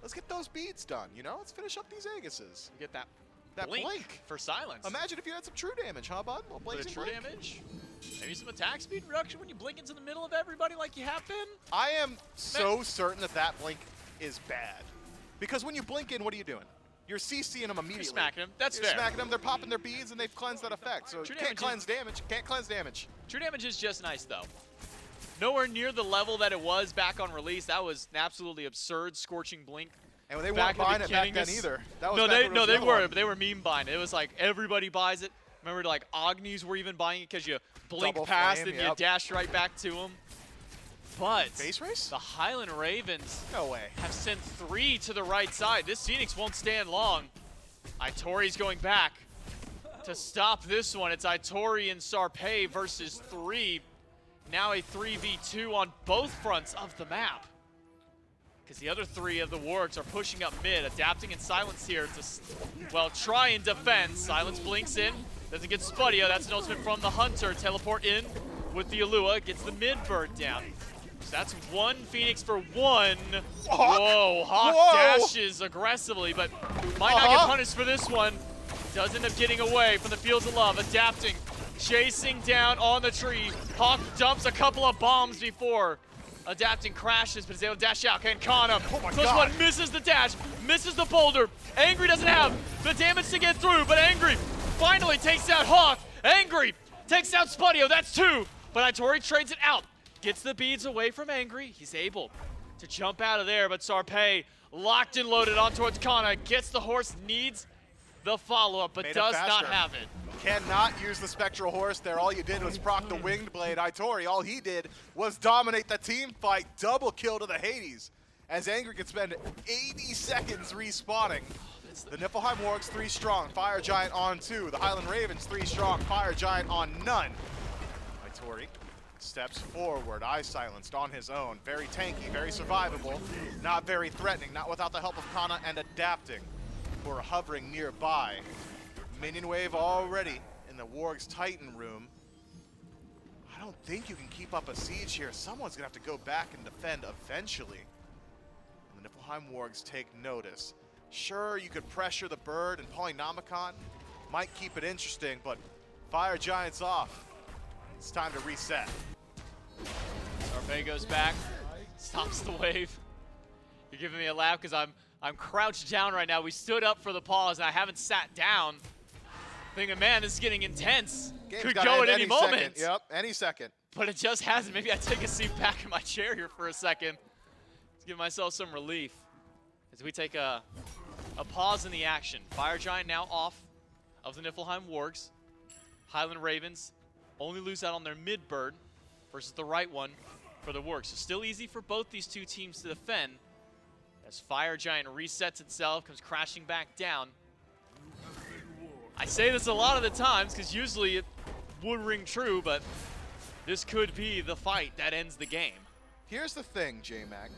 Let's get those beads done, you know? Let's finish up these Aegises. You get that Blink blink for silence. Imagine if you had some true damage, huh, bud? A Bit blazing of true blink. damage. Maybe some attack speed reduction when you blink into the middle of everybody like you have been. I am so certain that that blink is bad. Because when you blink in, what are you doing? You're CCing them immediately. You're smacking them. That's You're fair. smacking them. They're popping their beads, and they've cleansed that effect. So True you can't damage cleanse damage. Can't cleanse damage. True damage is just nice, though. Nowhere near the level that it was back on release. That was an absolutely absurd scorching blink. And they Back weren't in the buying it back beginning, then this- either. That was No, back they when it was the other were, one. but they were meme buying it. It was like everybody buys it. Remember, like Agnis were even buying it because you blink Double past flame, and you yep. dash right back to them. But Face race? the Highland Ravens No way. have sent 3 to the right side. This Phoenix won't stand long. Itori's going back to stop this one. It's Itori and Sarpeii versus 3. Now a 3v2 on both fronts of the map. Because the other 3 of the Wargs are pushing up mid, adapting in silence here to, well, try and defend. Silence blinks in, doesn't get Spudio. That's an ultimate from the Hunter. Teleport in with the Alua, gets the mid bird down. So that's 1 Phoenix for 1. Whoa, Hawkk Whoa. dashes aggressively, but might not get punished for this one. Does end up getting away from the Fields of Love, adapting, chasing down on the tree. Hawkk dumps a couple of bombs before adapting, crashes, but is able to dash out. Can con him. Oh my Close God. one, misses the dash, misses the boulder. Angry doesn't have the damage to get through, but Angry finally takes out Hawkk. Angry takes out Spudio, that's 2. But Itori trades it out. Gets the beads away from Angry. He's able to jump out of there, but Sarpeii locked and loaded on towards Xngnnah. Gets the horse, needs the follow-up, but Made it does not faster. have it. Cannot use the Spectral Horse there. All you did was proc the Winged Blade. Itori, all he did was dominate the team fight. Double kill to the Hades. As Angry could spend 80 seconds respawning. The Niflheim Wargs 3 strong, Fire Giant on 2. The Highland Ravens 3 strong, Fire Giant on none. Itori steps forward, iSilenced on his own. Very tanky, very survivable, not very threatening, not without the help of Xngnnah, and adapting for hovering nearby. Minion wave already in the Warg's Titan room. I don't think you can keep up a siege here. Someone's gonna have to go back and defend eventually. And the Niflheim Wargs take notice. Sure, you could pressure the bird and Polynomicon. Might keep it interesting, but Fire Giant's off. It's time to reset. Sarpeii goes back, stops the wave. You're giving me a laugh because I'm crouched down right now. We stood up for the pause, and I haven't sat down. Thinking, man, this is getting intense. Game's Could gotta go end at any moment. second. Yep, any second. But it just hasn't. Maybe I take a seat back in my chair here for a second to give myself some relief as we take a pause in the action. Fire Giant now off of the Niflheim Wargs. Highland Ravens only lose out on their mid bird versus the right one for the Wargs. So still easy for both these 2 teams to defend as Fire Giant resets itself, comes crashing back down. I say this a lot of the times because usually it would ring true, but this could be the fight that ends the game. Here's the thing, J-Mac.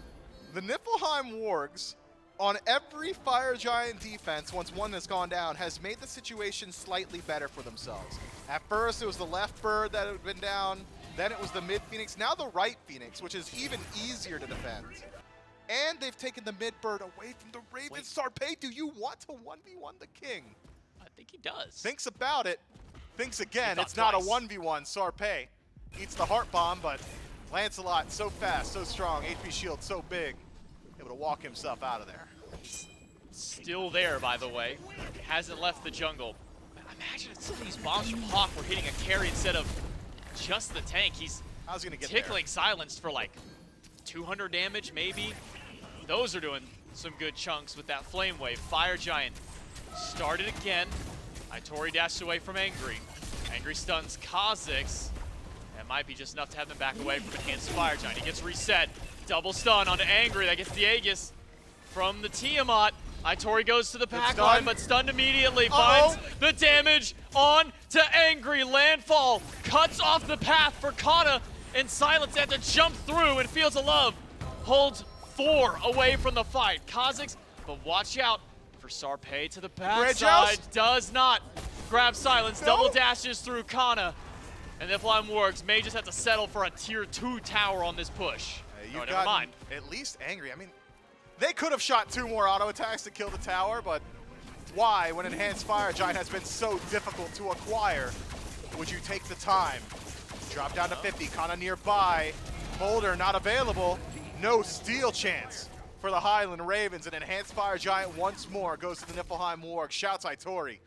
The Niflheim Wargs, on every Fire Giant defense, once one has gone down, has made the situation slightly better for themselves. At first, it was the left bird that had been down. Then it was the mid Phoenix. Now the right Phoenix, which is even easier to defend. And they've taken the mid bird away from the Ravens. Sarpeii, do you want to 1v1 the king? I think he does. Thinks about it. Thinks again. thought It's not a twice. 1v1. Sarpeii eats the heart bomb, but Lancelot so fast, so strong, HP shield so big, able to walk himself out of there. Still there, by the way. Hasn't left the jungle. imagine if some of these bombs from Hawkk were hitting a carry instead of just the tank. He's I was gonna get tickling Silenced for like 200 damage, maybe. Those are doing some good chunks with that Flame Wave. Fire Giant started again. Itori dashed away from Angry. Angry stuns Cozyx. That might be just enough to have them back away from Enhanced Fire Giant. He gets reset. Double stun onto Angry. That gets the Aegis from the Tiamat. Itori goes to the pack line, but stunned immediately. Finds the damage on to Angry. Landfall cuts off the path for Xngnnah, and Silence had to jump through, and Fields of Love holds 4 away from the fight. Cozyx, but watch out for Sarpeii to the backside. Does not grab Silence. Double dashes through Xngnnah, and Niflheim Wargs may just have to settle for a tier 2 tower on this push. You've never mind. At least Angry. I mean, they could have shot 2 more auto attacks to kill the tower, but why, when Enhanced Fire Giant has been so difficult to acquire, would you take the time? Drop down to 50, Xngnnah nearby. Boulder not available. No steal chance for the Highland Ravens, and Enhanced Fire Giant once more goes to the Niflheim Wargs. Shouts Itori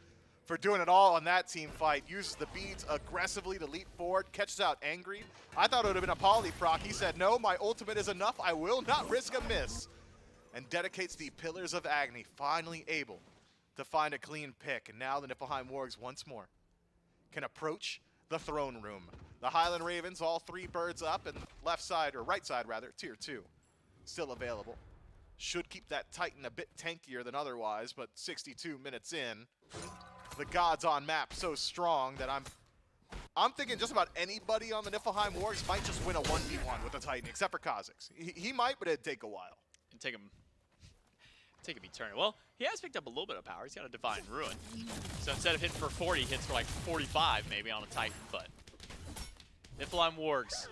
for doing it all on that team fight. Uses the beads aggressively to leap forward, catches out Angry. I thought it would have been a poly proc. He said, no, my ultimate is enough. I will not risk a miss. And dedicates the Pillars of Agni, finally able to find a clean pick. And now the Niflheim Wargs once more can approach the throne room. The Highland Ravens, all 3 birds up, and left side, or right side rather, tier 2, still available. Should keep that Titan a bit tankier than otherwise, but 62 minutes in, the gods on map so strong that I'm thinking just about anybody on the Niflheim Wargs might just win a 1v1 with the Titan, except for Cozyx. He might, but it'd take a while. And take him eternity. Well, he has picked up a little bit of power. He's got a Divine Ruin. So instead of hitting for 40, he hits for like 45 maybe on a Titan, but Niflheim Wargs.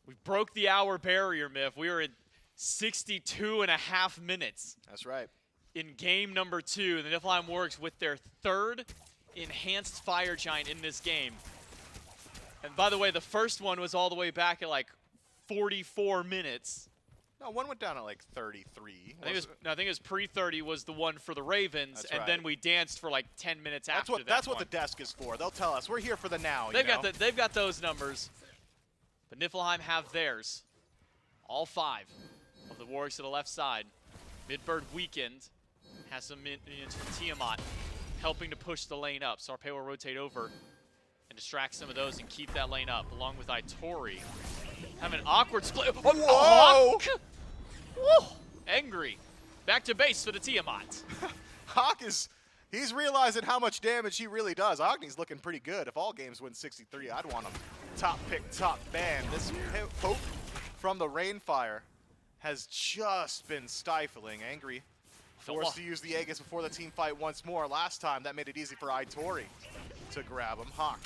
We broke the hour barrier, Miff. We were in 62.5 minutes. That's right. In game number 2, the Niflheim Wargs with their 3rd Enhanced Fire Giant in this game. And by the way, the first one was all the way back at like 44 minutes. No, one went down at like 33. I think it was pre-30 was the one for the Ravens, That's and right. then we danced for like 10 minutes after that. That's what the desk is for. They'll tell us we're here for the now. They've got those numbers, but Niflheim have theirs. All 5 of the Wargs to the left side. Midbird weakened, has some minions from Tiamat, helping to push the lane up. Sarpeii will rotate over and distract some of those and keep that lane up, along with Itori. Have an awkward split. Whoa! Hawkk! Woo! Angry. Back to base for the Tiamat. Hawkk he's realizing how much damage he really does. Agni's looking pretty good. If all games win 63, I'd want him top pick, top ban. This poke from the Rainfire has just been stifling. Angry forced to use the Aegis before the team fight once more. Last time, that made it easy for Itori to grab him. Hawkk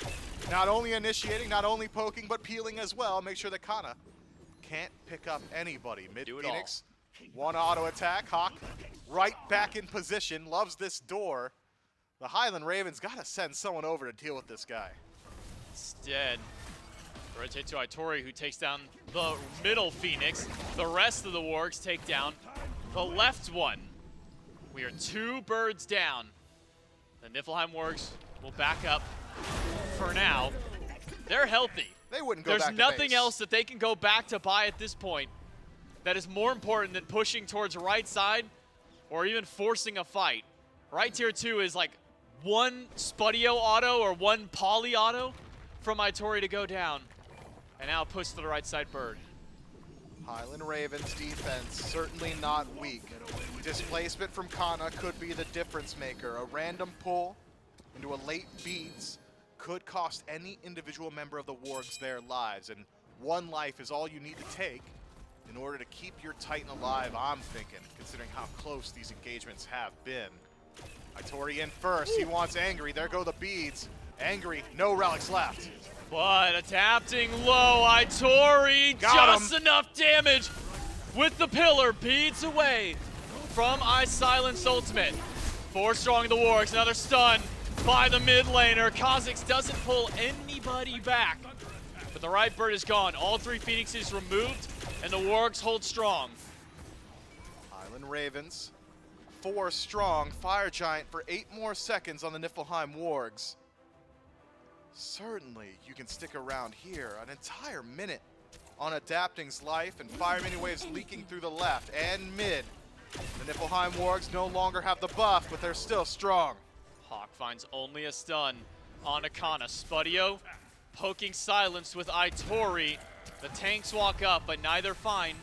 not only initiating, not only poking, but peeling as well. Make sure that Xngnnah can't pick up anybody. Mid-Phoenix, 1 auto attack. Hawkk right back in position, loves this door. The Highland Ravens gotta send someone over to deal with this guy. Instead, rotate to Itori, who takes down the middle Phoenix. The rest of the Wargs take down the left one. We are 2 birds down. The Niflheim Wargs will back up for now. They're healthy. They wouldn't go There's back to nothing base. else that they can go back to buy at this point that is more important than pushing towards right side or even forcing a fight. Right tier 2 is like 1 Spudio auto or 1 poly auto from Itori to go down. And now push to the right side bird. Highland Ravens defense certainly not weak. Displacement from Xngnnah could be the difference maker. A random pull into a late beats could cost any individual member of the Wargs their lives, and 1 life is all you need to take in order to keep your Titan alive, I'm thinking, considering how close these engagements have been. Itori in first, he wants Angry, there go the beads. Angry, no relics left. But adapting low, Itori just enough damage with the pillar, beads away from iSilenced ultimate. 4 strong in the Wargs, another stun by the mid laner. Cozyx doesn't pull anybody back, but the right bird is gone. All 3 Phoenixes removed, and the Wargs hold strong. Highland Ravens 4 strong. Fire Giant for 8 more seconds on the Niflheim Wargs. Certainly, you can stick around here an entire minute on Adapting's life, and Fire Mini Waves leaking through the left and mid. The Niflheim Wargs no longer have the buff, but they're still strong. Hawkk finds only a stun on Akana. Spudio poking Silenced with Itori. The tanks walk up, but neither find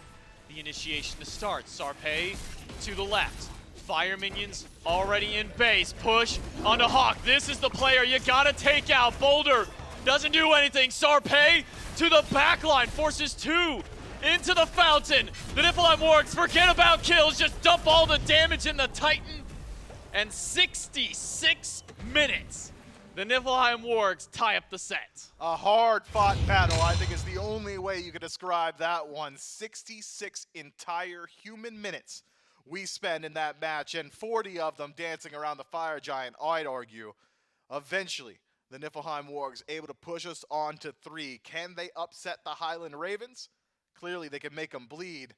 the initiation to start. Sarpeii to the left. Fire minions already in base. Push onto Hawkk. This is the player you gotta take out. Boulder doesn't do anything. Sarpeii to the backline, forces 2 into the fountain. The Niflheim Wargs forget about kills, just dump all the damage in the Titan. And 66 minutes. The Niflheim Wargs tie up the set. A hard-fought battle, I think, is the only way you could describe that one. 66 entire human minutes we spend in that match, and 40 of them dancing around the Fire Giant, I'd argue. Eventually, the Niflheim Wargs able to push us on to 3. Can they upset the Highland Ravens? Clearly, they can make them bleed.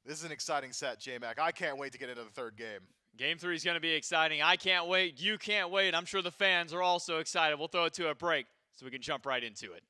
This is an exciting set, J-Mac. I can't wait to get into the third game. Game 3 is going to be exciting. I can't wait. You can't wait. I'm sure the fans are also excited. We'll throw it to a break so we can jump right into it.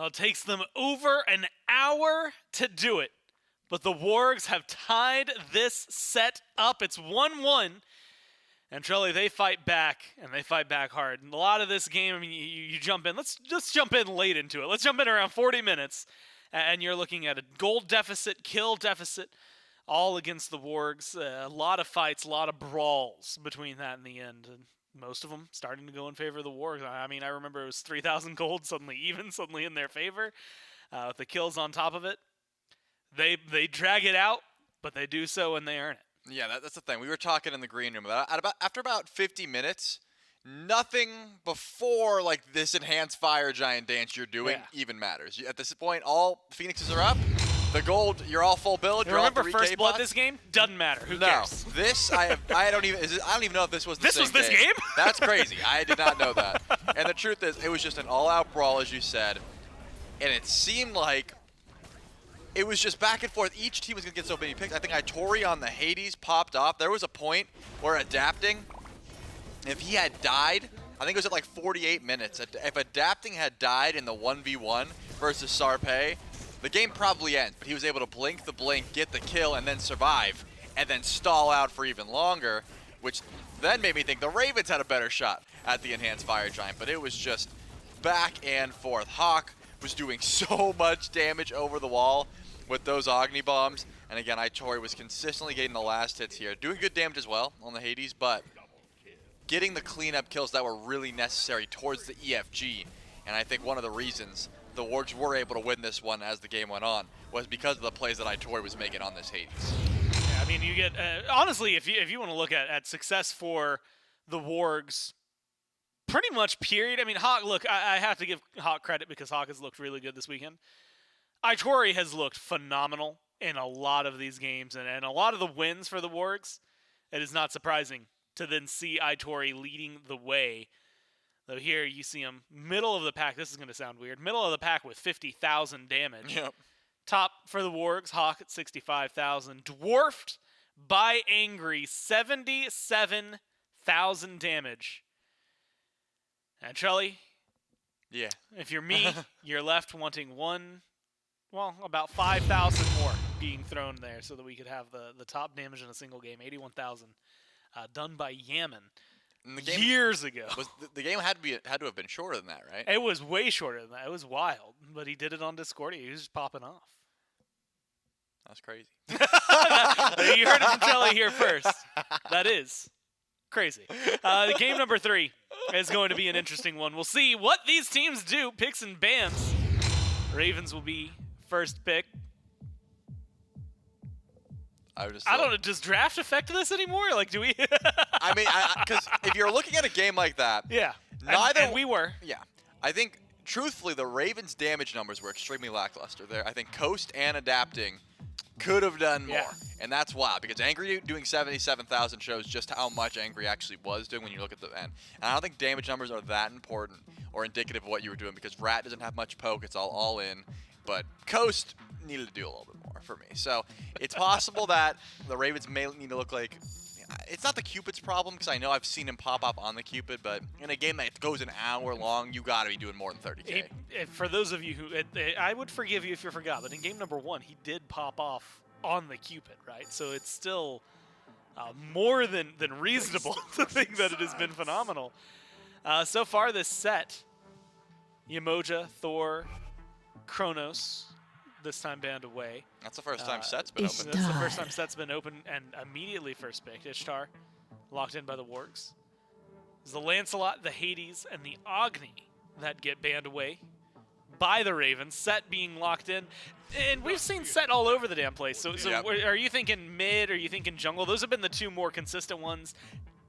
Well, it takes them over an hour to do it, but the Wargs have tied this set up. It's 1-1, And Trelly, they fight back, and they fight back hard. And a lot of this game, I mean, you jump in. Let's just jump in late into it. Let's jump in around 40 minutes, and you're looking at a gold deficit, kill deficit, all against the Wargs. A lot of fights, a lot of brawls between that and the end. And most of them starting to go in favor of the Wargs. I mean, I remember it was 3,000 gold, suddenly in their favor, with the kills on top of it. They drag it out, but they do so and they earn it. Yeah, that's the thing. We were talking in the green room after about 50 minutes, nothing before like this enhanced fire giant dance you're doing even matters. At this point, all Phoenixes are up. The gold, you're all full build. You're remember all 3K First Blood pots. this game? Doesn't matter. Who No, cares? this I don't even know if this was the This same was this game? That's crazy. I did not know that. And the truth is, it was just an all-out brawl, as you said, and it seemed like it was just back and forth. Each team was gonna get so many picks. I think Itori on the Hades popped off. There was a point where adapting, if he had died, I think it was at like 48 minutes. If adapting had died in the 1v1 versus Sarpeii, the game probably ends, but he was able to blink the blink, get the kill, and then survive, and then stall out for even longer, which then made me think the Ravens had a better shot at the Enhanced Fire Giant, but it was just back and forth. Hawkk was doing so much damage over the wall with those Agni bombs, and again, Itori was consistently getting the last hits here, doing good damage as well on the Hades, but getting the cleanup kills that were really necessary towards the EFG, and I think one of the reasons the Wargs were able to win this one as the game went on was because of the plays that Itori was making on this Hades. Yeah, I mean, you get honestly, if you want to look at success for the Wargs, pretty much period. I mean, Hawkk. Look, I have to give Hawkk credit because Hawkk has looked really good this weekend. Itori has looked phenomenal in a lot of these games, and a lot of the wins for the Wargs. It is not surprising to then see Itori leading the way. Though here you see him middle of the pack. This is going to sound weird. Middle of the pack with 50,000 damage. Yep. Top for the Wargs, Hawkk at 65,000. Dwarfed by Angry, 77,000 damage. And Trelly, Yeah. if you're me, you're left wanting about 5,000 more being thrown there so that we could have the top damage in a single game, 81,000, done by Yaman. And the game years ago. the game had to have been shorter than that, right? It was way shorter than that. It was wild, but he did it on Discordia. He was just popping off. That's crazy. You heard it from Trelly here first. That is crazy. The game number 3 is going to be an interesting one. We'll see what these teams do. Picks and bans. Ravens will be first pick. I don't know. Does draft affect this anymore? Like, do we? I mean, because if you're looking at a game like that, Yeah. neither we were. Yeah, I think truthfully the Ravens' damage numbers were extremely lackluster there. I think Coast and Adapting could have done more, and that's wild because Angry doing 77,000 shows just how much Angry actually was doing when you look at the end. And I don't think damage numbers are that important or indicative of what you were doing because Rat doesn't have much poke; it's all in. But Coast needed to do a little bit more for me. So it's possible that the Ravens may need to look like. It's not the Cupid's problem because I know I've seen him pop up on the Cupid, but in a game that goes an hour long, you got to be doing more than 30K. For those of you who, I would forgive you if you forgot, but in game number 1, he did pop off on the Cupid, right? So it's still more than reasonable to think that it has been phenomenal. So far this set, Yamoja, Thor, Kronos, this time banned away. That's the first time set's been open. That's the first time set's been open and immediately first picked. Ishtar, locked in by the Wargs. It's the Lancelot, the Hades, and the Agni that get banned away by the Ravens. Set being locked in. And we've seen Set all over the damn place. So Yep. Are you thinking mid? Are you thinking jungle? Those have been the two more consistent ones.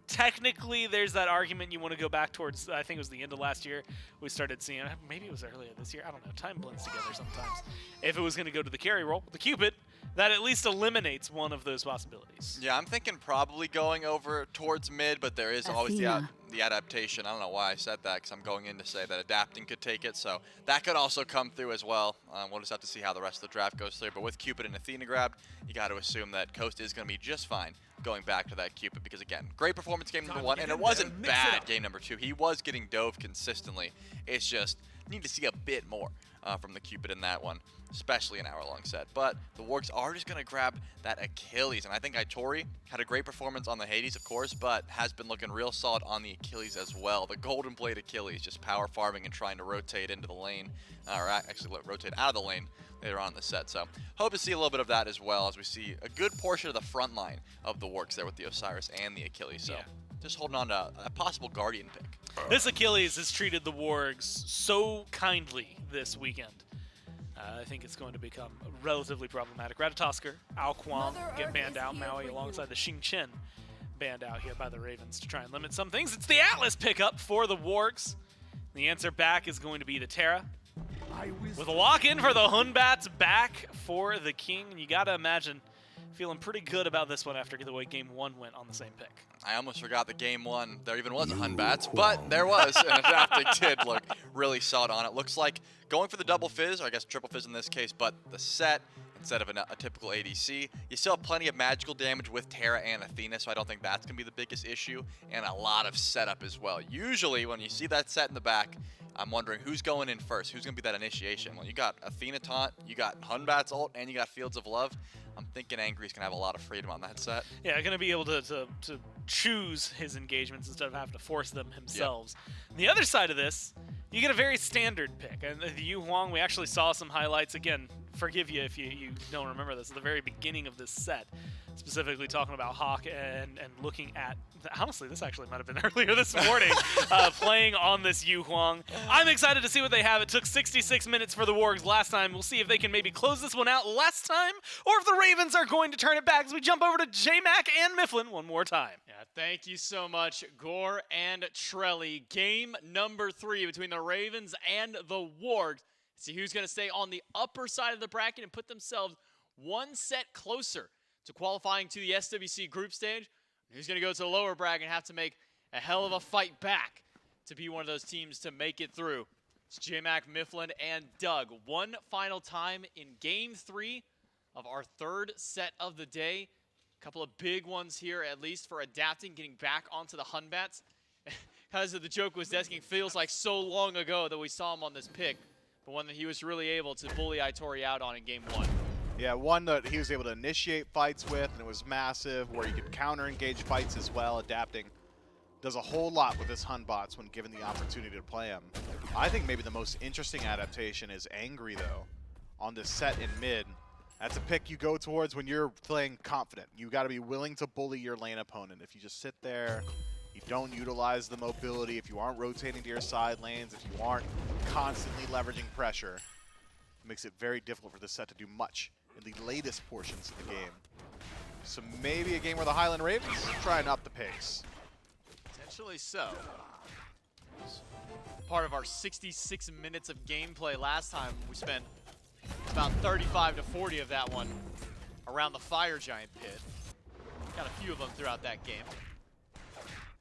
Technically, there's that argument you want to go back towards, I think it was the end of last year, we started seeing, maybe it was earlier this year, I don't know, time blends together sometimes. If it was going to go to the carry role, the Cupid, that at least eliminates one of those possibilities. Yeah, I'm thinking probably going over towards mid, but there is always Athena. the adaptation. I don't know why I said that because I'm going in to say that Adapting could take it, so that could also come through as well. We'll just have to see how the rest of the draft goes through, but with Cupid and Athena grabbed, you got to assume that Coast is going to be just fine going back to that Cupid because, again, great performance game number 1, and it wasn't bad game number 2. He was getting dove consistently. It's just need to see a bit more from the Cupid in that one, especially an hour-long set. But the Wargs are just going to grab that Achilles, and I think Itori had a great performance on the Hades, of course, but has been looking real solid on the Achilles as well. The Golden Blade Achilles, just power farming and trying to rotate into the lane, or actually rotate out of the lane later on in the set. So hope to see a little bit of that as well, as we see a good portion of the front line of the Wargs there with the Osiris and the Achilles. So just holding on to a possible Guardian pick. This Achilles has treated the Wargs so kindly this weekend. I think it's going to become relatively problematic. Ratatoskr, Huang get banned out. Maui alongside the Xing banned out here by the Ravens to try and limit some things. It's the Atlas pickup for the Wargs. The answer back is going to be the Terra. With a lock-in for the Hunbats back for the King. And you got to imagine feeling pretty good about this one after the way Game 1 went on the same pick. I almost forgot that Game 1 there even was a Hunbats, but there was, and Adapting did look really solid on it. Looks like going for the double fizz, or I guess triple fizz in this case, but the set, instead of a typical ADC, you still have plenty of magical damage with Terra and Athena, so I don't think that's going to be the biggest issue, and a lot of setup as well. Usually when you see that set in the back, I'm wondering who's going in first, who's going to be that initiation. Well, you got Athena taunt, you got Hunbats ult, and you got Fields of Love. I'm thinking Angry's going to have a lot of freedom on that set. Yeah, going to be able to choose his engagements instead of having to force them themselves. Yep. The other side of this, you get a very standard pick. And the Huang, we actually saw some highlights. Again, forgive you if you don't remember this, at the very beginning of this set, specifically talking about Hawkk and looking at, honestly, this actually might have been earlier this morning, playing on this Huang. I'm excited to see what they have. It took 66 minutes for the Wargs last time. We'll see if they can maybe close this one out last time, or if the Ravens are going to turn it back as we jump over to J-Mac and Mifflin one more time. Yeah, thank you so much, Gore and Trelly. Game number 3 between the Ravens and the Wargs. See who's going to stay on the upper side of the bracket and put themselves one set closer to qualifying to the SWC group stage. Who's going to go to the lower bracket and have to make a hell of a fight back to be one of those teams to make it through. It's J-Mac, Mifflin, and Doug. One final time in Game 3 of our third set of the day. A couple of big ones here, at least for Adapting, getting back onto the Hunbats. Because the joke was desking, feels like so long ago that we saw him on this pick, but one that he was really able to bully Itori out on in Game 1. Yeah, one that he was able to initiate fights with, and it was massive, where you could counter-engage fights as well. Adapting does a whole lot with his Hunbots when given the opportunity to play him. I think maybe the most interesting adaptation is Angry, though, on this set in mid. That's a pick you go towards when you're playing confident. You got to be willing to bully your lane opponent. If you just sit there, you don't utilize the mobility, if you aren't rotating to your side lanes, if you aren't constantly leveraging pressure, it makes it very difficult for this set to do much in the latest portions of the game. So maybe a game where the Highland Ravens try and up the pace. Potentially so. Part of our 66 minutes of gameplay last time, we spent about 35 to 40 of that one around the Fire Giant pit. Got a few of them throughout that game.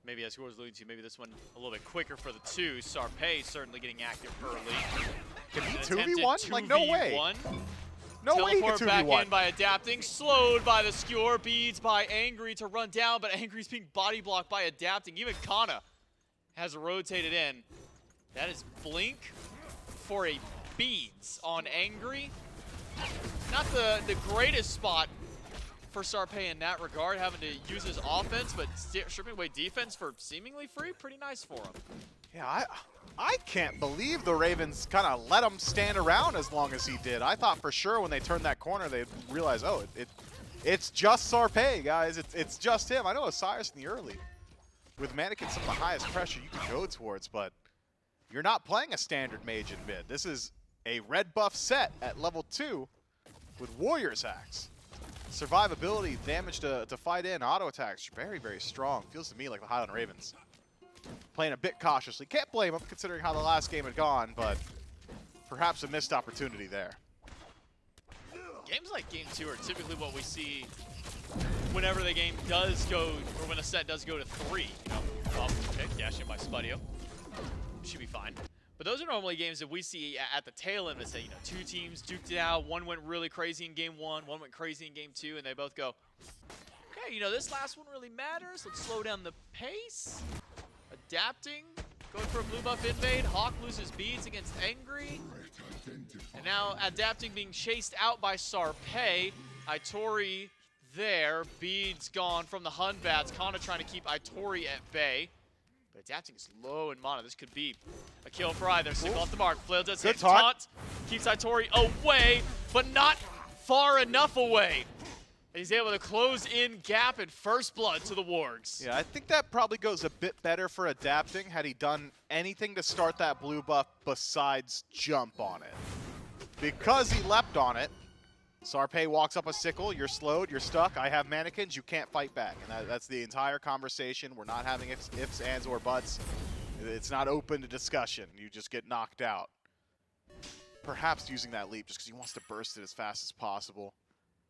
Maybe as Gore was alluding to, maybe this one a little bit quicker for the two. Sarpeii certainly getting active early. Can he 2v1? Like, no way. No way he can 2v1. Teleport back in by Adapting, slowed by the Skewer, beads by Angry to run down, but Angry's being body blocked by Adapting. Even Xngnnah has rotated in. That is Blink for a beads on Angry. Not the greatest spot for Sarpeii in that regard, having to use his offense, but stripping away defense for seemingly free. Pretty nice for him. Yeah, I can't believe the Ravens kind of let him stand around as long as he did. I thought for sure when they turned that corner, they'd realize, oh, it's just Sarpeii, guys. It's just him. I know Osiris in the early. With Mannequin, some of the highest pressure you can go towards, but you're not playing a standard mage in mid. This is a red buff set at level 2 with Warrior's Axe. Survivability, damage to fight in, auto attacks, very, very strong. Feels to me like the Highland Ravens playing a bit cautiously. Can't blame them considering how the last game had gone, but perhaps a missed opportunity there. Games like Game 2 are typically what we see whenever the game does go, or when a set does go to 3. You know, off pick, dash in by Spudio. Should be fine. But those are normally games that we see at the tail end that say, you know, two teams duked it out. One went really crazy in Game 1, one went crazy in Game 2, and they both go, okay, you know, this last one really matters. Let's slow down the pace. Adapting going for a blue buff invade. Hawkk loses beads against Angry. And now adapting, being chased out by Sarpeii. Itori there. Beads gone from the Hun Bats. Cxnnahh trying to keep Itori at bay. But adapting is low in mana. This could be a kill for either. Single off the mark. Flail does hit. Taunt. Keeps Itori away, but not far enough away. He's able to close in gap and first blood to the Wargs. Yeah, I think that probably goes a bit better for adapting had he done anything to start that blue buff besides jump on it. Because he leapt on it, Sarpeii walks up a sickle, you're slowed, you're stuck, I have mannequins, you can't fight back. And that's the entire conversation. We're not having ifs, ands, or buts. It's not open to discussion. You just get knocked out. Perhaps using that leap just because he wants to burst it as fast as possible.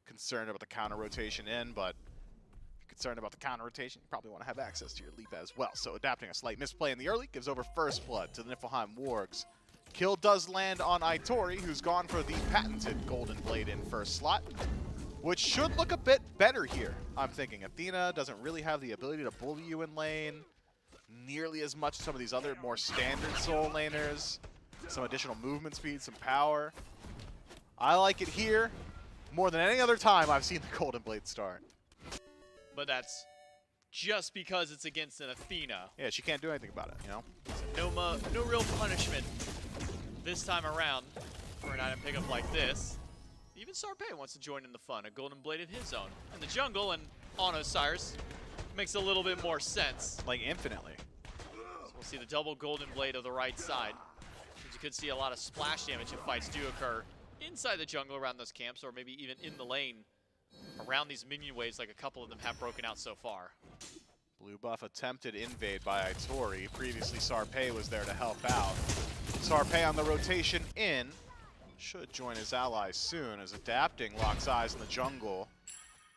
Concerned about the counter rotation in, but if you're concerned about the counter rotation, you probably want to have access to your leap as well. So adapting a slight misplay in the early gives over first blood to the Niflheim Wargs. Kill does land on Itori, who's gone for the patented Golden Blade in first slot, which should look a bit better here. I'm thinking Athena doesn't really have the ability to bully you in lane nearly as much as some of these other more standard soul laners. Some additional movement speed, some power. I like it here more than any other time I've seen the Golden Blade start. But that's just because it's against an Athena. Yeah, she can't do anything about it, you know? So no real punishment this time around for an item pickup like this. Even Sarpeii wants to join in the fun. A Golden Blade in his own. In the jungle and on Osiris makes a little bit more sense. Like infinitely. So we'll see the double Golden Blade of the right side. You could see a lot of splash damage if fights do occur inside the jungle around those camps, or maybe even in the lane around these minion waves like a couple of them have broken out so far. Blue buff attempted invade by Itori. Previously Sarpeii was there to help out. Sarpeii on the rotation in. Should join his allies soon as adapting locks eyes in the jungle.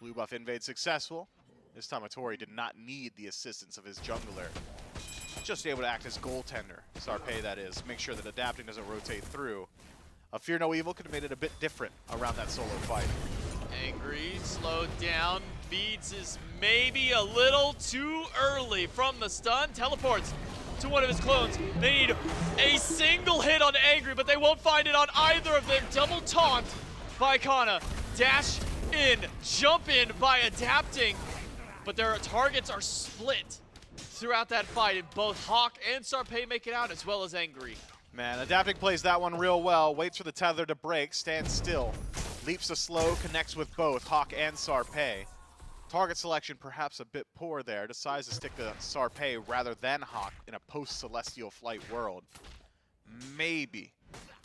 Blue buff invade successful. This time Itori did not need the assistance of his jungler. Just able to act as goaltender, Sarpeii that is. Make sure that adapting doesn't rotate through. A Fear No Evil could have made it a bit different around that solo fight. Angry, slowed down. Beads is maybe a little too early from the stun. Teleports to one of his clones. They need a single hit on Angry, but they won't find it on either of them. Double taunt by Cxnnahh. Dash in, jump in by adapting. But their targets are split throughout that fight, and both Hawkk and Sarpeii make it out, as well as Angry. Man, adapting plays that one real well. Waits for the tether to break, stands still. Leaps to slow, connects with both Hawkk and Sarpeii. Target selection perhaps a bit poor there. Decides to stick to Sarpeii rather than Hawkk in a post-Celestial Flight world. Maybe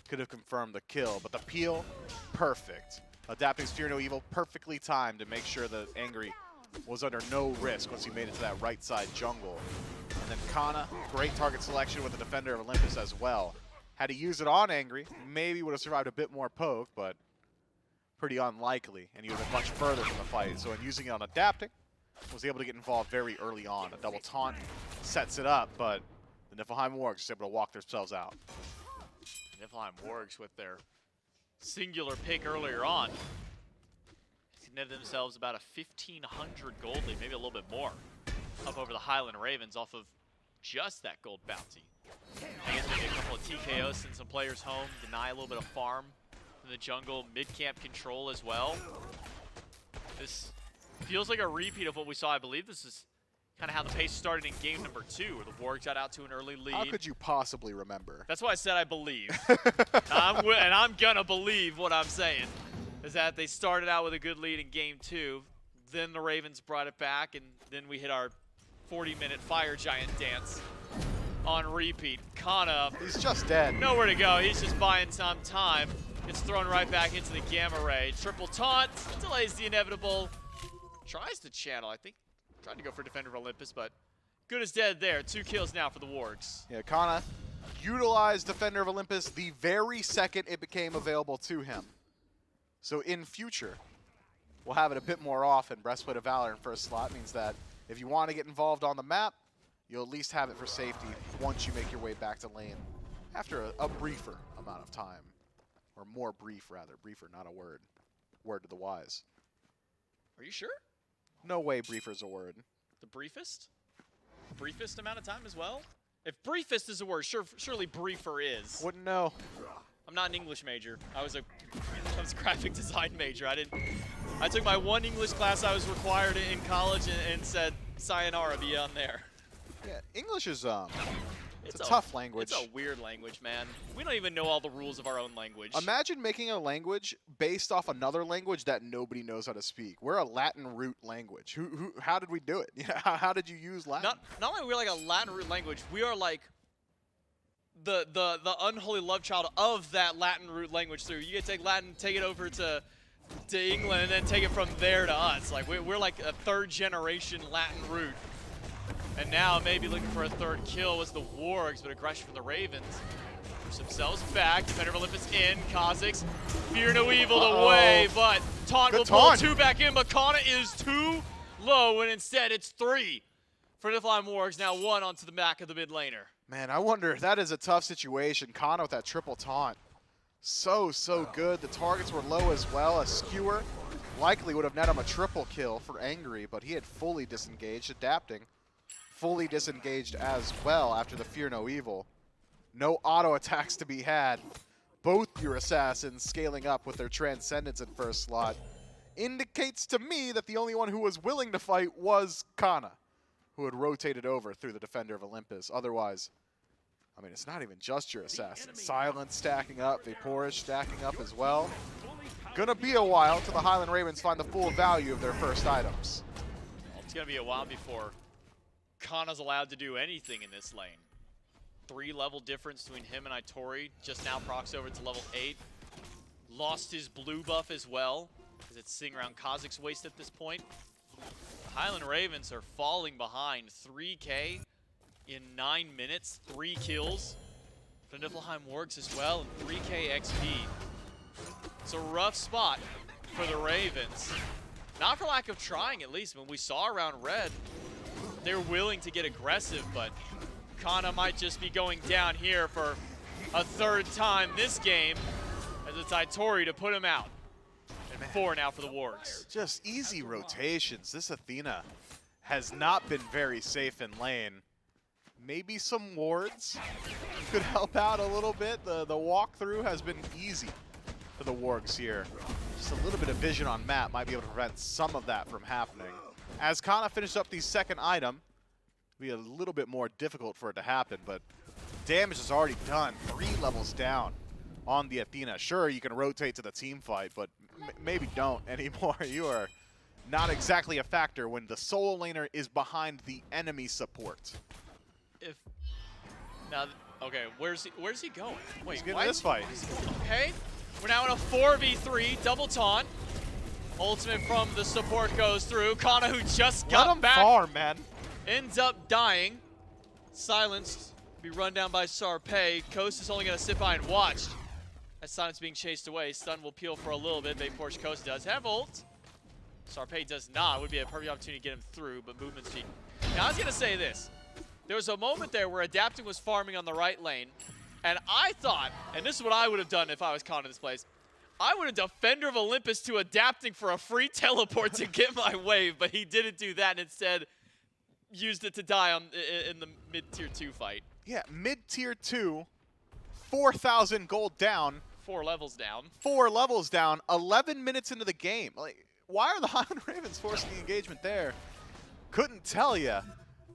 could have confirmed the kill, but the peel, perfect. Adapting's Fear No Evil perfectly timed to make sure that Angry was under no risk once he made it to that right side jungle. And then Cxnnahh, great target selection with the Defender of Olympus as well. Had he used it on Angry, maybe would have survived a bit more poke, but pretty unlikely, and he would have been much further from the fight. So in using it on adapting, was able to get involved very early on. A double taunt sets it up, but the Niflheim Wargs just able to walk themselves out. Niflheim Wargs with their singular pick earlier on. Netted themselves about a 1,500 gold lead, maybe a little bit more, up over the Highland Ravens off of just that gold bounty. I guess maybe a couple of TKOs, send some players home, deny a little bit of farm in the jungle, mid-camp control as well. This feels like a repeat of what we saw. I believe this is kind of how the pace started in game number 2, where the Wargs got out to an early lead. How could you possibly remember? That's why I said I believe. And I'm gonna believe what I'm saying. Is that they started out with a good lead in game 2, then the Ravens brought it back, and then we hit our 40-minute Fire Giant dance on repeat. Cxnnahh, He's just dead. nowhere to go. He's just buying some time. Gets thrown right back into the Gamma Ray. Triple taunt, delays the inevitable. Tries to channel, I think. Tried to go for Defender of Olympus, but good as dead there. 2 kills now for the Wargs. Yeah, Cxnnahh utilized Defender of Olympus the very second it became available to him. So in future, we'll have it a bit more often. Breastplate of Valor in first slot means that if you want to get involved on the map, you'll at least have it for safety once you make your way back to lane after a briefer amount of time. Or more brief, rather. Briefer, not a word. Word to the wise. Are you sure? No way briefer's a word. The briefest? Briefest amount of time as well? If briefest is a word, surely briefer is. Wouldn't know. I'm not an English major. I was a graphic design major. I took my one English class I was required in college and said, sayonara beyond there. Yeah, English is it's a tough language. It's a weird language, man. We don't even know all the rules of our own language. Imagine making a language based off another language that nobody knows how to speak. We're a Latin root language. How did we do it? How did you use Latin? Not only are we like a Latin root language, we are like the unholy love child of that Latin root language. So you can take Latin, take it over to England, and then take it from there to us. Like we're like a third generation Latin root. And now maybe looking for a third kill was the Wargs, but aggression from the Ravens. Push themselves back. Defender of Olympus in. Cozyx. Fear no evil away, but Taunt will pull two back in, but Xnnahh is too low, and instead it's 3 for Niflheim Wargs. Now 1 onto the back of the mid laner. Man, I wonder, that is a tough situation. Xnnahh with that triple taunt. So good. The targets were low as well. A skewer likely would have net him a triple kill for Angry, but he had fully disengaged, adapting. Fully disengaged as well after the Fear No Evil. No auto attacks to be had. Both your assassins scaling up with their Transcendence in first slot. Indicates to me that the only one who was willing to fight was Xnnahh, who had rotated over through the Defender of Olympus. Otherwise, I mean, it's not even just your assassin. Silence stacking up, Vaporish stacking up as well. Gonna be a while till the Highland Ravens find the full value of their first items. Well, it's gonna be a while before Xnnah's allowed to do anything in this lane. 3 level difference between him and Itori. Just now procs over to level 8. Lost his blue buff as well, as it's sitting around Cozyx waste at this point. The Highland Ravens are falling behind. 3K in 9 minutes, 3 kills. For Niflheim Wargs as well, and 3K XP. It's a rough spot for the Ravens. Not for lack of trying, at least. When we saw around red, they're willing to get aggressive, but Xnnahh might just be going down here for a 3rd time this game, as it's Itori to put him out. And 4 now for the Wargs. Just easy rotations. This Athena has not been very safe in lane. Maybe some wards could help out a little bit. The walkthrough has been easy for the Wargs here. Just a little bit of vision on map might be able to prevent some of that from happening. As Xnnahh finished up the second item, it'll be a little bit more difficult for it to happen, but damage is already done. 3 levels down on the Athena. Sure, you can rotate to the team fight, but maybe don't anymore. You are not exactly a factor when the solo laner is behind the enemy support. Okay, where's he going? Wait, he's getting this fight. Okay, we're now in a 4v3 double taunt. Ultimate from the support goes through. Xnnahh, who just got back, farm, man. ends up dying. Silenced, be run down by Sarpeii. Coast is only going to sit by and watch. As Silence being chased away, Stun will peel for a little bit. VaporishCoast does have ult. Sarpeii does not. It would be a perfect opportunity to get him through, but movement speed. Now, I was going to say this. There was a moment there where Adapting was farming on the right lane, and I thought, and this is what I would have done if I was Xnnahh in this place, I would have Defender of Olympus to Adapting for a free teleport to get my wave, but he didn't do that and instead used it to die in the mid-tier 2 fight. Yeah, mid-tier 2, 4,000 gold down. 4 levels down. 4 levels down, 11 minutes into the game. Like, why are the Highland Ravens forcing the engagement there? Couldn't tell you.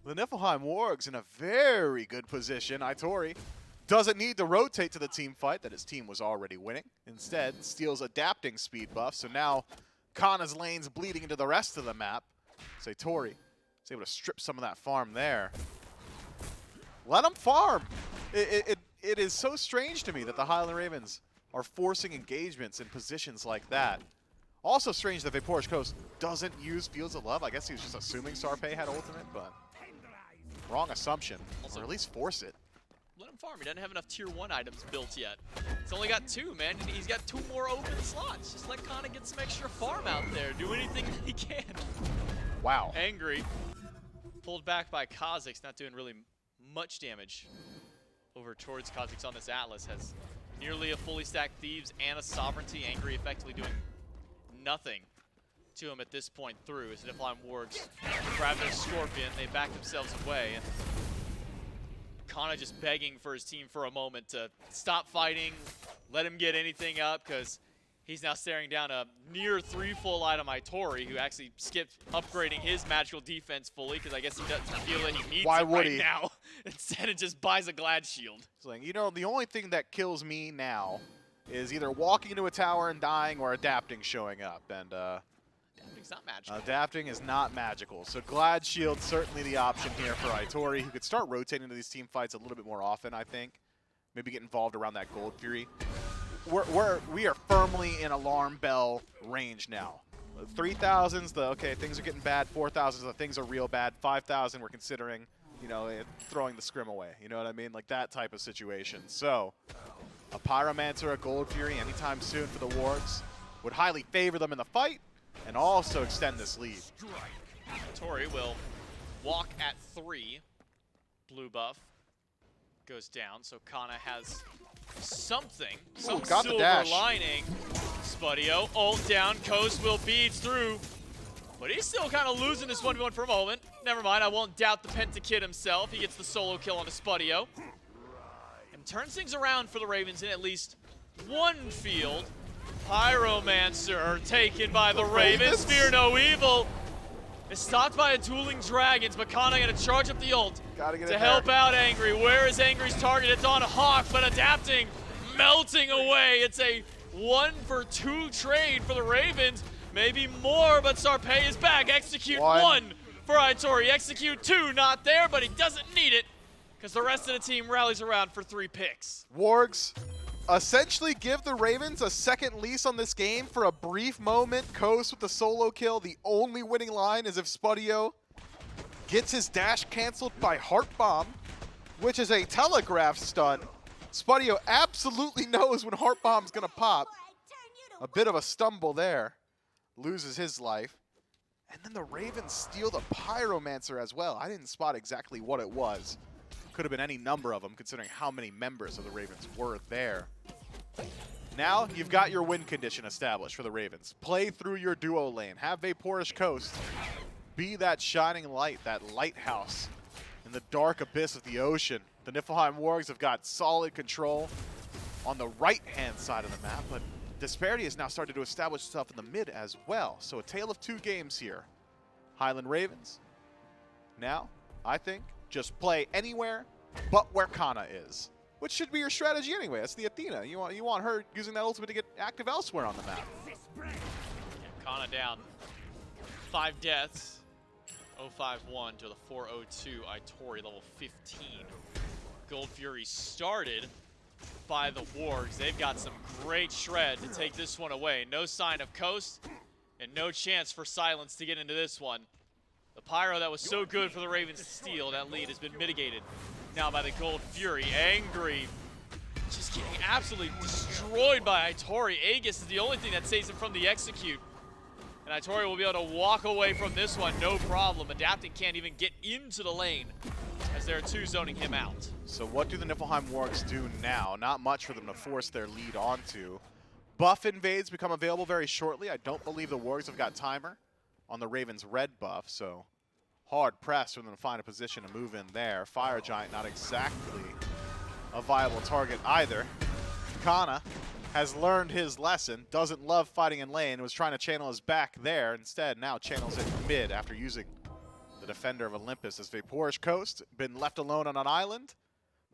The Niflheim Wargs in a very good position. Itori doesn't need to rotate to the team fight that his team was already winning. Instead, steals Adapting speed buff, so now Xnnah's lane's bleeding into the rest of the map. So Itori is able to strip some of that farm there. Let him farm! It is so strange to me that the Highland Ravens are forcing engagements in positions like that. Also strange that VaporishCoast doesn't use Fields of Love. I guess he was just assuming Sarpeii had ultimate, but wrong assumption. Also, or at least force it. Let him farm. He doesn't have enough tier 1 items built yet. He's only got 2, man. He's got 2 more open slots. Just let Xnnahh get some extra farm out there. Do anything he can. Wow. Angry. Pulled back by Cozyx, not doing really much damage over towards Cozyx on this Atlas. Has nearly a fully stacked Thieves and a Sovereignty. Angry effectively doing nothing to him at this point through as the Niflheim Wargs grab their Scorpion. They back themselves away. And Cxnnahh just begging for his team for a moment to stop fighting, let him get anything up, because he's now staring down a near 3 full item Itori, who actually skipped upgrading his magical defense fully, because I guess he doesn't feel that he needs Why it would right he? now. Instead, it just buys a Glad Shield. It's like, you know, the only thing that kills me now is either walking into a tower and dying or adapting showing up. And It's not magical. adapting is not magical. So Glad Shield certainly the option here for Itori, who could start rotating into these team fights a little bit more often, I think. Maybe get involved around that Gold Fury. We are firmly in alarm bell range now. 3,000's okay, things are getting bad. 4,000's the things are real bad. 5,000 we're considering, you know, throwing the scrim away. You know what I mean? Like that type of situation. So a Pyromancer, a Gold Fury anytime soon for the Wargs would highly favor them in the fight and also extend this lead. Itori will walk at 3. Blue buff goes down, so Xngnnah has something, some got the silver dash. lining. Spudio, ult down, Coast will beats through, but he's still kind of losing this 1v1 for a moment. Never mind, I won't doubt the Pentakid himself. He gets the solo kill on a Spudio and turns things around for the Ravens in at least one field. Pyromancer taken by the Ravens. Fear no evil. Is stopped by a dueling dragons, but Xngnnah gonna charge up the ult Gotta get to in help there. out Angry. Where is Angry's target? It's on Hawkk, but adapting, melting away. It's a 1-for-2 trade for the Ravens. Maybe more, but Sarpeii is back. Execute one for Itori. Execute 2, not there, but he doesn't need it because the rest of the team rallies around for 3 picks. Wargs essentially give the Ravens a second lease on this game for a brief moment. Coast with the solo kill. The only winning line is if Spudio gets his dash canceled by Heart Bomb, which is a telegraph stun. Spudio absolutely knows when Heart Bomb's gonna pop. A bit of a stumble there. Loses his life. And then the Ravens steal the Pyromancer as well. I didn't spot exactly what it was. Could have been any number of them, considering how many members of the Ravens were there. Now you've got your win condition established for the Ravens. Play through your duo lane. Have VaporishCoast be that shining light, that lighthouse in the dark abyss of the ocean. The Niflheim Wargs have got solid control on the right-hand side of the map, but disparity has now started to establish itself in the mid as well. So a tale of 2 games here. Highland Ravens. Now, I think, just play anywhere but where Xngnnah is, which should be your strategy anyway. That's the Athena. You want her using that ultimate to get active elsewhere on the map. Xngnnah down. 5 deaths. 051 to the 402 Itori, level 15. Gold Fury started by the Wargs. They've got some great shred to take this one away. No sign of Coast and no chance for Silence to get into this one. The Pyro that was so good for the Ravens to steal, that lead has been mitigated now by the Gold Fury. Angry, just getting absolutely destroyed by Itori. Aegis is the only thing that saves him from the execute. And Itori will be able to walk away from this one, no problem. Adapting can't even get into the lane as there are 2 zoning him out. So what do the Niflheim Wargs do now? Not much for them to force their lead onto. Buff invades become available very shortly. I don't believe the Wargs have got timer on the Ravens' red buff, so hard pressed for them to find a position to move in there. Fire Giant not exactly a viable target either. Xngnnah has learned his lesson, doesn't love fighting in lane, was trying to channel his back there. Instead, now channels it mid after using the Defender of Olympus as VaporishCoast, been left alone on an island,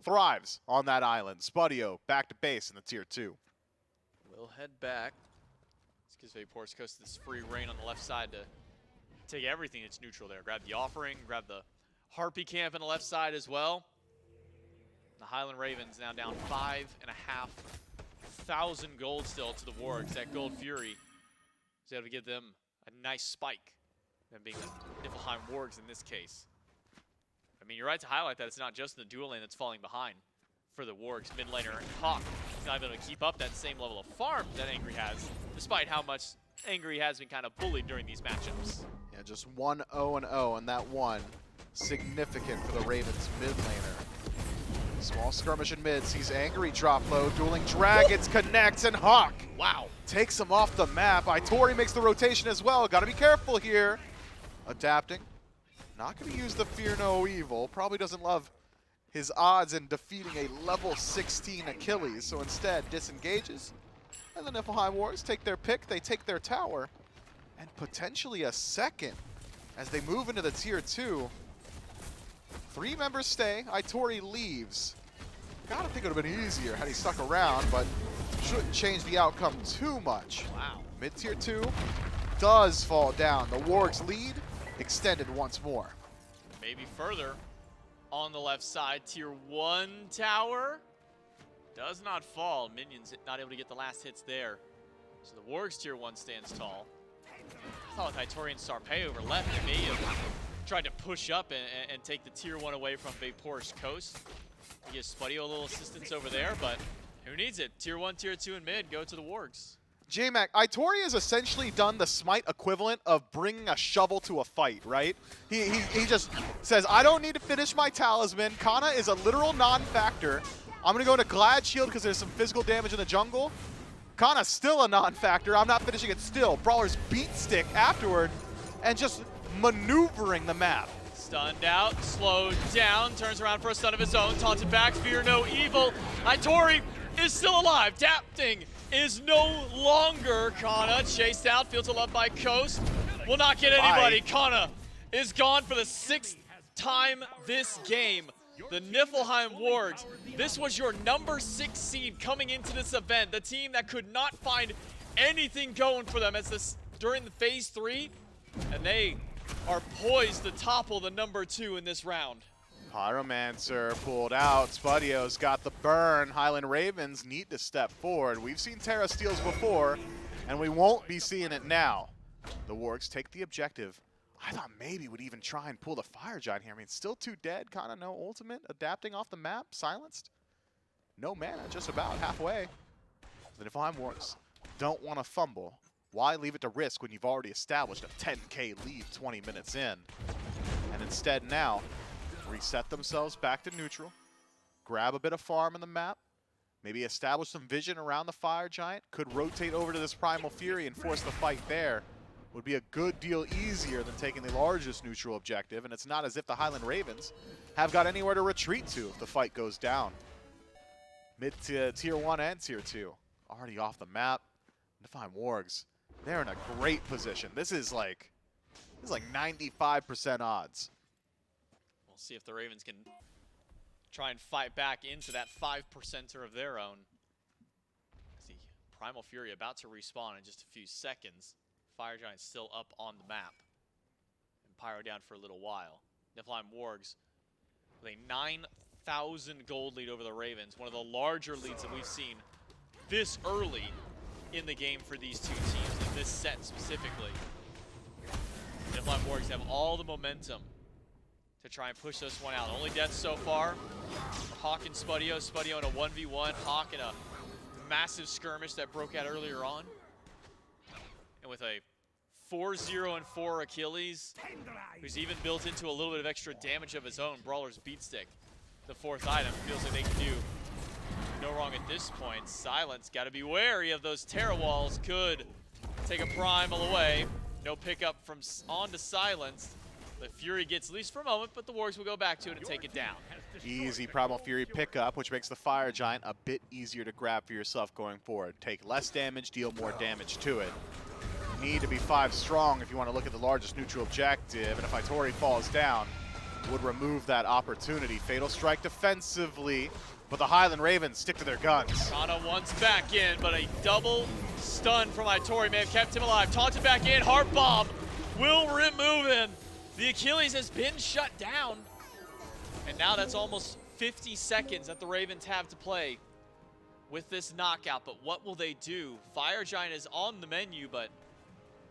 thrives on that island. Spudio back to base in the tier 2. We'll head back. This gives VaporishCoast this free reign on the left side to take everything that's neutral there. Grab the offering, grab the Harpy camp on the left side as well. The Highland Ravens now down 5,500 gold still to the Wargs. That Gold Fury is able to give them a nice spike, them being the Niflheim Wargs in this case. I mean, you're right to highlight that it's not just the dual lane that's falling behind for the Wargs. Mid laner Hawkk is not able to keep up that same level of farm that Angry has, despite how much Angry has been kind of bullied during these matchups. Yeah, just 1-0-0, and that one significant for the Ravens mid laner. Small skirmish in mid, sees Angry drop low, dueling dragons, connects, and Hawkk, wow, takes him off the map. Itori makes the rotation as well. Gotta be careful here. Adapting. Not gonna use the Fear No Evil. Probably doesn't love his odds in defeating a level 16 Achilles, so instead disengages. And the Niflheim Wargs take their pick, they take their tower, and potentially a second as they move into the tier 2. 3 members stay, Itori leaves. Gotta think it would have been easier had he stuck around, but shouldn't change the outcome too much. Wow. Mid-tier 2 does fall down. The Wargs lead extended once more. Maybe further on the left side. Tier 1 tower does not fall. Minions not able to get the last hits there. So the Wargs tier 1 stands tall. I thought with Itori and Sarpeii over left, they may have tried to push up and take the tier 1 away from VaporishCoast. Give Spudio a little assistance over there, but who needs it? Tier 1, tier 2, and mid go to the Wargs. J-Mac, Itori has essentially done the Smite equivalent of bringing a shovel to a fight, right? He just says, I don't need to finish my talisman. Xngnnah is a literal non-factor. I'm going to go into Glad Shield because there's some physical damage in the jungle. Xngnnah's still a non-factor. I'm not finishing it still. Brawler's beat stick afterward and just maneuvering the map. Stunned out, slowed down, turns around for a stun of his own, taunted back, fear no evil. Itori is still alive. Adapting is no longer. Xngnnah chased out, feels a love by Coast. Will not get anybody. Xngnnah is gone for the 6th time this game. The Niflheim Wargs, this was your number 6 seed coming into this event. The team that could not find anything going for them during the phase 3, and they are poised to topple the number 2 in this round. Pyromancer pulled out. Spudio's got the burn. Highland Ravens need to step forward. We've seen Terra steals before, and we won't be seeing it now. The Wargs take the objective. I thought maybe would even try and pull the Fire Giant here. I mean, still 2 dead, kind of no ultimate. Adapting off the map, silenced. No mana, just about halfway. The Niflheim Wargs don't want to fumble. Why leave it to risk when you've already established a 10k lead 20 minutes in? And instead now, reset themselves back to neutral, grab a bit of farm in the map, maybe establish some vision around the Fire Giant, could rotate over to this Primal Fury and force the fight there. Would be a good deal easier than taking the largest neutral objective, and it's not as if the Highland Ravens have got anywhere to retreat to if the fight goes down. Mid to tier 1 and tier 2, already off the map. Niflheim Wargs, they're in a great position. This is like 95% odds. We'll see if the Ravens can try and fight back into that 5%er of their own. See, Primal Fury about to respawn in just a few seconds. Fire Giant still up on the map. And Pyro down for a little while. Niflheim Wargs with a 9,000 gold lead over the Ravens. One of the larger leads that we've seen this early in the game for these two teams, in this set specifically. Niflheim Wargs have all the momentum to try and push this one out. Only deaths so far for Hawkk and Spudio. Spudio in a 1v1, Hawkk in a massive skirmish that broke out earlier on. And with a 4-0-4 Achilles, who's even built into a little bit of extra damage of his own, Brawler's Beat Stick, the 4th item, feels like they can do no wrong at this point. Silence, got to be wary of those Terra walls. Could take a primal away. No pickup from on to Silence. The Fury gets at least for a moment, but the Wargs will go back to it and take it down. Easy Primal Fury pickup, which makes the Fire Giant a bit easier to grab for yourself going forward. Take less damage, deal more damage to it. Need to be 5 strong if you want to look at the largest neutral objective, and if Itori falls down, would remove that opportunity. Fatal Strike defensively, but the Highland Ravens stick to their guns. Xngnnah once back in, but a double stun from Itori may have kept him alive. Taunted back in, Heart Bomb will remove him. The Achilles has been shut down, and now that's almost 50 seconds that the Ravens have to play with this knockout. But what will they do? Fire Giant is on the menu, but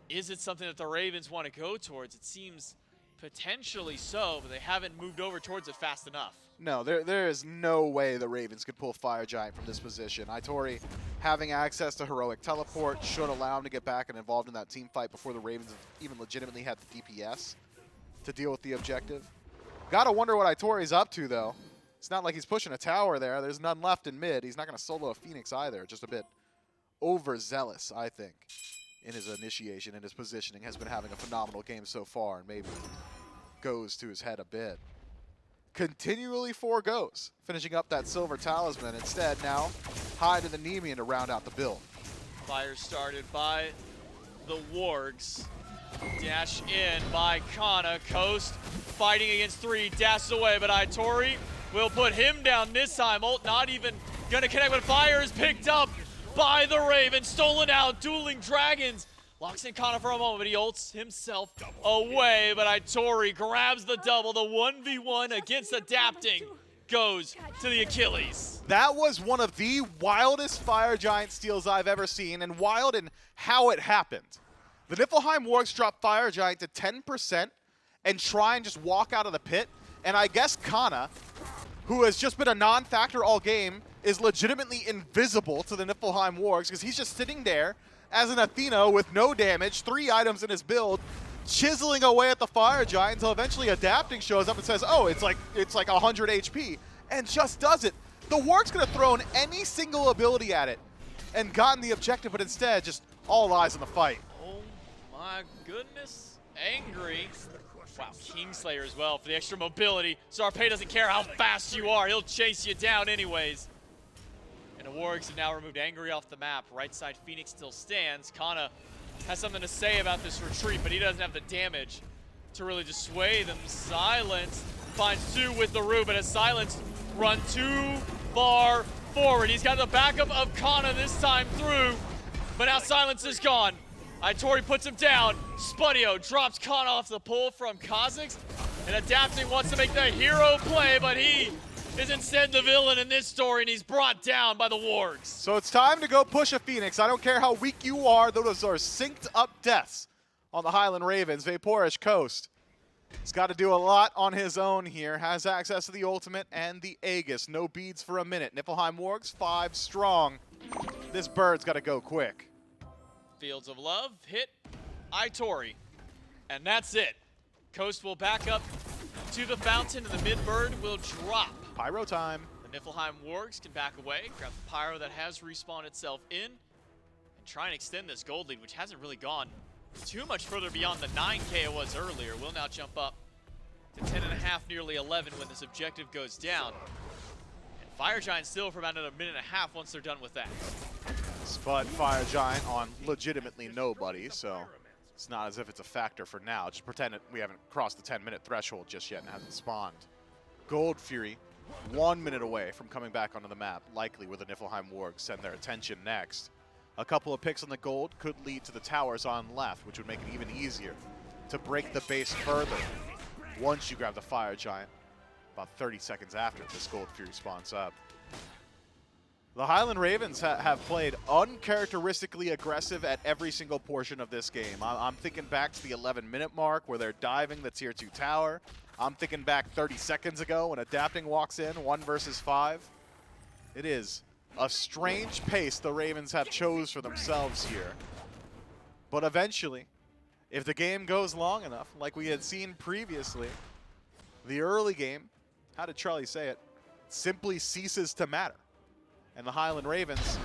is it something that the Ravens want to go towards? It seems potentially so, but they haven't moved over towards it fast enough. No, there is no way the Ravens could pull Fire Giant from this position. Itori having access to Heroic Teleport should allow him to get back and involved in that team fight before the Ravens have even legitimately had the DPS to deal with the objective. Gotta wonder what Itori's up to, though. It's not like he's pushing a tower there. There's none left in mid. He's not going to solo a Phoenix either. Just a bit overzealous, I think, in his initiation and his positioning. Has been having a phenomenal game so far, and maybe goes to his head a bit. continually forgoes finishing up that silver talisman. Instead, now hide in the Nemean to round out the build. Fire started by the Wargs. Dash in by Xngnnah. Coast fighting against 3, dashes away, but Itori will put him down. Niflheim ult not even gonna connect, but fire is picked up by the Ravens. Stolen out, dueling dragons. Locks in Xngnnah for a moment, but he ults himself away, but Itori grabs the double. The 1v1 against adapting goes to the Achilles. That was one of the wildest Fire Giant steals I've ever seen, and wild in how it happened. The Niflheim Wargs drop Fire Giant to 10% and try and just walk out of the pit, and I guess Xngnnah, who has just been a non-factor all game, is legitimately invisible to the Niflheim Wargs because he's just sitting there as an Athena with no damage, 3 items in his build, chiseling away at the Fire Giant until eventually Adapting shows up and says, oh, it's like 100 HP, and just does it. The Wargs could have thrown any single ability at it and gotten the objective, but instead just all eyes on the fight. Oh my goodness. Angry. Wow, Kingslayer as well for the extra mobility. Sarpeii doesn't care how fast you are. He'll chase you down anyways. And the Wargs have now removed Angry off the map. Right side Phoenix still stands. Xngnnah has something to say about this retreat, but he doesn't have the damage to really dissuade them. Silenced finds 2 with the root, but has Silenced run too far forward. He's got the backup of Xngnnah this time through, but now Silence is gone. Itori puts him down. Spudio drops Xngnnah off the pull from Cozyx, and Adapting wants to make the hero play, but he is instead the villain in this story, and he's brought down by the Wargs. So it's time to go push a Phoenix. I don't care how weak you are, those are synced up deaths on the Highland Ravens. VaporishCoast. He's got to do a lot on his own here. Has access to the ultimate and the Aegis. No beads for a minute. Niflheim Wargs 5 strong. This bird's got to go quick. Fields of Love hit Itori, and that's it. Coast will back up to the fountain, and the mid-bird will drop. Pyro time. The Niflheim Wargs can back away, grab the Pyro that has respawned itself in, and try and extend this gold lead, which hasn't really gone too much further beyond the 9K it was earlier. Will now jump up to 10.5, nearly 11 when this objective goes down. And Fire Giant still for about another minute and a half once they're done with that. But Fire Giant on legitimately nobody, so it's not as if it's a factor for now. Just pretend that we haven't crossed the 10-minute threshold just yet and hasn't spawned. Gold Fury, 1 minute away from coming back onto the map, likely where the Niflheim Wargs send their attention next. A couple of picks on the gold could lead to the towers on left, which would make it even easier to break the base further once you grab the Fire Giant, about 30 seconds after this Gold Fury spawns up. The Highland Ravens have played uncharacteristically aggressive at every single portion of this game. I'm thinking back to the 11-minute mark where they're diving the Tier 2 tower. I'm thinking back 30 seconds ago when Adapting walks in, 1 versus 5. It is a strange pace the Ravens have chose for themselves here. But eventually, if the game goes long enough, like we had seen previously, the early game, how did Charlie say it, simply ceases to matter. And the Highland Ravens,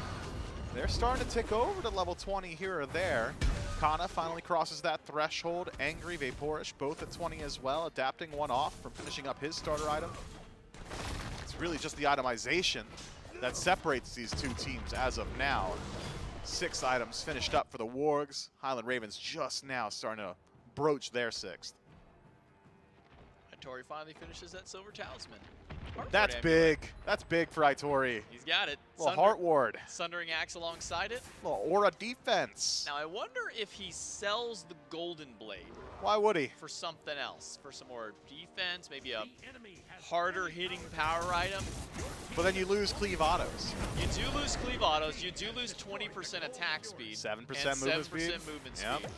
they're starting to tick over to level 20 here or there. Xngnnah finally crosses that threshold. Angry, Vaporish, both at 20 as well. Adapting 1 off from finishing up his starter item. It's really just the itemization that separates these two teams as of now. 6 items finished up for the Wargs. Highland Ravens just now starting to broach their 6th. Itori finally finishes that silver talisman. That's big. That's big for Itori. He's got it. Little Heart Ward. Sundering Axe alongside it. Little Aura defense. Now I wonder if he sells the Golden Blade Why would he? for something else, for some more defense, maybe a harder hitting power item. But then you lose cleave autos. You do lose cleave autos. You do lose 20% attack speed. 7% and movement 7% speed. movement Yep. speed.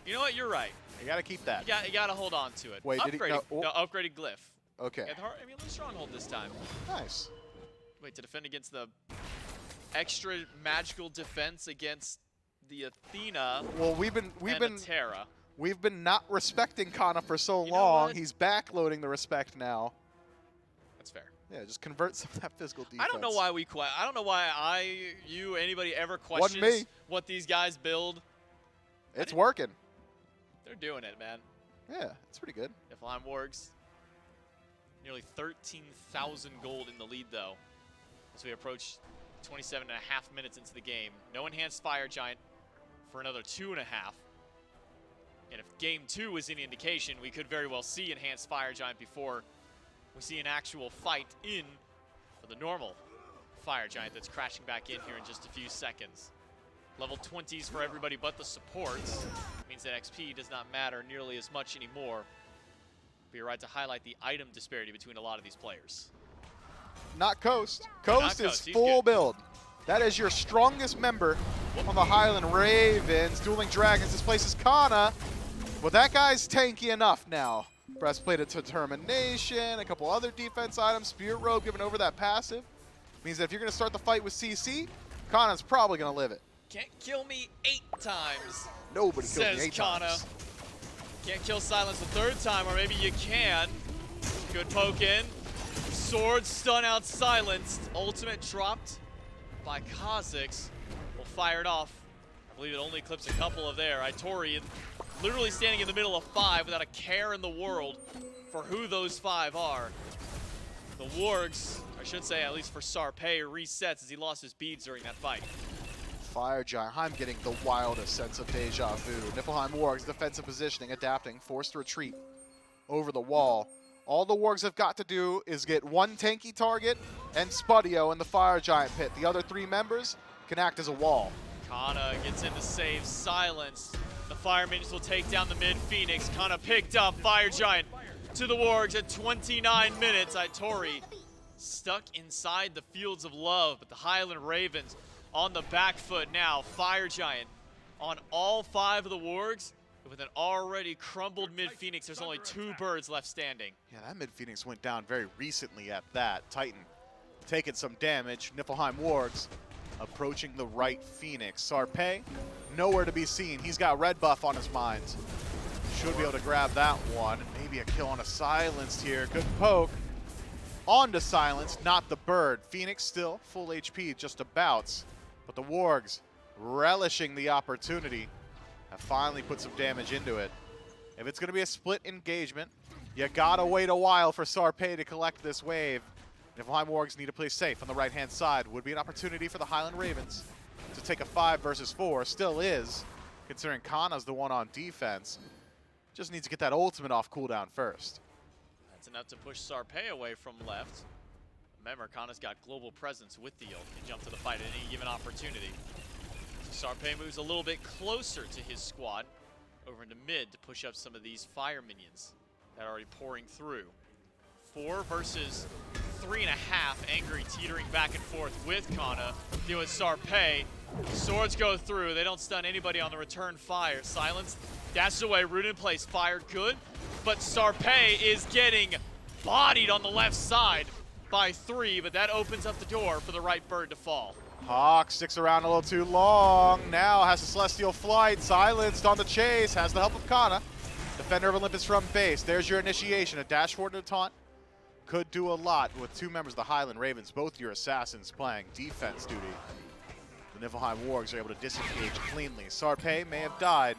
You know what? You're right. You gotta keep that. You gotta hold on to it. Wait, did he- upgraded, no, oh. no, upgraded glyph. Okay. Yeah, I mean, lose stronghold this time. Nice. Wait, to defend against the extra magical defense against the Athena Well, we've been and the Terra. we've been not respecting Xngnnah for so You know long. what? He's backloading the respect now. That's fair. Yeah, just convert some of that physical defense. I don't know why I don't know why you, anybody ever Wasn't questions me. what these guys build. It's working. They're doing it, man. Yeah, it's pretty good. Niflheim Wargs Nearly 13,000 gold in the lead, though, as we approach 27.5 minutes into the game. No enhanced Fire Giant for another 2.5. And if Game 2 is any indication, we could very well see enhanced Fire Giant before we see an actual fight in for the normal Fire Giant that's crashing back in here in just a few seconds. Level 20s for everybody but the supports. Means that XP does not matter nearly as much anymore. But you're right to highlight the item disparity between a lot of these players. Not Coast. Not Coast is Coast, he's full good. build. That is your strongest member on the Highland Ravens. Dueling Dragons displaces Xngnnah. Well, that guy's tanky enough now. Breastplate of Determination, a couple other defense items. Spirit Robe giving over that passive. Means that if you're going to start the fight with CC, Xngnah's probably going to live it. Can't kill me 8 times, Nobody kills says me 8 Xngnnah. times. Can't kill Silence the 3rd time, or maybe you can. Good poke in. Sword stun out Silenced. Ultimate dropped by Cozyx. Will fire it off. I believe it only clips a couple of there. Itori literally standing in the middle of 5 without a care in the world for who those 5 are. The Wargs, I should say at least for Sarpeii, resets as he lost his beads during that fight. Fire Giant. I'm getting the wildest sense of deja vu. Niflheim Wargs, defensive positioning, adapting, forced retreat over the wall. All the Wargs have got to do is get one tanky target and Spudio in the Fire Giant pit. The other 3 members can act as a wall. Xngnnah gets in to save Silence. The Fire Minions will take down the mid Phoenix. Xngnnah picked up Fire Giant to the Wargs at 29 minutes. Itori stuck inside the Fields of Love, but the Highland Ravens on the back foot now. Fire Giant on all 5 of the Wargs. With an already crumbled mid-Phoenix, there's only 2 birds left standing. Yeah, that mid-Phoenix went down very recently at that. Titan taking some damage. Niflheim Wargs approaching the right Phoenix. Sarpeii, nowhere to be seen. He's got red buff on his mind. Should be able to grab that one. Maybe a kill on a Silenced here. Good poke. On to Silenced, not the bird. Phoenix still full HP, just about. But the Wargs relishing the opportunity. Have finally put some damage into it. If it's going to be a split engagement, you gotta wait a while for Sarpeii to collect this wave. Niflheim Wargs need to play safe on the right-hand side. Would be an opportunity for the Highland Ravens to take a 5 versus 4. Still is, considering Xngnah's the one on defense. Just needs to get that ultimate off cooldown first. That's enough to push Sarpeii away from left. Remember, Xngnah's got global presence with the ult. He can jump to the fight at any given opportunity. Sarpeii moves a little bit closer to his squad, over into mid to push up some of these fire minions that are already pouring through. 4 versus 3.5, Angry teetering back and forth with Xngnnah. Deal with Sarpeii. Swords go through, they don't stun anybody on the return fire. Silence, dashes away, root in place, fire good, but Sarpeii is getting bodied on the left side by 3, but that opens up the door for the right bird to fall. Hawkk sticks around a little too long. Now has a Celestial Flight. Silenced on the chase. Has the help of Xngnnah. Defender of Olympus from base. There's your initiation. A dash forward and a taunt. Could do a lot with 2 members of the Highland Ravens, both your assassins playing defense duty. The Niflheim Wargs are able to disengage cleanly. Sarpeii may have died,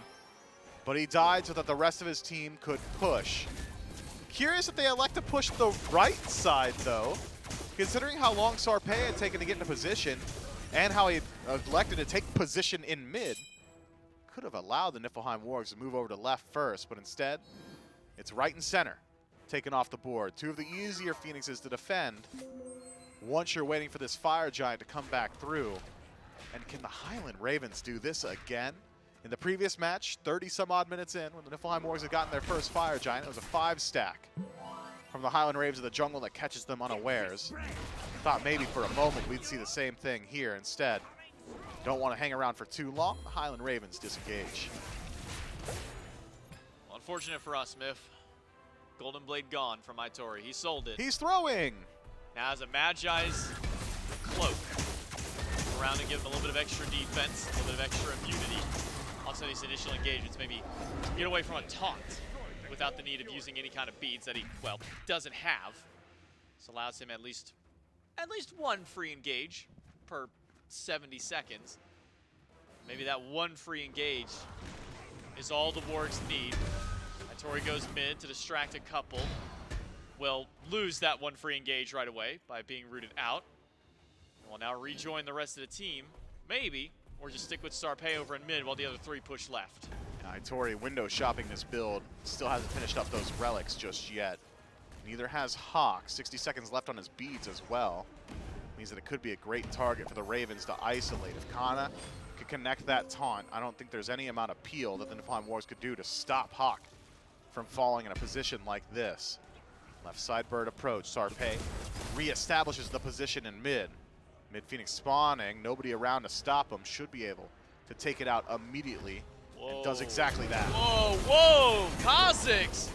but he died so that the rest of his team could push. Curious if they elect to push the right side, though, considering how long Sarpeii had taken to get into position and how he elected to take position in mid. Could have allowed the Niflheim Wargs to move over to left first, but instead, it's right and center, taken off the board. 2 of the easier Phoenixes to defend once you're waiting for this Fire Giant to come back through. And can the Highland Ravens do this again? In the previous match, 30-some-odd minutes in, when the Niflheim Wargs had gotten their first Fire Giant, it was a 5-stack from the Highland Ravens of the jungle that catches them unawares. Thought maybe for a moment we'd see the same thing here. Instead, don't want to hang around for too long. The Highland Ravens disengage. Well, unfortunate for us, Miff. Golden Blade gone from Itori. He sold it. He's throwing. Now has a Magi's cloak around and give him a little bit of extra defense, a little bit of extra immunity. Also these initial engagements, maybe get away from a taunt without the need of using any kind of beads that he, well, doesn't have. This allows him at least 1 free engage per 70 seconds. Maybe that 1 free engage is all the Wargs need. Itori goes mid to distract a couple. will lose that one free engage right away by being rooted out. And will now rejoin the rest of the team, maybe, or just stick with Sarpeii over in mid while the other 3 push left. Itori window shopping this build. Still hasn't finished up those relics just yet. Neither has Hawkk. 60 seconds left on his beads as well. Means that it could be a great target for the Ravens to isolate. If Xngnnah could connect that taunt, I don't think there's any amount of peel that the Niflheim Wargs could do to stop Hawkk from falling in a position like this. Left side bird approach. Sarpeii reestablishes the position in mid. Mid Phoenix spawning. Nobody around to stop him. Should be able to take it out immediately. Whoa. And does exactly that. Whoa, whoa, Cozyx!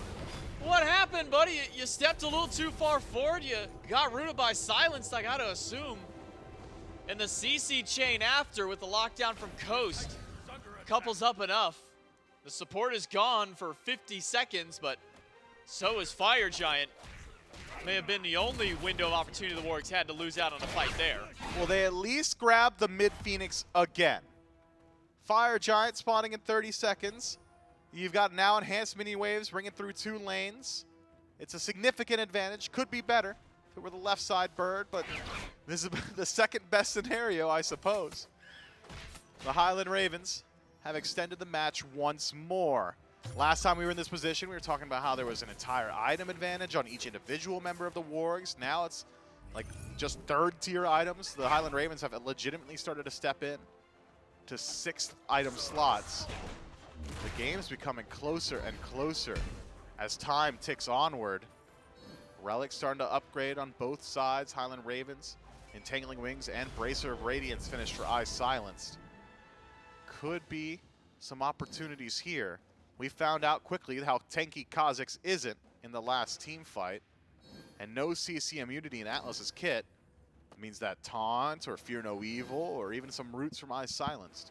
What happened, buddy? You stepped a little too far forward. You got rooted by Silenced, I gotta assume. And the CC chain after with the lockdown from Coast. Couples up enough. The support is gone for 50 seconds, but so is Fire Giant. May have been the only window of opportunity the Wargs had to lose out on a fight there. Well, they at least grabbed the mid Phoenix again. Fire Giant spawning in 30 seconds. You've got now enhanced mini waves bringing through 2 lanes. It's a significant advantage. Could be better if it were the left side bird, but this is the second best scenario, I suppose. The Highland Ravens have extended the match once more. Last time we were in this position, we were talking about how there was an entire item advantage on each individual member of the Wargs. Now it's like just 3rd tier items. The Highland Ravens have legitimately started to step in to 6th item slots. The game's becoming closer and closer as time ticks onward. Relics starting to upgrade on both sides. Highland Ravens, Entangling Wings, and Bracer of Radiance finished for iSilenced. Could be some opportunities here. We found out quickly how tanky Cozyx isn't in the last team fight. And no CC immunity in Atlas's kit means that taunt or fear no evil or even some roots from iSilenced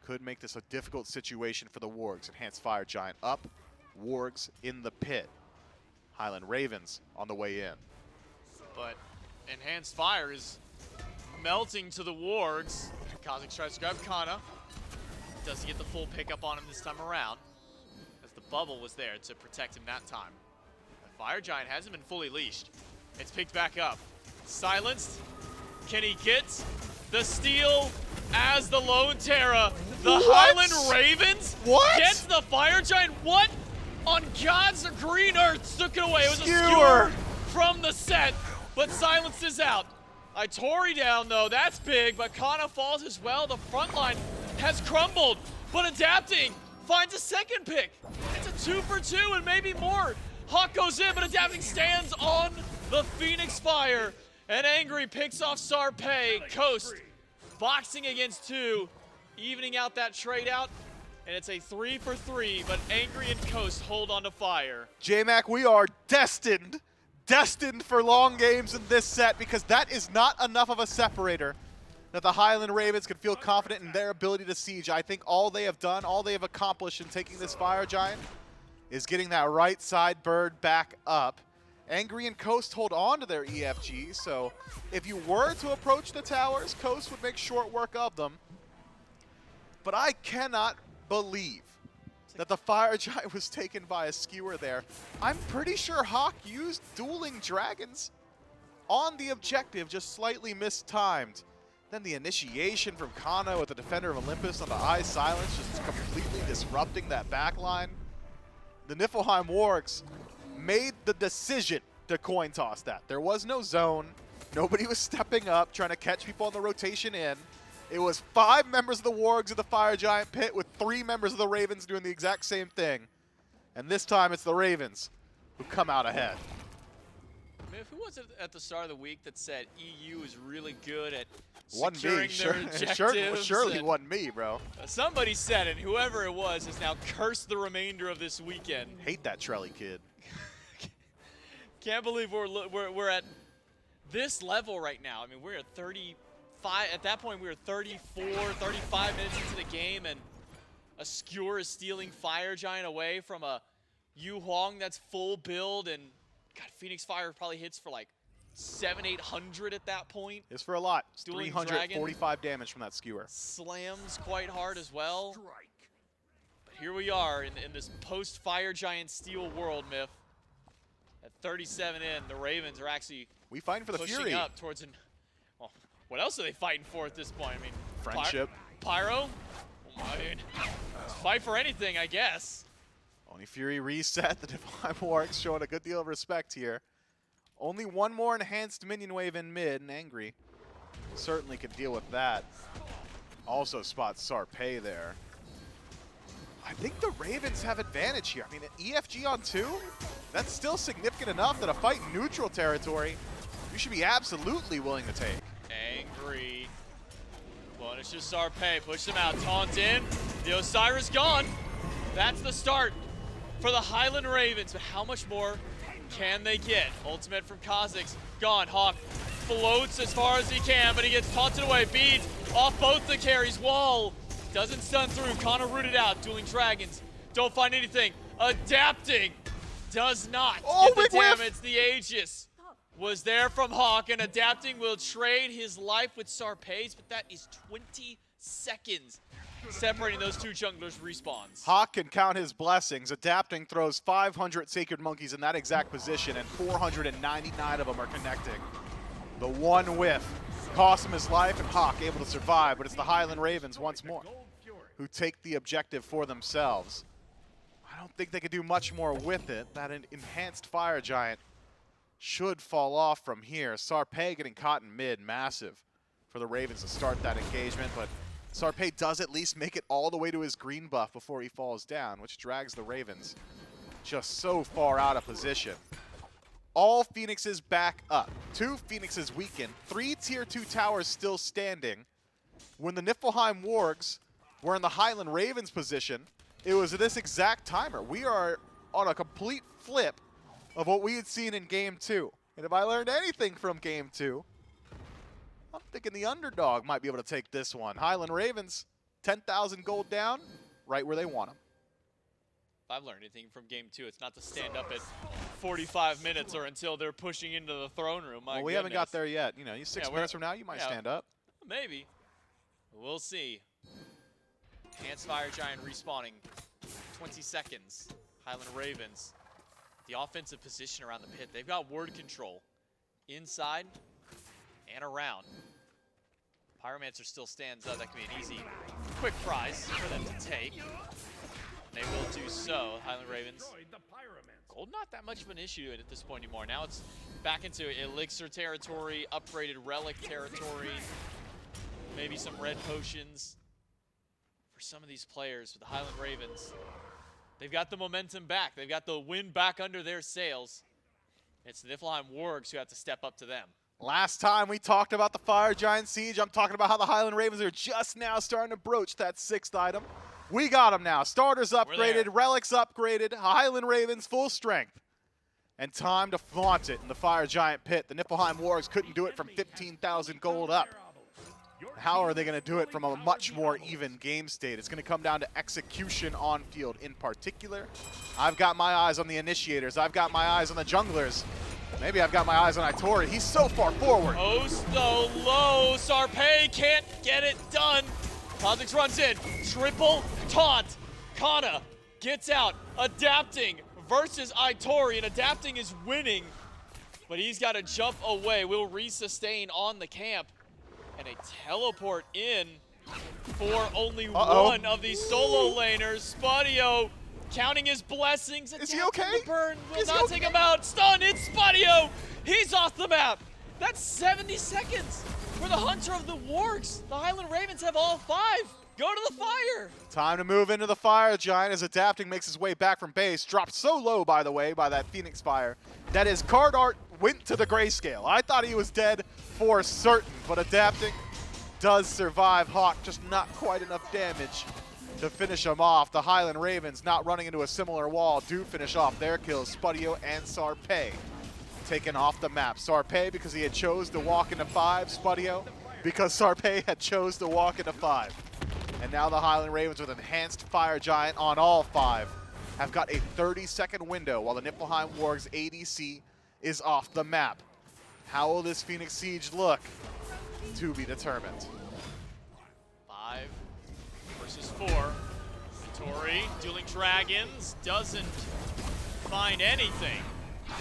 could make this a difficult situation for the Wargs. Enhanced Fire Giant up, Wargs in the pit. Highland Ravens on the way in. But Enhanced Fire is melting to the Wargs. Cozyx tries to grab Xngnnah. Doesn't get the full pickup on him this time around, as the bubble was there to protect him that time. The Fire Giant hasn't been fully leashed. It's picked back up. Silenced. Can he get the steal as the lone Terra? The Highland Ravens gets the Fire Giant. What on God's green earth took it away? It was a skewer from the set, but Silenced is out. Itori down though, that's big, but Xngnnah falls as well. The front line has crumbled, but adapting finds a second pick. It's a 2 for 2 and maybe more. Hawkk goes in, but adapting stands on the Phoenix Fire. And Angry picks off Sarpeii. Coast boxing against 2, evening out that trade out. And it's a 3 for 3, but Angry and Coast hold on to Fire. J-Mac, we are destined for long games in this set because that is not enough of a separator that the Highland Ravens can feel confident in their ability to siege. I think all they have done, all they have accomplished in taking this Fire Giant is getting that right side bird back up. Angry and Coast hold on to their EFG, so if you were to approach the towers, Coast would make short work of them. But I cannot believe that the Fire Giant was taken by a skewer there. I'm pretty sure Hawkk used Dueling Dragons on the objective, just slightly mistimed. Then the initiation from Xngnnah with the Defender of Olympus on the iSilenced, just completely disrupting that backline. The Niflheim Wargs made the decision to coin toss that. There was no zone. Nobody was stepping up, trying to catch people on the rotation in. It was 5 members of the Wargs in the Fire Giant pit with 3 members of the Ravens doing the exact same thing. And this time it's the Ravens who come out ahead. Miff, who was it at the start of the week that said EU is really good at Wasn't securing me. their objectives? Surely wasn't me, bro. Somebody said it, and whoever it was has now cursed the remainder of this weekend. Hate that Trelly kid. Can't believe we're at this level right now. I mean, we're at 35. At that point, we were 34, 35 minutes into the game, and a skewer is stealing Fire Giant away from a Huang that's full build, and God, Phoenix Fire probably hits for like 700-800 at that point. It's for a lot. It's Dueling 345 damage from that skewer. Slams quite hard as well. But here we are in this post-Fire Giant steal world, Miff. At 37 in, the Ravens are actually We fighting for the pushing Fury. up towards an. Well, what else are they fighting for at this point? I mean, Friendship. Pyro? I mean, fight for anything, I guess. Only Fury reset. The Niflheim Wargs showing a good deal of respect here. Only one more enhanced minion wave in mid, and Angry certainly can deal with that. Also spots Sarpeii there. I think the Ravens have advantage here. I mean, an EFG on 2? That's still significant enough that a fight in neutral territory, you should be absolutely willing to take. Angry. Punishes Sarpeii, push him out, taunt in. The Osiris gone. That's the start for the Highland Ravens, but how much more can they get? Ultimate from Cozyx, gone. Hawkk floats as far as he can, but he gets taunted away. Beads off both the carries. Wall doesn't stun through. Kana rooted out. Dueling Dragons. Don't find anything. Adapting. Does not Oh, get the big whiff. damage. The Aegis was there from Hawkk, and Adapting will trade his life with Sarpei's, but that is 20 seconds separating those two junglers' respawns. Hawkk can count his blessings. Adapting throws 500 Sacred Monkeys in that exact position, and 499 of them are connecting. The one whiff cost him his life, and Hawkk able to survive, but it's the Highland Ravens once more who take the objective for themselves. I don't think they could do much more with it. That enhanced Fire Giant should fall off from here. Sarpeii getting caught in mid, massive for the Ravens to start that engagement, but Sarpeii does at least make it all the way to his green buff before he falls down, which drags the Ravens just so far out of position. All Phoenixes back up. 2 Phoenixes weakened. 3 tier 2 towers still standing. When the Niflheim Wargs were in the Highland Ravens position, it was this exact timer. We are on a complete flip of what we had seen in Game 2. And if I learned anything from Game 2, I'm thinking the underdog might be able to take this one. Highland Ravens, 10,000 gold down, right where they want them. If I've learned anything from Game 2, it's not to stand up at 45 minutes or until they're pushing into the throne room. My Well, we haven't got goodness. there yet. You know, 6 minutes from now, you might stand up. Maybe. We'll see. Enhanced Fire Giant respawning. 20 seconds. Highland Ravens. The offensive position around the pit. They've got ward control inside and around. Pyromancer still stands up. That can be an easy, quick prize for them to take. They will do so. Highland Ravens. Gold not that much of an issue at this point anymore. Now it's back into Elixir territory, upgraded Relic territory, maybe some red potions for some of these players with the Highland Ravens. They've got the momentum back. They've got the wind back under their sails. It's the Niflheim Wargs who have to step up to them. Last time we talked about the Fire Giant Siege, I'm talking about how the Highland Ravens are just now starting to broach that 6th item. We got them now. Starters upgraded, relics upgraded, Highland Ravens full strength. And time to flaunt it in the Fire Giant pit. The Niflheim Wargs couldn't do it from 15,000 gold up. How are they going to do it from a much more even game state? It's going to come down to execution on field in particular. I've got my eyes on the initiators. I've got my eyes on the junglers. Maybe I've got my eyes on Itori. He's so far forward. Post though low. Sarpeii can't get it done. Cozyx runs in. Triple taunt. Kana gets out. Adapting versus Itori. And Adapting is winning. But he's got to jump away. Will re-sustain on the camp. And a teleport in for only one of these solo laners. Spudio counting his blessings. Is he okay? The burn will not take him out. Stun, it's Spudio. He's off the map. That's 70 seconds for the Hunter of the Wargs. The Highland Ravens have all 5. Go to the fire. Time to move into the Fire Giant as Adapting makes his way back from base. Dropped so low, by the way, by that Phoenix Fire, that his card art went to the grayscale. I thought he was dead for certain, but Adapting does survive. Hawkk just not quite enough damage to finish him off. The Highland Ravens not running into a similar wall do finish off their kills. Spudio and Sarpeii taken off the map. Sarpeii because he had chose to walk into 5. Spudio because Sarpeii had chose to walk into 5. And now the Highland Ravens with enhanced Fire Giant on all 5 have got a 30-second window while the Niflheim Wargs ADC is off the map. How will this Phoenix Siege look? To be determined. 5 versus 4. Itori, Dueling Dragons, doesn't find anything.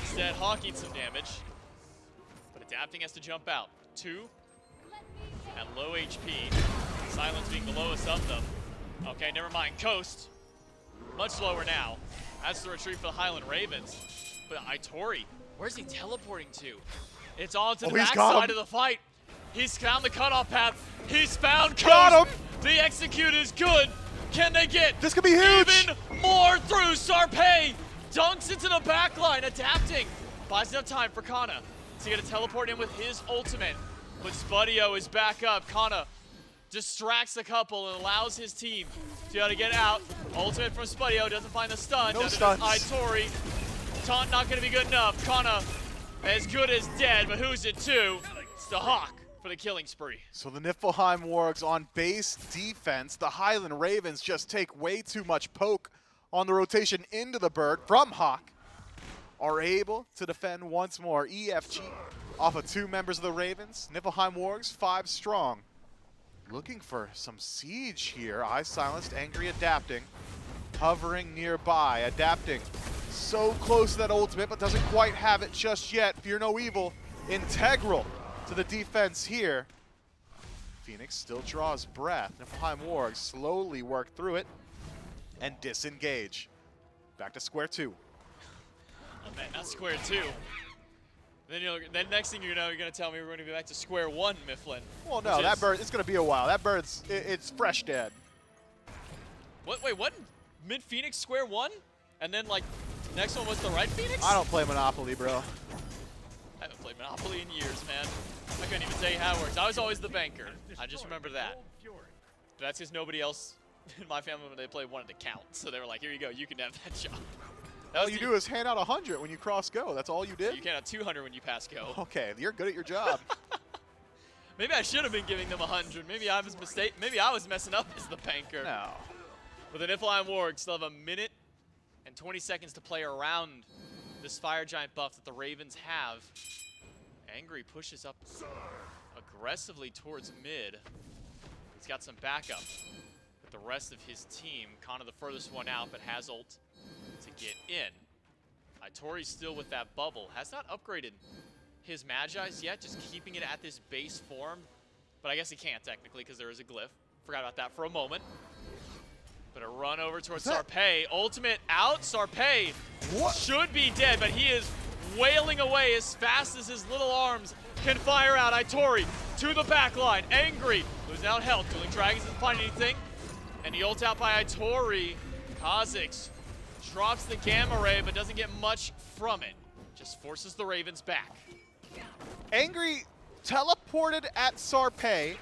Instead, Hawkk eats some damage. But Adapting has to jump out. 2 at low HP. Silence being the lowest of them. Okay, never mind. Coast, much lower now. That's the retreat for the Highland Ravens. But Itori, where's he teleporting to? It's on to the backside of the fight. He's found the cutoff path. He's found Coast. Got him! The execute is good. Can they get This could be huge! even more through? Sarpeii dunks into the back line. Adapting. Buys enough time for Xngnnah to get a teleport in with his ultimate. But Spudio is back up. Xngnnah distracts a couple and allows his team to be able to get out. Ultimate from Spudio doesn't find the stun. No Neither does stuns. Itori. Taunt not going to be good enough. Xngnnah as good as dead, but who's it to? It's the Hawkk for the killing spree. So the Niflheim Wargs on base defense. The Highland Ravens just take way too much poke on the rotation into the bird from Hawkk. Are able to defend once more. EFG off of 2 members of the Ravens. Niflheim Wargs 5 strong. Looking for some siege here. iSilenced, Angry Adapting. Hovering nearby, Adapting. So close to that ultimate, but doesn't quite have it just yet. Fear no evil, integral to the defense here. Phoenix still draws breath. Niflheim Wargs slowly work through it and disengage. Back to square 2. Oh man, not square 2. Then next thing you know, you're going to tell me we're going to be back to square 1, Mifflin. Well, no, that bird, it's going to be a while. That bird's, it's fresh dead. What? Wait, what? Mid-Phoenix square 1? And then, like, next one was the right Phoenix? I don't play Monopoly, bro. I haven't played Monopoly in years, man. I couldn't even tell you how it works. I was always the banker. I just remember that. But that's because nobody else in my family, when they played, wanted to count. So they were like, here you go, you can have that job. That All you do is hand out 100 when you cross go. That's all you did? You can have 200 when you pass go. Okay, you're good at your job. Maybe I should have been giving them 100. Maybe I was Maybe I was messing up as the banker. No. With the Niflheim Wargs, still have a minute and 20 seconds to play around this Fire Giant buff that the Ravens have. Angry pushes up aggressively towards mid. He's got some backup with the rest of his team. Xngnnah the furthest one out, but has ult to get in. Itori's still with that bubble. Has not upgraded his Magi's yet, just keeping it at this base form. But I guess he can't technically because there is a glyph. Forgot about that for a moment. But a run over towards Sarpeii. Ultimate out. Sarpeii should be dead, but he is wailing away as fast as his little arms can fire out. Itori to the back line. Angry. Losing out health. Dueling Dragons doesn't find anything. And he ult out by Itori. Cozyx drops the Gamma Ray, but doesn't get much from it. Just forces the Ravens back. Angry teleported at Sarpeii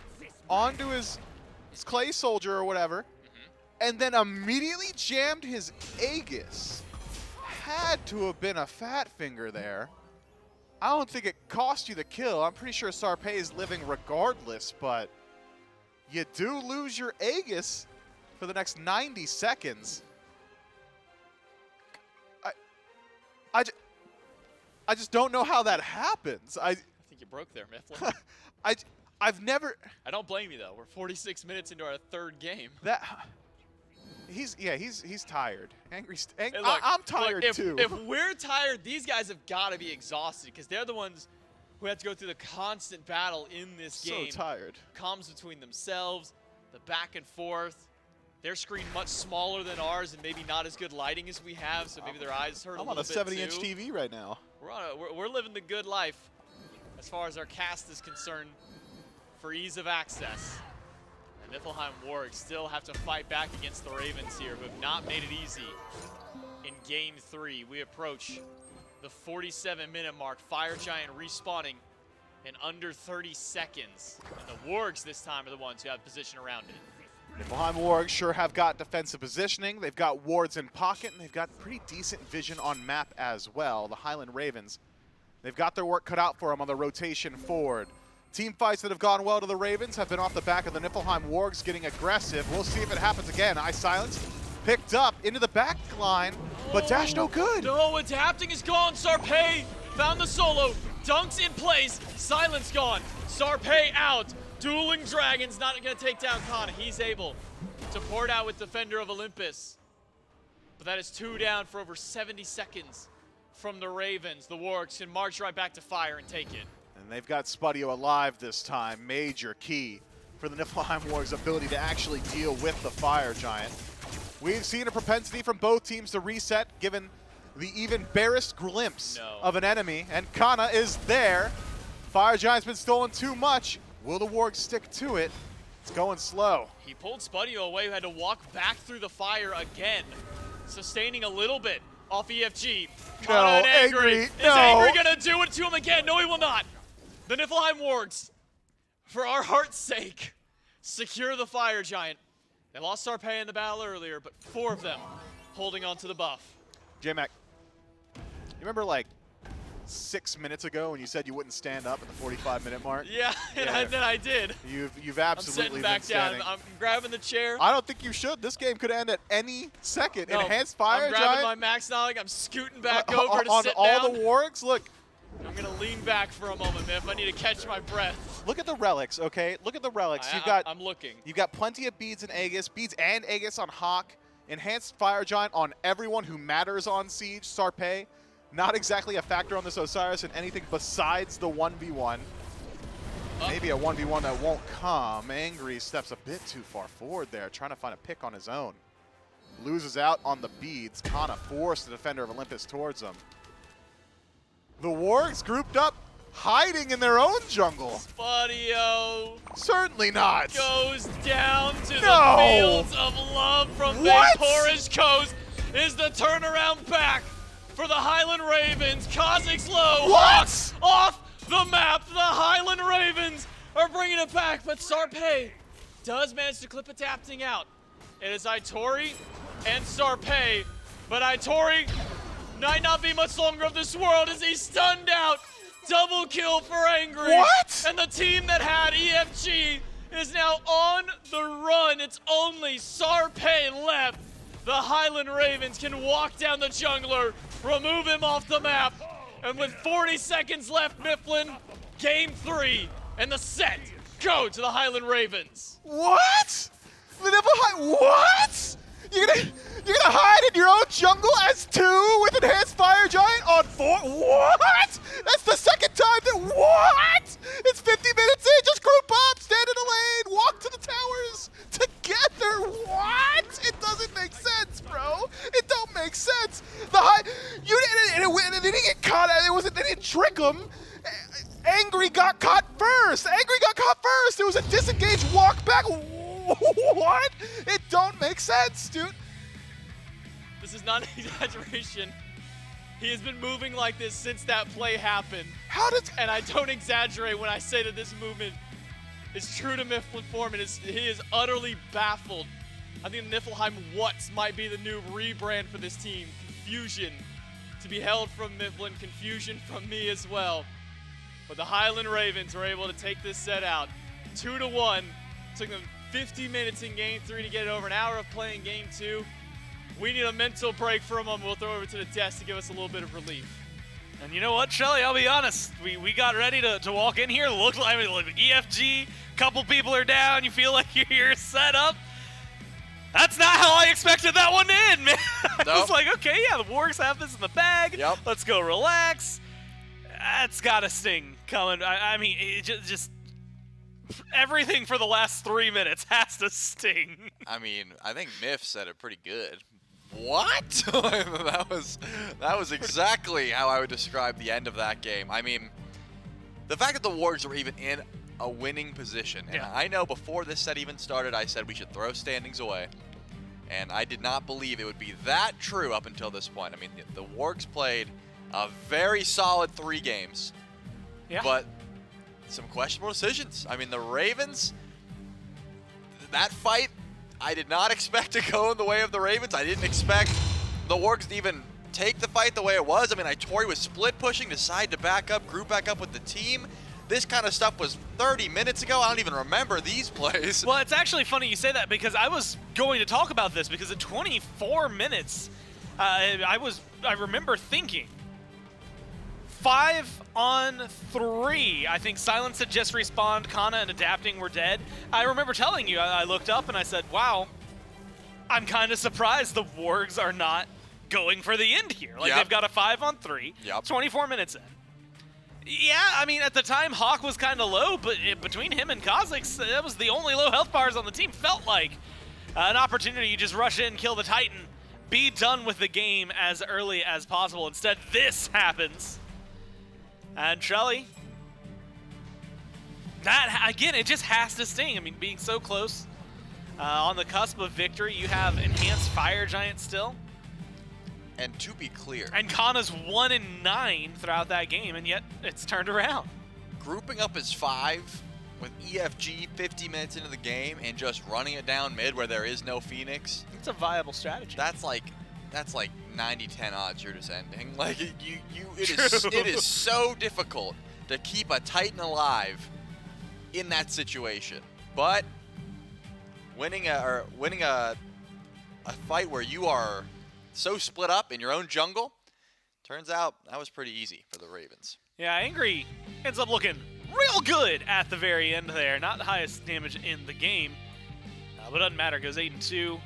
onto his clay soldier or whatever, and then immediately jammed his Aegis. Had to have been a fat finger there. I don't think it cost you the kill. I'm pretty sure Sarpeii is living regardless, but you do lose your Aegis for the next 90 seconds. I just don't know how that happens. I think you broke there, Mifflin. I've never. I don't blame you though. We're 46 minutes into our 3rd game. He's tired. Angry. Hey, look, I'm tired too. If we're tired, these guys have got to be exhausted because they're the ones who have to go through the constant battle in this game. So tired. Comms between themselves, the back and forth. Their screen much smaller than ours and maybe not as good lighting as we have, so maybe their eyes hurt a little bit too. I'm on a 70-inch TV right now. We're living the good life as far as our cast is concerned for ease of access. And Niflheim Wargs still have to fight back against the Ravens here, who have not made it easy in Game 3. We approach the 47-minute mark. Fire Giant respawning in under 30 seconds. And the Wargs this time are the ones who have position around it. Niflheim Wargs sure have got defensive positioning. They've got wards in pocket, and they've got pretty decent vision on map as well. The Highland Ravens, they've got their work cut out for them on the rotation forward. Team fights that have gone well to the Ravens have been off the back of the Niflheim Wargs getting aggressive. We'll see if it happens again. iSilenced picked up into the back line, but dash no good. No, Adapting is gone. Sarpeii found the solo, dunks in place, silence gone. Sarpeii out. Dueling Dragons not going to take down Xngnnah. He's able to pour it out with Defender of Olympus. But that is 2 down for over 70 seconds from the Ravens. The Wargs can march right back to fire and take it. And they've got Spudio alive this time. Major key for the Niflheim Wargs' ability to actually deal with the Fire Giant. We've seen a propensity from both teams to reset, given the even barest glimpse of an enemy. And Xngnnah is there. Fire Giant's been stolen too much. Will the Wargs stick to it? It's going slow. He pulled Spudio away, who had to walk back through the fire again, sustaining a little bit off EFG. No, on Angry. Angry, Is no. Angry gonna do it to him again? No, he will not. The Niflheim Wargs, for our heart's sake, secure the Fire Giant. They lost Sarpeii in the battle earlier, but 4 of them holding on to the buff. J-Mac, you remember like 6 minutes ago when you said you wouldn't stand up at the 45-minute mark? Yeah, and then I did. You've I'm absolutely sitting back been standing. down. I'm grabbing the chair. I don't think you should. This game could end at any second. No, Enhanced Fire I'm grabbing Giant my max knowledge. I'm scooting back over to on sit all down. the Wargs. Look, I'm gonna lean back for a moment, man. If I need to catch my breath. look at the relics, okay? Look at the relics. I'm looking. You've got plenty of beads and Aegis on Hawkk. Enhanced Fire Giant on everyone who matters on Siege. Sarpeii, not exactly a factor on this Osiris in anything besides the 1v1. Maybe a 1v1 that won't come. Angry steps a bit too far forward there, trying to find a pick on his own. Loses out on the beads. Xngnnah forced the Defender of Olympus towards him. The Wargs grouped up, hiding in their own jungle. Spudio Certainly not. goes down to No. the fields of love from What? VaporishCoast. Is the turnaround back for the Highland Ravens. Cozyx low. What? Hawkk off the map. The Highland Ravens are bringing it back, but Sarpeii does manage to clip a Tapting out. It is Itori and Sarpeii, but Itori might not be much longer of this world as he's stunned out. Double kill for Angry. What? And the team that had EFG is now on the run. It's only Sarpeii left. The Highland Ravens can walk down the jungler, remove him off the map, and with 40 seconds left, Mifflin, game 3, and the set go to the Highland Ravens. What? The Niflheim, what? You're gonna hide in your own jungle as 2 with Enhanced Fire Giant on 4? What? That's the second time that, what? It's 50 minutes in, just group up, stand in a lane, walk to the towers together. What? It doesn't make sense, bro. It don't make sense. They didn't get caught, they didn't trick him. Angry got caught first. It was a disengaged walk back. What? It don't make sense, dude. This is not an exaggeration. He has been moving like this since that play happened. How does... And I don't exaggerate when I say that this movement is true to Mifflin form, and he is utterly baffled. I think Niflheim What's might be the new rebrand for this team. Confusion to be held from Mifflin, confusion from me as well. But the Highland Ravens were able to take this set out 2-1. Took them 50 minutes in game 3 to get it over, an hour of playing game 2. We need a mental break for a moment. We'll throw it over to the desk to give us a little bit of relief. And you know what, Shelly? I'll be honest. We got ready to walk in here. Looked like EFG. Couple people are down. You feel like you're set up. That's not how I expected that one to end, man. I was like, okay, yeah, the Wargs have this in the bag. Yep. Let's go relax. That's got a sting coming. I mean, it just everything for the last 3 minutes has to sting. I mean, I think Miff said it pretty good. What? that was exactly how I would describe the end of that game. I mean, the fact that the Wargs were even in a winning position. And Yeah. I know before this set even started, I said we should throw standings away. And I did not believe it would be that true up until this point. I mean, the Wargs played a very solid 3 games. Yeah. But some questionable decisions. I mean, the Ravens, that fight, I did not expect to go in the way of the Ravens. I didn't expect the Wargs to even take the fight the way it was. I mean, Itori was split pushing, decided to back up, grew back up with the team. This kind of stuff was 30 minutes ago. I don't even remember these plays. Well, it's actually funny you say that because I was going to talk about this because at 24 minutes, I remember thinking 5-on-3. I think Silence had just respawned, Xngnnah and Adapting were dead. I remember telling you, I looked up and I said, wow, I'm kind of surprised the Wargs are not going for the end here. Like, Yep. they've got a 5-on-3, Yep. 24 minutes in. Yeah, I mean, at the time, Hawkk was kind of low, but between him and Cozyx, that was the only low health bars on the team. Felt like an opportunity to just rush in, kill the Titan, be done with the game as early as possible. Instead, this happens. And Trelly, that, again, it just has to sting. I mean, being so close on the cusp of victory, you have Enhanced Fire Giant still. And to be clear, And Kana's 1-9 throughout that game, and yet it's turned around. grouping up as 5 with EFG 50 minutes into the game and just running it down mid where there is no Phoenix, It's a viable strategy. that's like 90-10 odds you're just ending. Like it True. is so difficult to keep a Titan alive in that situation. But winning a fight where you are so split up in your own jungle, turns out that was pretty easy for the Ravens. Yeah, Angry ends up looking real good at the very end there. Not the highest damage in the game, but doesn't matter. Goes 8-2,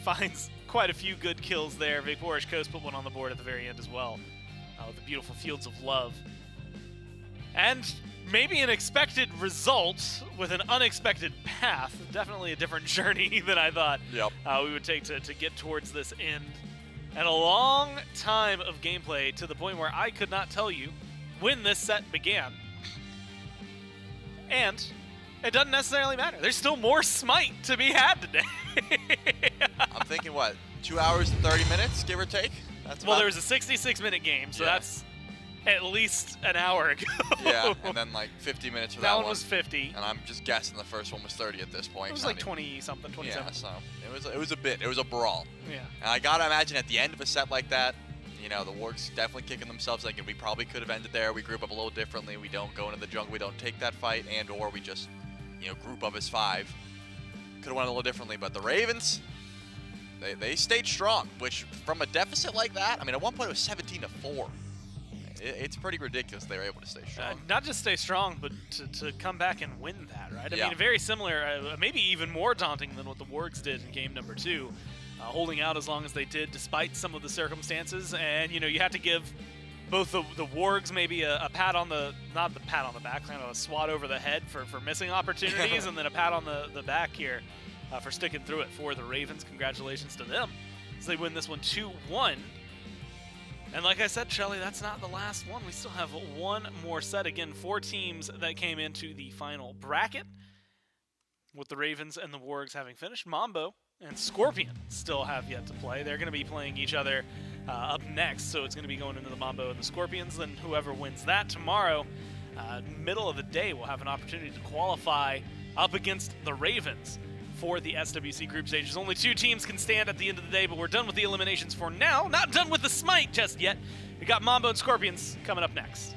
finds quite a few good kills there. VaporishCoast put one on the board at the very end as well, with the beautiful Fields of Love. And maybe an expected result with an unexpected path. Definitely a different journey than I thought Yep. we would take to get towards this end. And a long time of gameplay to the point where I could not tell you when this set began. And it doesn't necessarily matter. There's still more Smite to be had today. I'm thinking, what, 2 hours and 30 minutes, give or take? That's Well, about- there was a 66-minute game, so Yeah. that's at least an hour ago. Yeah, and then like 50 minutes for that that one was 50. And I'm just guessing the first one was 30 at this point. It was not like even- 20-something, 27. Yeah, so it was a bit. It was a brawl. Yeah. And I gotta imagine at the end of a set like that, you know, the Wargs definitely kicking themselves thinking we probably could have ended there. We group up a little differently. We don't go into the jungle. We don't take that fight, and or we just, you know, group up as 5. Could have went a little differently, but the Ravens, they stayed strong. Which from a deficit like that, I mean, at one point it was 17-4. It's pretty ridiculous they were able to stay strong. Not just stay strong, but to come back and win that, right? I Yeah. mean, very similar, maybe even more daunting than what the Wargs did in game number 2. Holding out as long as they did despite some of the circumstances. And, you know, you had to give both the Wargs maybe a pat on the, not the pat on the back, kind of a swat over the head for missing opportunities, and then a pat on the back here for sticking through it for the Ravens. Congratulations to them as they win this one 2-1. And like I said, Shelly, that's not the last one. We still have one more set. Again, 4 teams that came into the final bracket, with the Ravens and the Wargs having finished. Mambo and Scorpion still have yet to play. They're going to be playing each other up next, so it's going to be going into the Mambo and the Scorpions. Then whoever wins that tomorrow, middle of the day, will have an opportunity to qualify up against the Ravens for the SWC group stages. Only 2 teams can stand at the end of the day, but we're done with the eliminations for now. Not done with the Smite just yet. We got Mambo and Scorpions coming up next.